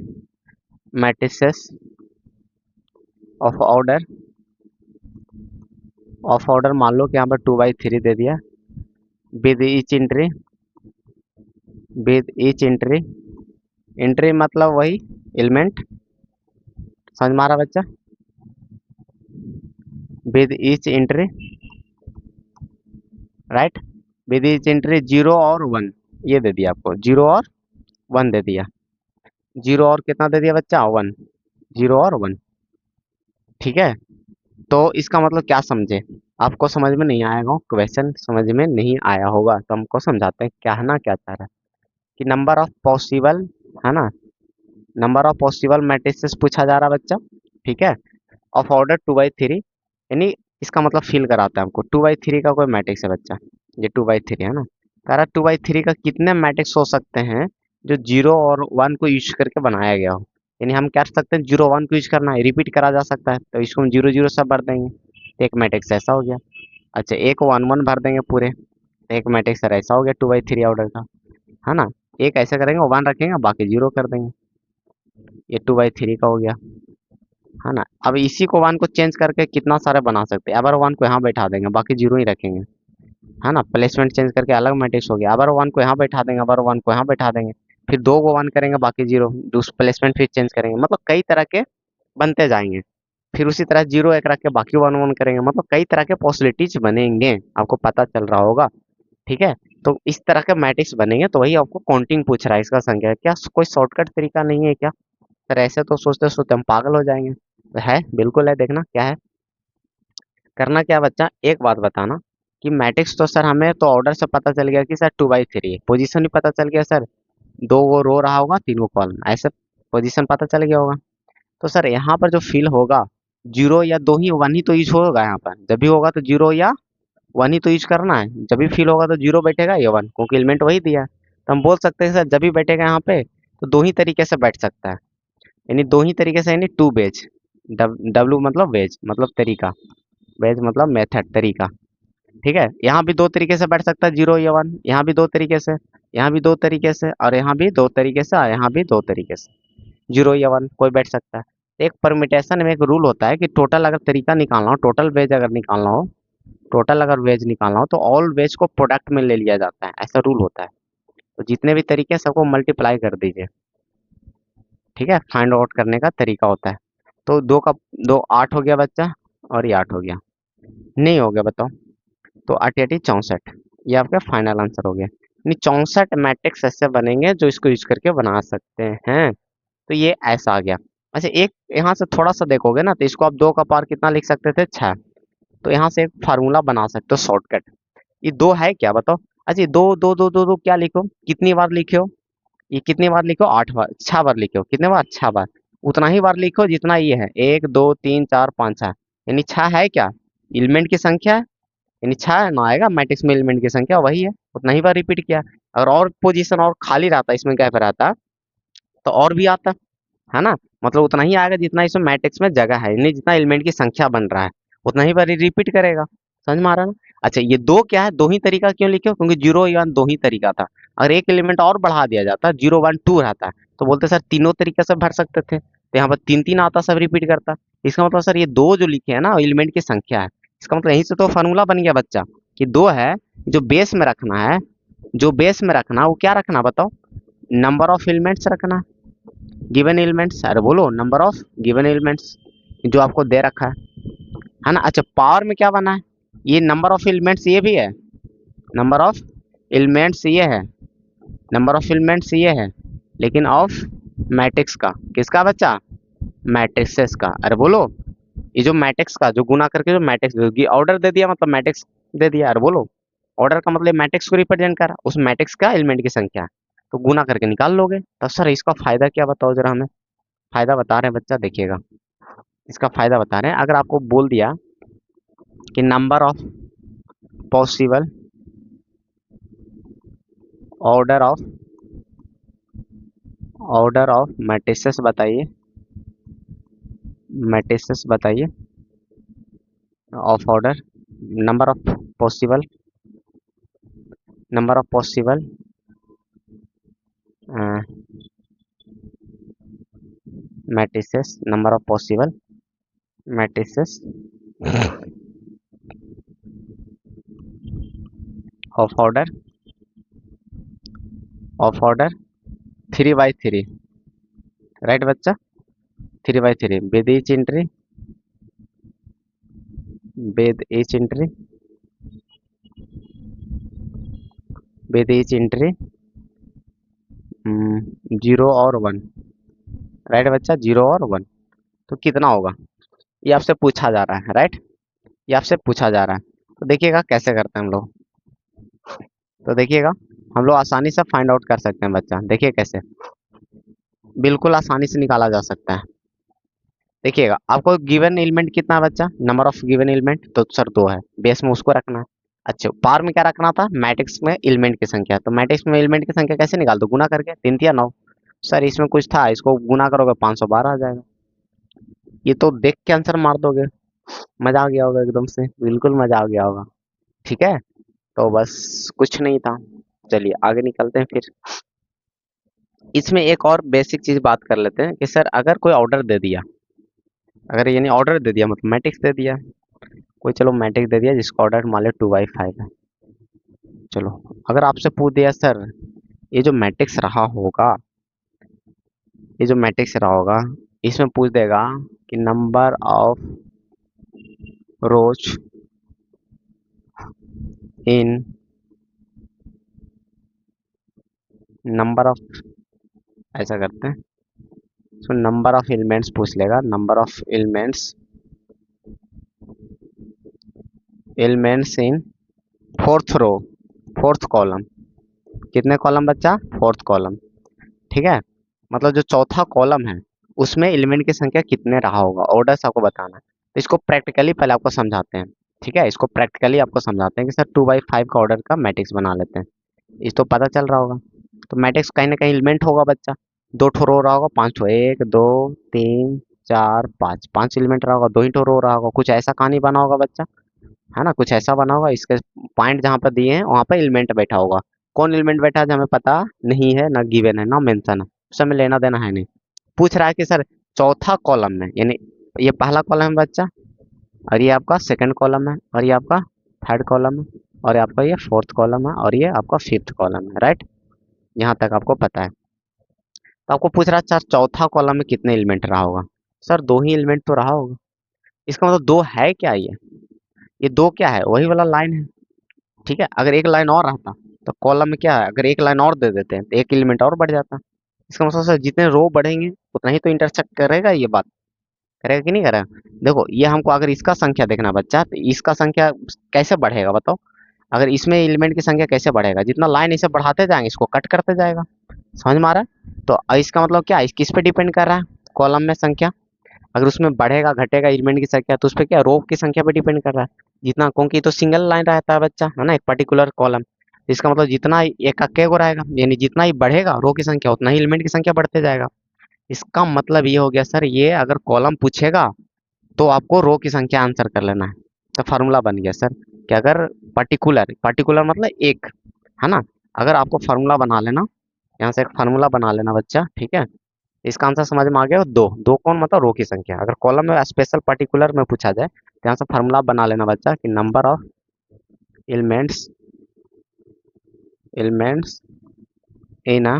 matrices of order, of order मान लो कि यहाँ पर 2/3 दे दिया, with each entry, with each entry, entry मतलब वही एलिमेंट, समझ में आ रहा बच्चा, with each entry, right, with each entry 0 और 1, ये दे दिया आपको, 0 और 1 दे दिया, 0 और कितना दे दिया बच्चा, 1, 0 और 1। ठीक है, तो इसका मतलब क्या समझे, आपको समझ में नहीं आएगा, क्वेश्चन समझ में नहीं आया होगा तो हमको समझाते हैं क्या है ना, क्या चाह रहा है कि नंबर ऑफ पॉसिबल, है ना, नंबर ऑफ पॉसिबल मैट्रिसेस पूछा जा रहा है बच्चा। ठीक है, ऑफ ऑर्डर 2/3, यानी इसका मतलब फील कराता है हमको, 2/3 का कोई मैट्रिक्स है बच्चा, ये 2/3 है ना, कह रहा 2/3 का कितने मैट्रिक्स हो सकते हैं जो 0 और 1 को यूज करके बनाया गया हो, यानी हम क्या कर सकते हैं, 0 1 को यूज करना है, रिपीट करा जा सकता है, तो इसको हम 0 0 सब भर देंगे, तो एक मैट्रिक्स ऐसा हो गया। अच्छा, एक 1 1 भर देंगे पूरे, एक मैट्रिक्स सर ऐसा हो गया 2/3 ऑर्डर का, है ना। एक ऐसा करेंगे 1 रखेंगे बाकी 0 कर देंगे, ये 2/3 का हो गया, है ना। अब इसी को 1 को चेंज करके कितना सारा बना सकते हैं, अबर 1 को यहाँ बैठा देंगे बाकी 0 ही रखेंगे, है ना। प्लेसमेंट चेंज करके अलग मैट्रिक्स हो गया, अबर 1 को यहाँ बैठा देंगे, अबर 1 को यहाँ बैठा देंगे, फिर 2 को 1 करेंगे बाकी 0, दूसरा प्लेसमेंट फिर चेंज करेंगे, मतलब कई तरह के बनते जाएंगे। फिर उसी तरह 0 1 रख के बाकी 1 1 करेंगे, मतलब कई तरह के पॉसिबिलिटीज बनेंगे, आपको पता चल रहा होगा। ठीक है, तो इस तरह के मैट्रिक्स बनेंगे, तो वही आपको काउंटिंग पूछ रहा है इसका संख्या, क्या कोई शॉर्टकट तरीका नहीं है क्या? सर ऐसे तो सोचते सोचते हम पागल हो जाएंगे। तो है, बिल्कुल है, देखना क्या है। करना क्या बच्चा, एक बात बताना कि मैट्रिक्स तो सर हमें तो ऑर्डर से पता चल गया कि सर 2/3 है, पोजीशन भी पता चल गया सर, 2 वो रो रहा होगा 3 वो कॉलम, ऐसे पोजीशन पता चल गया होगा। तो सर यहाँ पर जो फिल होगा, 0 या 2 ही 1 ही तो यूज होगा, यहाँ पर जब भी होगा तो 0 या 1 ही तो यूज करना है, जब भी फिल होगा तो 0 बैठेगा या 1, क्योंकि एलिमेंट वही दिया है। तो हम बोल सकते हैं सर जब भी बैठेगा यहाँ पे तो 2 ही तरीके से बैठ सकता है, यानी 2 ही तरीके से, यानी 2 वेज, डब्लू मतलब वेज मतलब तरीका, वेज मतलब मेथड तरीका। ठीक है, यहाँ भी 2 तरीके से बैठ सकता है, 0 या 1, यहाँ भी 2 तरीके से, यहाँ भी 2 तरीके से, और यहाँ भी 2 तरीके से, और यहाँ भी 2 तरीके से, 0 या 1 कोई बैठ सकता है। एक परमिटेशन में एक रूल होता है कि टोटल अगर तरीका निकालना हो, टोटल वेज अगर निकालना हो, टोटल अगर वेज निकालना हो तो ऑल वेज को प्रोडक्ट में ले लिया जाता है, ऐसा रूल होता है। तो जितने भी तरीके हैं सबको मल्टीप्लाई कर दीजिए, ठीक है, फाइंड आउट करने का तरीका होता है। तो 2 का 2 8 हो गया बच्चा, और ये 8 हो गया, नहीं हो गया बताओ, तो 8 8 64, ये आपका फाइनल आंसर हो गया, यानी 64 मैट्रिक्स ऐसे बनेंगे जो इसको यूज करके बना सकते हैं। तो ये ऐसा आ गया। अच्छा, एक यहाँ से थोड़ा सा देखोगे ना तो इसको आप 2 का पावर कितना लिख सकते थे, 6, तो यहाँ से एक फार्मूला बना सकते हो शॉर्टकट, ये 2 है क्या बताओ। अच्छा, ये 2 2 2 2 2 क्या लिखो, कितनी बार लिखो, ये कितनी बार लिखो, 8 बार, 6 बार लिखो, कितने बार, 6 बार, उतना ही बार लिखो जितना ये है, 1 2 3 4 5 6, यानी 6 है क्या, एलिमेंट की संख्या है, यानी 6 ना आएगा मैट्रिक्स में, एलिमेंट की संख्या वही है, उतना ही बार रिपीट किया। अगर और पोजीशन और खाली रहता, इसमें गैप रहता, तो और भी आता, है ना। मतलब उतना ही आएगा जितना इसमें मैट्रिक्स में जगह है, यानी जितना एलिमेंट की संख्या बन रहा है उतना ही बार रिपीट करेगा, समझ में आ रहा है ना। अच्छा, ये 2 क्या है, 2 ही तरीका क्यों लिखे, क्योंकि 0 1 2 ही तरीका था, अगर एक एलिमेंट और बढ़ा दिया जाता 0 1 2 रहता है तो बोलते सर तीनों तरीके से भर सकते थे, तो यहाँ पर 3 3 आता, सब रिपीट करता। इसका मतलब सर ये 2 जो लिखे हैं ना एलिमेंट की संख्या है, इसका मतलब यहीं से तो फार्मूला बन गया बच्चा कि 2 है, जो बेस में रखना है, जो बेस में रखना वो क्या रखना बताओ, नंबर ऑफ एलिमेंट्स रखना, गिवन एलिमेंट्स, अरे बोलो नंबर ऑफ गिवन एलिमेंट्स जो आपको दे रखा है ना। अच्छा, पावर में क्या बना है, ये नंबर ऑफ एलिमेंट्स ये भी है, नंबर ऑफ एलिमेंट्स ये है, नंबर ऑफ एलिमेंट्स ये है, लेकिन ऑफ मैट्रिक्स का, किसका बच्चा, मैट्रिक्सेस का, अरे बोलो, ये जो मैट्रिक्स का जो गुना करके जो मैट्रिक्स ऑर्डर दे दिया मतलब मैट्रिक्स दे दिया, अरे बोलो, ऑर्डर का मतलब मैट्रिक्स को रिप्रेजेंट कर रहा, उस मैट्रिक्स का एलिमेंट की संख्या, तो गुना करके निकाल लोगे। तो सर इसका फायदा क्या बताओ जरा हमें, फायदा बता रहे हैं बच्चा, देखिएगा, इसका फायदा बता रहे हैं। अगर आपको बोल दिया कि number of possible order of matrices बताइए, मैट्रिसेस बताइए of order, number of possible, number of possible matrices, number of possible matrices of order 3/3, right बच्चा, 3/3 with each entry with each entry 0 और 1, राइट बच्चा, 0 और 1, तो कितना होगा, ये आपसे पूछा जा रहा है, राइट, ये आपसे पूछा जा रहा है। तो देखिएगा कैसे करते हैं हम लोग, तो देखिएगा हम लोग आसानी से फाइंड आउट कर सकते हैं बच्चा, देखिए कैसे, बिल्कुल आसानी से निकाला जा सकता है। देखिएगा आपको गिवन एलिमेंट कितना है बच्चा, नंबर ऑफ गिवन एलिमेंट तो सर 2 है, बेस में उसको रखना है। अच्छा, पार में क्या रखना था, मैट्रिक्स में एलिमेंट की संख्या, तो मैट्रिक्स में एलिमेंट की संख्या कैसे निकाल दो, गुना करके, 3 या 9, सर इसमें कुछ था, इसको गुना करोगे 512 आ जाएगा, ये तो देख के आंसर मार दोगे, मजा आ गया होगा एकदम से, बिल्कुल मजा आ गया होगा, ठीक है। तो बस कुछ नहीं था। चलिए आगे निकलते हैं फिर। इसमें एक और बेसिक चीज बात कर लेते हैं कि सर अगर कोई ऑर्डर दे दिया, अगर यानी ऑर्डर दे दिया मतलब मैट्रिक्स दे दिया, कोई चलो मैट्रिक्स दे दिया जिसका ऑर्डर मान लो 2/5 है। चलो अगर आपसे पूछ दिया सर ये जो मैट्रिक्स रहा होगा, ये जो मैट्रिक्स रहा होगा, इसमें पूछ देगा कि number of rows in number of, ऐसा करते हैं, सो नंबर ऑफ एलिमेंट्स पूछ लेगा, number of elements in fourth row, fourth column. कितने कॉलम बच्चा? Fourth column. ठीक है, मतलब जो चौथा कॉलम है उसमें एलिमेंट की संख्या कितने रहा होगा, ऑर्डर से आपको बताना है। तो इसको प्रैक्टिकली पहले आपको समझाते हैं। ठीक है, इसको प्रैक्टिकली आपको समझाते हैं कि सर 2/5 का ऑर्डर का मैट्रिक्स बना लेते हैं। इस तो पता चल रहा होगा। तो मैट्रिक्स कहीं ना कहीं एलिमेंट होगा बच्चा, दो ठो रो रहा होगा, पांच ठो, एक दो तीन चार पाँच, पांच एलिमेंट रहा होगा, दो ही ठो रो रहा होगा। कुछ ऐसा कहानी बना होगा बच्चा, है ना, कुछ ऐसा बना होगा। इसके पॉइंट जहाँ पर दिए हैं वहाँ पर एलिमेंट बैठा होगा। कौन एलिमेंट बैठा है हमें पता नहीं है, ना गिवन है ना मेंशन है, उससे हमें लेना देना है नहीं। पूछ रहा है कि सर चौथा कॉलम में, यानी ये पहला कॉलम है बच्चा, और ये आपका सेकंड कॉलम है, और ये आपका थर्ड कॉलम है, और ये आपका ये फोर्थ कॉलम है, और ये आपका फिफ्थ कॉलम है। राइट, यहाँ तक आपको पता है। तो आपको पूछ रहा है सर चौथा कॉलम में कितने एलिमेंट रहा होगा। सर दो ही एलिमेंट तो रहा होगा। इसका मतलब दो है क्या, ये दो क्या है, वही वाला लाइन है। ठीक है, अगर एक लाइन और रहता तो कॉलम में क्या है, अगर एक लाइन और दे देते हैं तो एक एलिमेंट और बढ़ जाता। इसका मतलब सर जितने रो बढ़ेंगे उतना ही तो इंटरसेक्ट करेगा, ये बात करेगा कि नहीं करेगा। देखो ये हमको अगर इसका संख्या देखना बच्चा, तो इसका संख्या कैसे बढ़ेगा बताओ। अगर इसमें एलिमेंट की संख्या कैसे बढ़ेगा, जितना लाइन इसे बढ़ाते जाएंगे इसको कट करते जाएगा। समझ में आ रहा है। तो इसका मतलब क्या है, किस पे डिपेंड कर रहा है, कॉलम में संख्या। अगर उसमें बढ़ेगा घटेगा एलिमेंट की संख्या तो उस पर क्या, रो की संख्या पे डिपेंड कर रहा है। जितना, क्योंकि तो सिंगल लाइन रहता है बच्चा, है ना, एक पर्टिकुलर कॉलम। इसका मतलब जितना एक अक्के को रहेगा, यानी जितना ही बढ़ेगा रो की संख्या उतना ही एलिमेंट की संख्या बढ़ते जाएगा। इसका मतलब ये हो गया सर, ये अगर कॉलम पूछेगा तो आपको रो की संख्या आंसर कर लेना है। तो फार्मूला बन गया सर कि अगर पर्टिकुलर, पर्टिकुलर मतलब एक, है ना, अगर आपको फार्मूला बना लेना, यहाँ से एक फार्मूला बना लेना बच्चा। ठीक है, इसका आंसर समझ में आ गया। दो, दो कौन मतलब रो की संख्या। अगर कॉलम में स्पेशल पर्टिकुलर में पूछा जाए तो यहाँ से फार्मूला बना लेना बच्चा कि number of elements, elements in a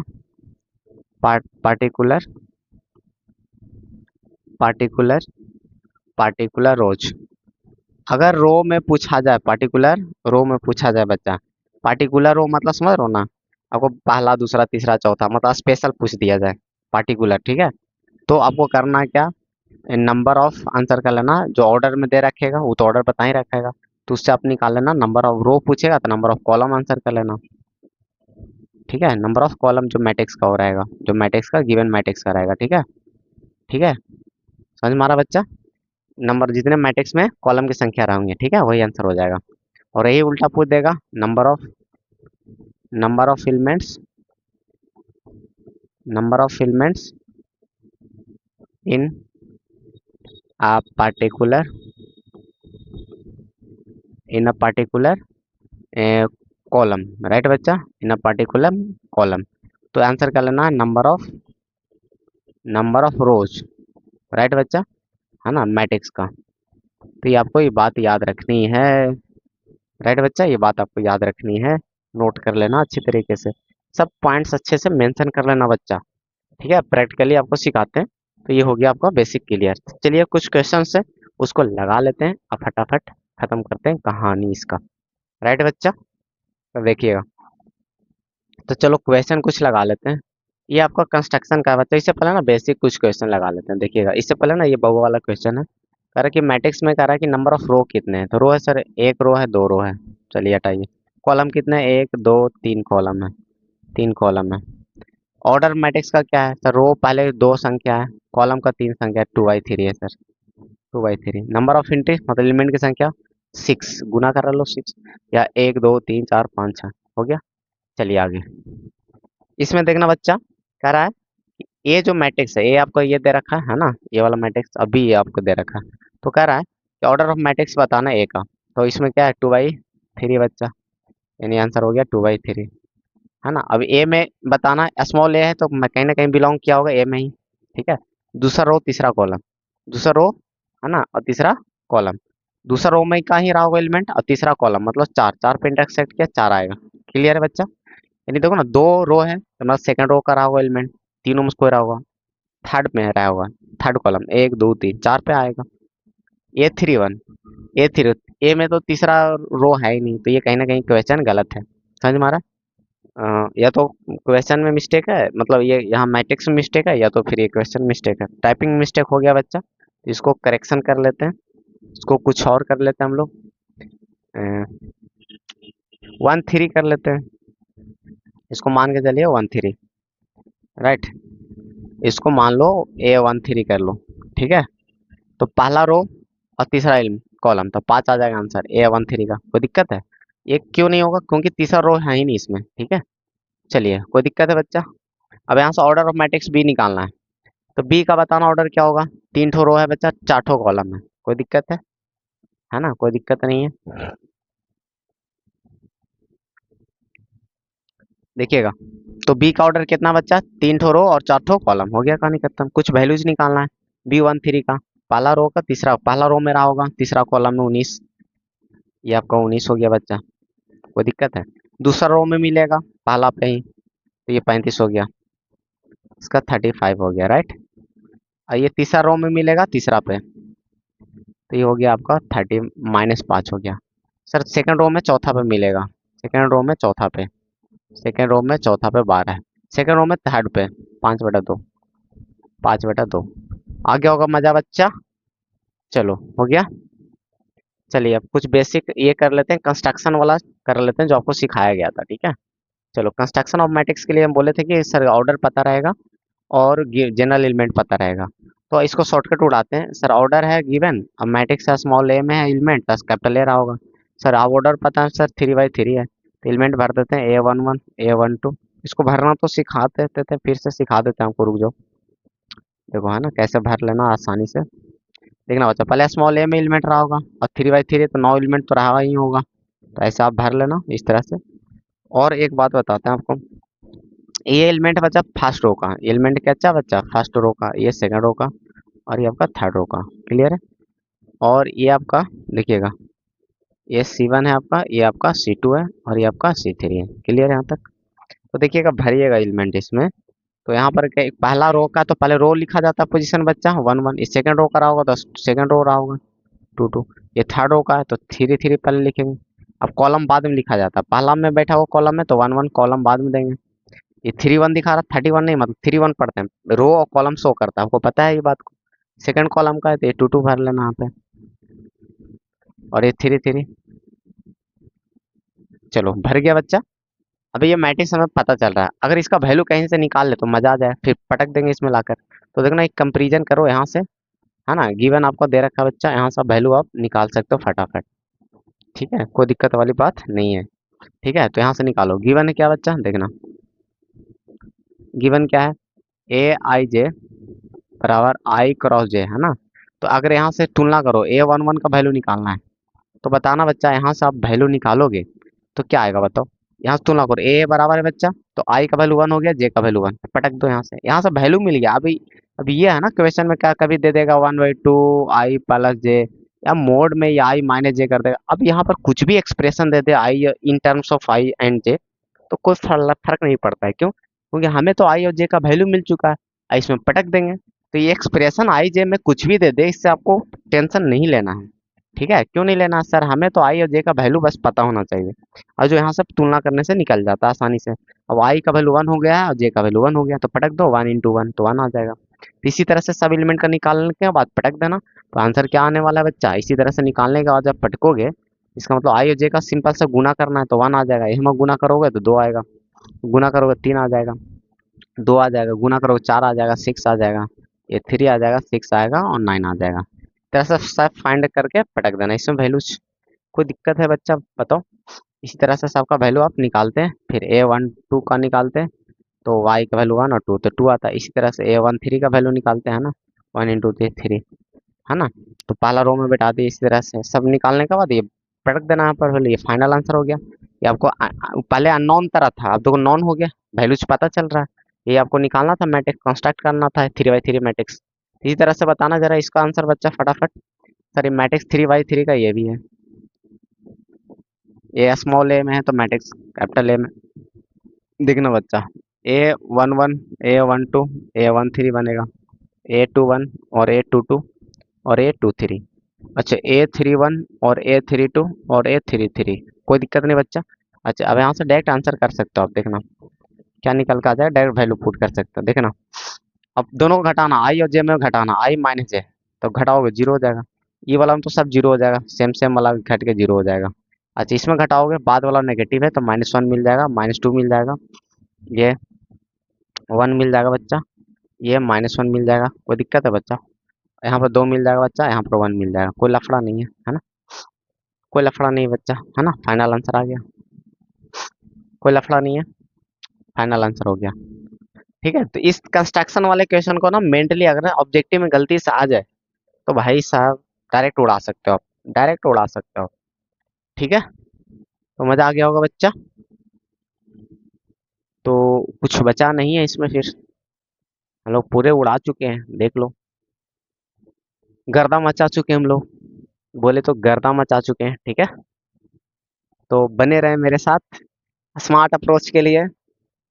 particular, particular, particular rows. अगर रो में पूछा जाए, पर्टिकुलर रो में पूछा जाए बच्चा, पार्टिकुलर रो मतलब समझ रहे हो ना, आपको पहला दूसरा तीसरा चौथा मतलब स्पेशल पूछ दिया जाए पार्टिकुलर। ठीक है, तो आपको करना क्या, नंबर ऑफ आंसर कर लेना, जो ऑर्डर में दे रखेगा वो तो ऑर्डर बता ही रखेगा, तो उससे आप निकाल लेना। नंबर ऑफ रो पूछेगा तो नंबर ऑफ कॉलम आंसर कर लेना। ठीक है, नंबर ऑफ कॉलम जो मैट्रिक्स का हो रहेगा, जो मैट्रिक्स का गिवन मैट्रिक्स का रहेगा। ठीक है, ठीक है, समझ मारा बच्चा। नंबर जितने मैट्रिक्स में कॉलम की संख्या रहेंगे, ठीक है, वही आंसर हो जाएगा। और यही उल्टा पूछ देगा, number of, number of elements, number of elements in a particular, in a particular column. Right बच्चा, इन अ पार्टिकुलर कॉलम। तो आंसर कर लेना number of, number of rose. Right बच्चा, है ना, मैट्रिक्स का। तो ये आपको ये बात याद रखनी है। राइट बच्चा, ये बात आपको याद रखनी है, नोट कर लेना अच्छी तरीके से, सब पॉइंट्स अच्छे से मेंशन कर लेना बच्चा। ठीक है, प्रैक्टिकली आपको सिखाते हैं। तो ये हो गया आपका बेसिक क्लियर। चलिए कुछ क्वेश्चन है उसको लगा लेते हैं, अब फटाफट खत्म करते हैं कहानी इसका। राइट बच्चा, तो देखिएगा। तो चलो क्वेश्चन कुछ लगा लेते हैं। ये आपका कंस्ट्रक्शन का है बच्चा। इससे पहले ना बेसिक कुछ क्वेश्चन लगा लेते हैं। देखिएगा, इससे पहले ना ये बहु वाला क्वेश्चन है। कह रहा है कि मैट्रिक्स में कह रहा है कि नंबर ऑफ रो कितने हैं। तो रो है सर, एक रो है, दो रो है। चलिए हटाइए। कॉलम कितने हैं, एक दो तीन कॉलम है, तीन कॉलम है। ऑर्डर मैट्रिक्स का क्या है सर, रो पहले दो संख्या है, कॉलम का तीन संख्या है, 2/3 है सर, 2/3। नंबर ऑफ एंट्री मतलब एलिमेंट की संख्या 6, गुना कर लो 6, या एक दो तीन चार पाँच छः, हो गया। चलिए आगे। इसमें देखना बच्चा, कह रहा है कि ये जो मैट्रिक्स है, ये आपको ये दे रखा है ना, ये वाला मैट्रिक्स अभी ये आपको दे रखा है। तो कह रहा है कि ऑर्डर ऑफ मैट्रिक्स बताना ए का। तो इसमें क्या है, 2/3 बच्चा। यानी आंसर हो गया 2/3, है ना। अब ए में बताना, स्मॉल ए है तो मैं कहीं ना कहीं बिलोंग किया होगा ए में ही, ठीक है। दूसरा रो तीसरा कॉलम, दूसरा रो, है ना, और तीसरा कॉलम, दूसरा रो में का ही रहा होगा एलिमेंट, और तीसरा कॉलम, मतलब चार, चार पे इंटरसेक्ट किया 4 आएगा। क्लियर है बच्चा। यानी देखो ना, दो रो है तो मतलब सेकंड रो का रहा होगा एलिमेंट, तीनों में से कोई रहा होगा, थर्ड में रहा होगा, थर्ड कॉलम, 1 2 3 4 पे आएगा। A31, A3, ए में तो तीसरा रो है ही नहीं, तो ये कहीं ना कहीं क्वेश्चन गलत है। समझ मारा। या तो क्वेश्चन में मिस्टेक है, मतलब ये यहाँ मैट्रिक्स में मिस्टेक है, या तो फिर ये क्वेश्चन मिस्टेक है, टाइपिंग मिस्टेक हो गया बच्चा। तो इसको करेक्शन कर लेते हैं, इसको कुछ और कर लेते हैं हम लोग, 1 3 कर लेते हैं, इसको मान के चलिए 1 3, राइट। इसको मान लो A13 कर लो, ठीक है। तो पहला रो और तीसरा कॉलम, तो 5 आ जाएगा आंसर A13 का। कोई दिक्कत है? ये क्यों नहीं होगा? क्योंकि तीसरा रो है ही नहीं इसमें, ठीक है। चलिए, कोई दिक्कत है बच्चा? अब यहाँ से ऑर्डर ऑफ मैट्रिक्स बी निकालना है, तो बी का बताना ऑर्डर क्या होगा। 3 ठो रो है बच्चा, 4 ठो कॉलम है। कोई दिक्कत है ना? कोई दिक्कत नहीं है। देखिएगा, तो बी का ऑर्डर कितना बच्चा, 3 ठो रो और 4 ठो कॉलम, हो गया कहानी खत्म। कुछ वैल्यूज निकालना है B13 का, पहला रो का तीसरा, पहला रो में रहा होगा, तीसरा कॉलम में 19, ये आपका 19 हो गया बच्चा। कोई दिक्कत है? दूसरा रो में मिलेगा पहला पे ही, तो ये 35 हो गया, इसका 35 हो गया, राइट। और ये तीसरा रो में मिलेगा तीसरा पे, तो ये हो गया आपका 30 -5 हो गया। सर सेकंड रो में चौथा पे मिलेगा, सेकंड रो में चौथा पे, सेकंड रो में चौथा पे 12 है, सेकंड रो में थर्ड पे 5/2, 5/2। आ गया होगा मजा बच्चा। चलो, हो गया। चलिए अब कुछ बेसिक ये कर लेते हैं, कंस्ट्रक्शन वाला कर लेते हैं जो आपको सिखाया गया था, ठीक है। चलो, कंस्ट्रक्शन ऑफ मैट्रिक्स के लिए हम बोले थे कि सर ऑर्डर पता रहेगा और जनरल एलिमेंट पता रहेगा। तो इसको शॉर्टकट उड़ाते हैं। सर ऑर्डर है गिवन, अब मैट्रिक्स है स्मॉल ए में है एलिमेंट, बस कैपिटल ए रहा होगा। सर आप ऑर्डर पता है सर 3/3 है, तो एलिमेंट भर देते हैं A11, A12। इसको भरना तो सिखा देते थे, फिर से सिखा देते हैं आपको, रुक जाओ। देखो, है ना, कैसे भर लेना आसानी से। देखना बच्चा, पहले स्मॉल ए में एलिमेंट रहा होगा, और 3/3 तो 9 एलिमेंट तो रहा ही होगा, तो ऐसे आप भर लेना इस तरह से। और एक बात बताते हैं आपको, ये एलिमेंट बचा फर्स्ट रो का, एलिमेंट क्या बचा बच्चा, फर्स्ट रो का, ये सेकंड रो का, और ये आपका थर्ड रो का। क्लियर है? और ये आपका, देखिएगा, ये C1 है आपका, ये आपका C2 है, और ये आपका C3 है। क्लियर है यहाँ तक? तो देखिएगा, भरिएगा एलिमेंट इसमें। तो यहाँ पर क्या, पहला रो का तो पहले रो लिखा जाता है पोजीशन बच्चा 1 1, इस सेकंड रो का रहा होगा तो सेकंड रो रहा होगा 2 2, ये थर्ड रो का है तो 3 3 पहले लिखेंगे। अब कॉलम बाद में लिखा जाता है, पहला में बैठा हुआ कॉलम में तो 1 1 कॉलम बाद में देंगे। ये 3 1 दिखा रहा, 31 नहीं, मतलब 3 1 पढ़ते हैं, रो और कॉलम शो करता है, आपको पता है ये बात को। सेकंड कॉलम का है तो ये 2 2 भर लेना यहाँ पे, और ये 3 3। चलो, भर गया बच्चा। अभी ये मैट्रिक्स हमें पता चल रहा है, अगर इसका वैल्यू कहीं से निकाल ले तो मजा आ जाए, फिर पटक देंगे इसमें लाकर। तो देखो ना, एक कंपेरिजन करो यहाँ से, है ना, गिवन आपको दे रखा है बच्चा, यहाँ से वैल्यू आप निकाल सकते हो फटाफट, ठीक है, कोई दिक्कत वाली बात नहीं है। ठीक है, तो यहाँ से निकालो, गिवन है क्या बच्चा, देखना गिवन क्या है, A i j बराबर I क्रॉस j, है ना। तो अगर यहाँ से तुलना करो, A11 का वैल्यू निकालना है, तो बताना बच्चा, यहाँ से आप वैल्यू निकालोगे तो क्या आएगा बताओ। यहाँ से तुलना करो, ए बराबर है बच्चा, तो आई का वैल्यू 1 हो गया, जे का वैल्यू 1, पटक दो यहाँ से वैल्यू मिल गया। अभी ये है ना, क्वेश्चन में क्या कभी दे देगा 1/2 आई प्लस जे, या मोड में या आई माइनस जे कर देगा। अब यहाँ पर कुछ भी एक्सप्रेशन दे दे I in terms of I and J, तो कोई फर्क नहीं पड़ता है। क्यों? क्योंकि हमें तो आई और जे का वैल्यू मिल चुका है, इसमें पटक देंगे। तो ये एक्सप्रेशन आई जे में कुछ भी दे दे, इससे आपको टेंशन नहीं लेना है। ठीक है, क्यों नहीं लेना सर, हमें तो आई और जे का वैल्यू बस पता होना चाहिए, और जो यहाँ से तुलना करने से निकल जाता है आसानी से। अब आई का वैल्यू 1 हो गया है और जे का वैल्यू 1 हो गया, तो पटक दो 1 × 1 तो 1 आ जाएगा। तो इसी तरह से सब एलिमेंट का निकालने के बाद पटक देना, तो आंसर क्या आने वाला है बच्चा, इसी तरह से निकालने के बाद जब पटकोगे, इसका मतलब आई और जे का सिंपल से गुना करना है तो 1 आ जाएगा, इसमें गुना करोगे तो 2 आएगा, गुना करोगे 3 आ जाएगा, 2 आ जाएगा, गुना करोगे 4 आ जाएगा, 6 आ जाएगा, ये 3 आ जाएगा, 6 आएगा और 9 आ जाएगा। तरह से सब फाइंड करके पटक देना, इसमें वैल्यू कोई दिक्कत है बच्चा बताओ। इसी तरह से सबका वैल्यू आप निकालते हैं, फिर A12 का निकालते हैं तो y का वैल्यू 1 और 2 तो 2 आता है। इसी तरह से A13 का वैल्यू निकालते हैं ना, 1 × 3, है ना। तो पहला रो में बैठा दिए, इसी तरह से सब निकालने के बाद ये पटक देना यहाँ पर, ये फाइनल आंसर हो गया। ये आपको पहले अननोन तरह था, अब देखो नॉन हो गया, वैल्यूज पता चल रहा है। ये आपको निकालना था, मैट्रिक्स कंस्ट्रक्ट करना था 3 बाई 3 मैट्रिक्स। इसी तरह से बताना जरा इसका आंसर बच्चा फटाफट। सर ये मैट्रिक्स 3 बाई 3 का ये भी है, ये स्मॉल ए में है तो मैट्रिक्स कैपिटल ए में। देखना बच्चा, A11 A12 A13 बनेगा, A21 और A22 और A23। अच्छा A31 और A32 और A33, कोई दिक्कत नहीं बच्चा। अच्छा अब यहाँ से डायरेक्ट आंसर कर सकते हो आप, देखना क्या निकल कर आ जाएगा, डायरेक्ट वैल्यू पुट कर सकते हो, देखना। अब दोनों को घटाना, आई और जे में घटाना, आई माइनस जे, तो घटाओगे जीरो हो जाएगा। ये वाला में तो सब जीरो हो जाएगा, सेम सेम वाला घट के जीरो हो जाएगा। अच्छा इसमें घटाओगे, बाद वाला नेगेटिव है तो -1 मिल जाएगा, -2 मिल जाएगा, ये 1 मिल जाएगा बच्चा, ये -1 मिल जाएगा, कोई दिक्कत है बच्चा। यहाँ पर 2 मिल जाएगा बच्चा, यहाँ पर 1 मिल जाएगा, कोई लफड़ा नहीं है ना, कोई लफड़ा नहीं है बच्चा, है ना, फाइनल आंसर आ गया, कोई लफड़ा नहीं है, फाइनल आंसर हो गया। ठीक है, तो इस कंस्ट्रक्शन वाले क्वेश्चन को ना मेंटली अगर ऑब्जेक्टिव में गलती से आ जाए तो भाई साहब डायरेक्ट उड़ा सकते हो आप, डायरेक्ट उड़ा सकते हो। ठीक है, तो मजा आ गया होगा बच्चा। तो कुछ बचा नहीं है इसमें, फिर हम लोग पूरे उड़ा चुके हैं, देख लो, गर्दा मचा चुके हैं हम लोग, बोले तो गर्दा मचा चुके हैं। ठीक है, तो बने रहे मेरे साथ स्मार्ट अप्रोच के लिए,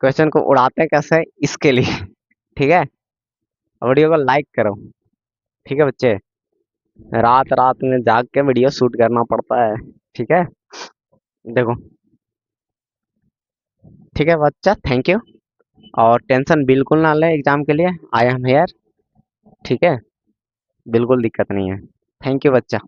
क्वेश्चन को उड़ाते कैसे हैं, इसके लिए। ठीक है, वीडियो को लाइक करो। ठीक है बच्चे, रात रात में जाग के वीडियो शूट करना पड़ता है। ठीक है, देखो, ठीक है बच्चा, थैंक यू। और टेंशन बिल्कुल ना ले एग्जाम के लिए, आई एम हेयर। ठीक है, बिल्कुल दिक्कत नहीं है। थैंक यू बच्चा।